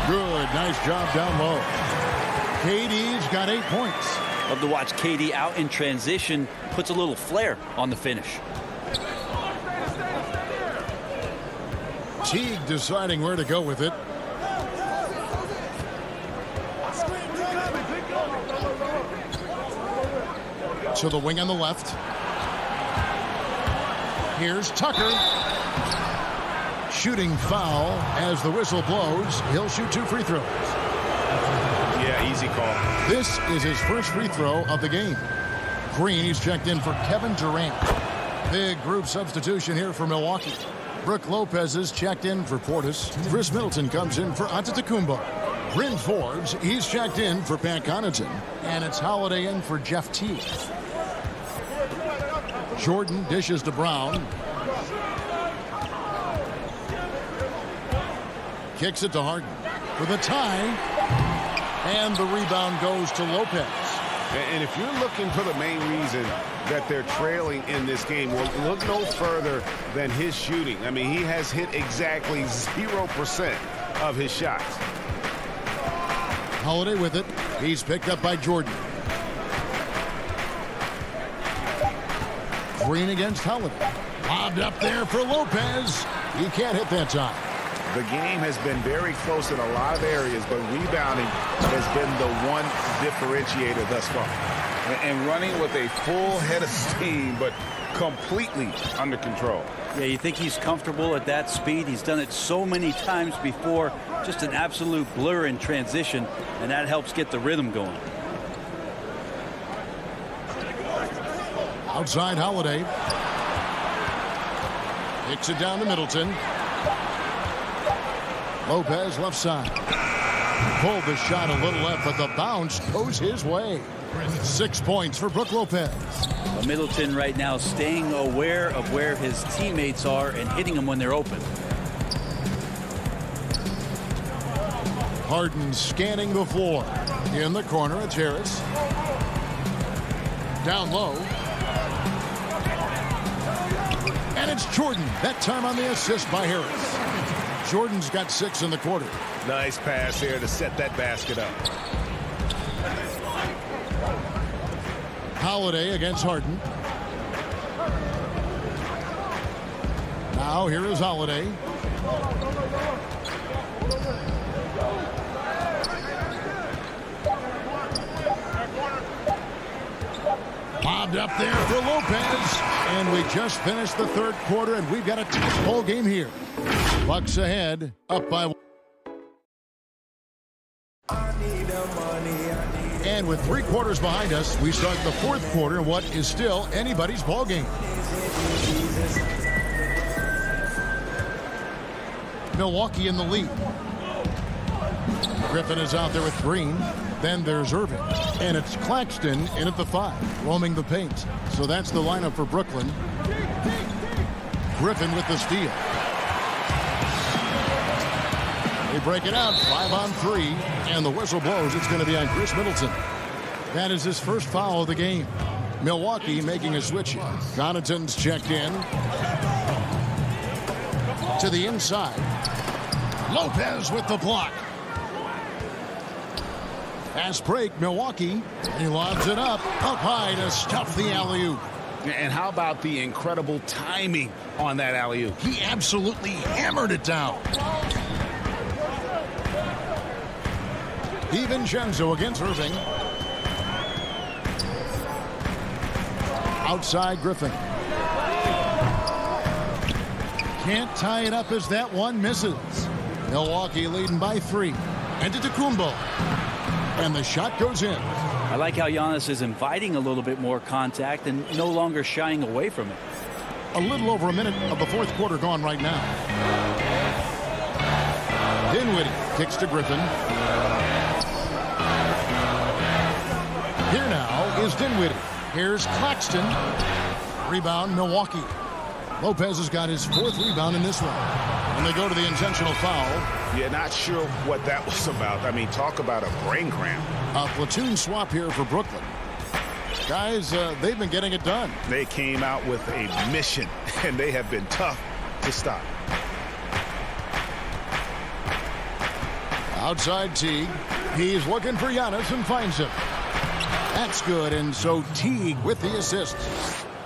Good, nice job down low. KD's got 8 points. Love to watch KD out in transition. Puts a little flair on the finish. Teague deciding where to go with it. To the wing on the left. Here's Tucker. Shooting foul as the whistle blows. He'll shoot 2 free throws. Yeah, easy call. This is his first free throw of the game. Green, he's checked in for Kevin Durant. Big group substitution here for Milwaukee. Brook Lopez is checked in for Portis. Chris Middleton comes in for Antetokounmpo. Bryn Forbes, he's checked in for Pat Connaughton. And it's Holiday in for Jeff Teague. Jordan dishes to Brown. Kicks it to Harden for the tie. And the rebound goes to Lopez. And if you're looking for the main reason that they're trailing in this game, well, look no further than his shooting. I mean, he has hit exactly 0% of his shots. Holiday with it. He's picked up by Jordan. Green against Holiday. Lobbed up there for Lopez. He can't hit that time. The game has been very close in a lot of areas, but rebounding has been the one differentiator thus far. And running with a full head of steam, but completely under control. Yeah, you think he's comfortable at that speed. He's done it so many times before. Just an absolute blur in transition, and that helps get the rhythm going. Outside Holiday. Kicks it down to Middleton. Lopez left side. Pulled the shot a little left, but the bounce goes his way. 6 points for Brook Lopez. Well, Middleton right now staying aware of where his teammates are and hitting them when they're open. Harden scanning the floor. In the corner, it's Harris. Down low. And it's Jordan. That time on the assist by Harris. Jordan's got 6 in the quarter. Nice pass here to set that basket up. Holiday against Harden. Now here is Holiday. Lobbed up there for Lopez. And we just finished the third quarter, and we've got a tight ball game here. Bucks ahead, up by 1. And with 3 quarters behind us, we start the fourth quarter in what is still anybody's ball game. Milwaukee in the lead. Griffin is out there with Green. Then there's Irving. And it's Claxton in at the 5, roaming the paint. So that's the lineup for Brooklyn. Griffin with the steal. They break it out, 5 on 3, and the whistle blows. It's going to be on Chris Middleton. That is his first foul of the game. Milwaukee making a switch. Connaughton's checked in. To the inside. Lopez with the block. Fast break, Milwaukee. He lobs it up high to stuff the alley-oop. And how about the incredible timing on that alley-oop? He absolutely hammered it down. DiVincenzo against Irving. Outside Griffin. Can't tie it up as that one misses. Milwaukee leading by 3. And to Antetokounmpo. And the shot goes in. I like how Giannis is inviting a little bit more contact and no longer shying away from it. A little over a minute of the fourth quarter gone right now. Dinwiddie kicks to Griffin. Here now is Dinwiddie. Here's Claxton. Rebound, Milwaukee. Lopez has got his 4th rebound in this one. And they go to the intentional foul. Yeah, not sure what that was about. I mean, talk about a brain cramp. A platoon swap here for Brooklyn. Guys, they've been getting it done. They came out with a mission, and they have been tough to stop. Outside Teague. He's looking for Giannis and finds him. That's good, and so Teague with the assist.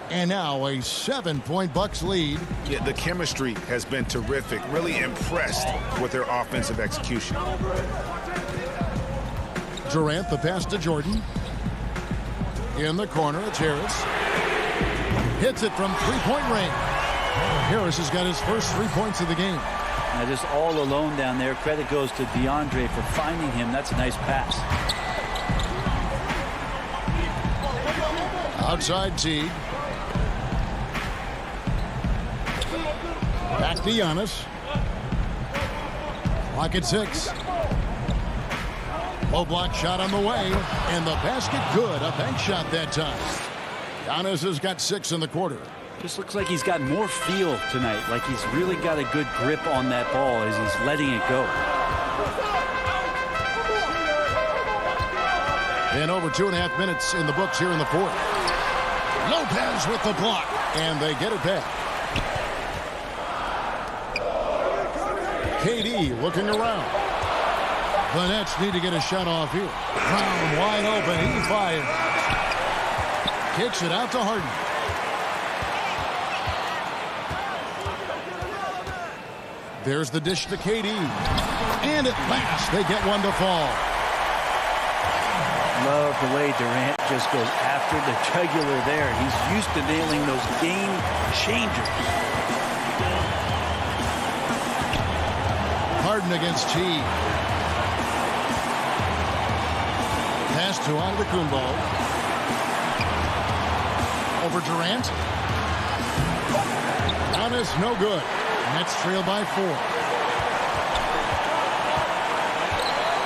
And now a 7-point Bucks lead. Yeah, the chemistry has been terrific. Really impressed with their offensive execution. Durant, the pass to Jordan. In the corner, it's Harris. Hits it from 3-point range. Harris has got his first 3 points of the game. Now just all alone down there. Credit goes to DeAndre for finding him. That's a nice pass. Outside Teague. Back to Giannis. Clock at 6. Low block shot on the way. And the basket good. A bank shot that time. Giannis has got 6 in the quarter. Just looks like he's got more feel tonight, like he's really got a good grip on that ball as he's letting it go. And over 2.5 minutes in the books here in the fourth. Lopez with the block, and they get it back. KD looking around. The Nets need to get a shot off here. Brown wide open. He fires. Kicks it out to Harden. There's the dish to KD. And at last, they get one to fall. Love the way Durant just goes after the jugular there. He's used to nailing those game changers. Harden against T. Pass to Antetokounmpo. Over Durant. Giannis, no good. Nets trail by 4.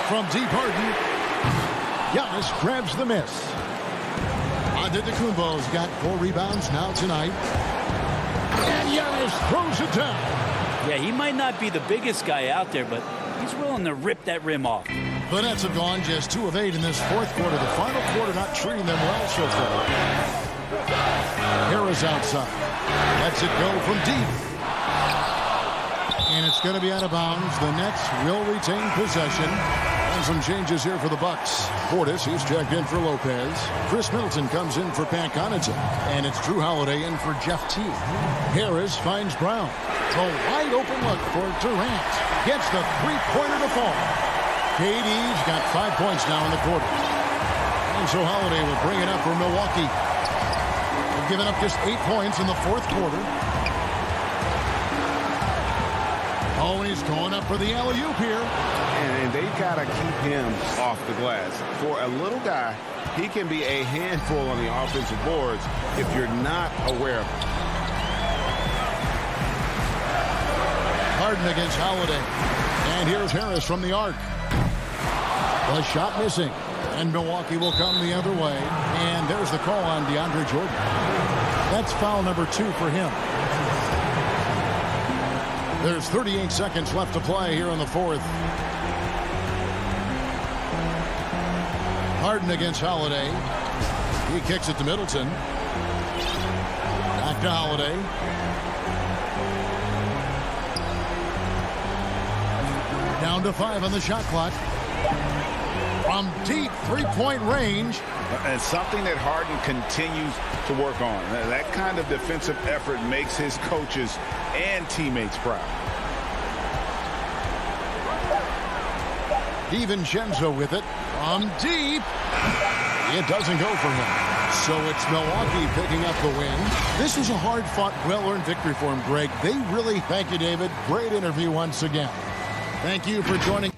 From deep, Harden. Giannis grabs the miss. Antetokounmpo's got 4 rebounds now tonight. And Giannis throws it down. Yeah, he might not be the biggest guy out there, but he's willing to rip that rim off. The Nets have gone just 2 of 8 in this fourth quarter. The final quarter not treating them well so far. Harris outside. Lets it go from deep. And it's going to be out of bounds. The Nets will retain possession. And some changes here for the Bucks. Portis, he's checked in for Lopez. Chris Middleton comes in for Pat Connaughton. And it's Drew Holiday in for Jeff Teague. Harris finds Brown. A wide open look for Durant. Gets the three-pointer to fall. KD's got 5 points now in the quarter. And so Holiday will bring it up for Milwaukee. They've given up just 8 points in the fourth quarter. Oh, and he's going up for the alley-oop here. And they've got to keep him off the glass. For a little guy, he can be a handful on the offensive boards if you're not aware of it. Harden against Holiday. And here's Harris from the arc. The shot missing. And Milwaukee will come the other way. And there's the call on DeAndre Jordan. That's foul number 2 for him. There's 38 seconds left to play here in the fourth. Harden against Holiday. He kicks it to Middleton. Back to Holiday. Down to 5 on the shot clock. From deep three-point range. And something that Harden continues to work on. That kind of defensive effort makes his coaches and teammates proud. DiVincenzo with it. From deep. It doesn't go for him. So it's Milwaukee picking up the win. This was a hard-fought, well-earned victory for him, Greg. They really, thank you, David. Great interview once again. Thank you for joining.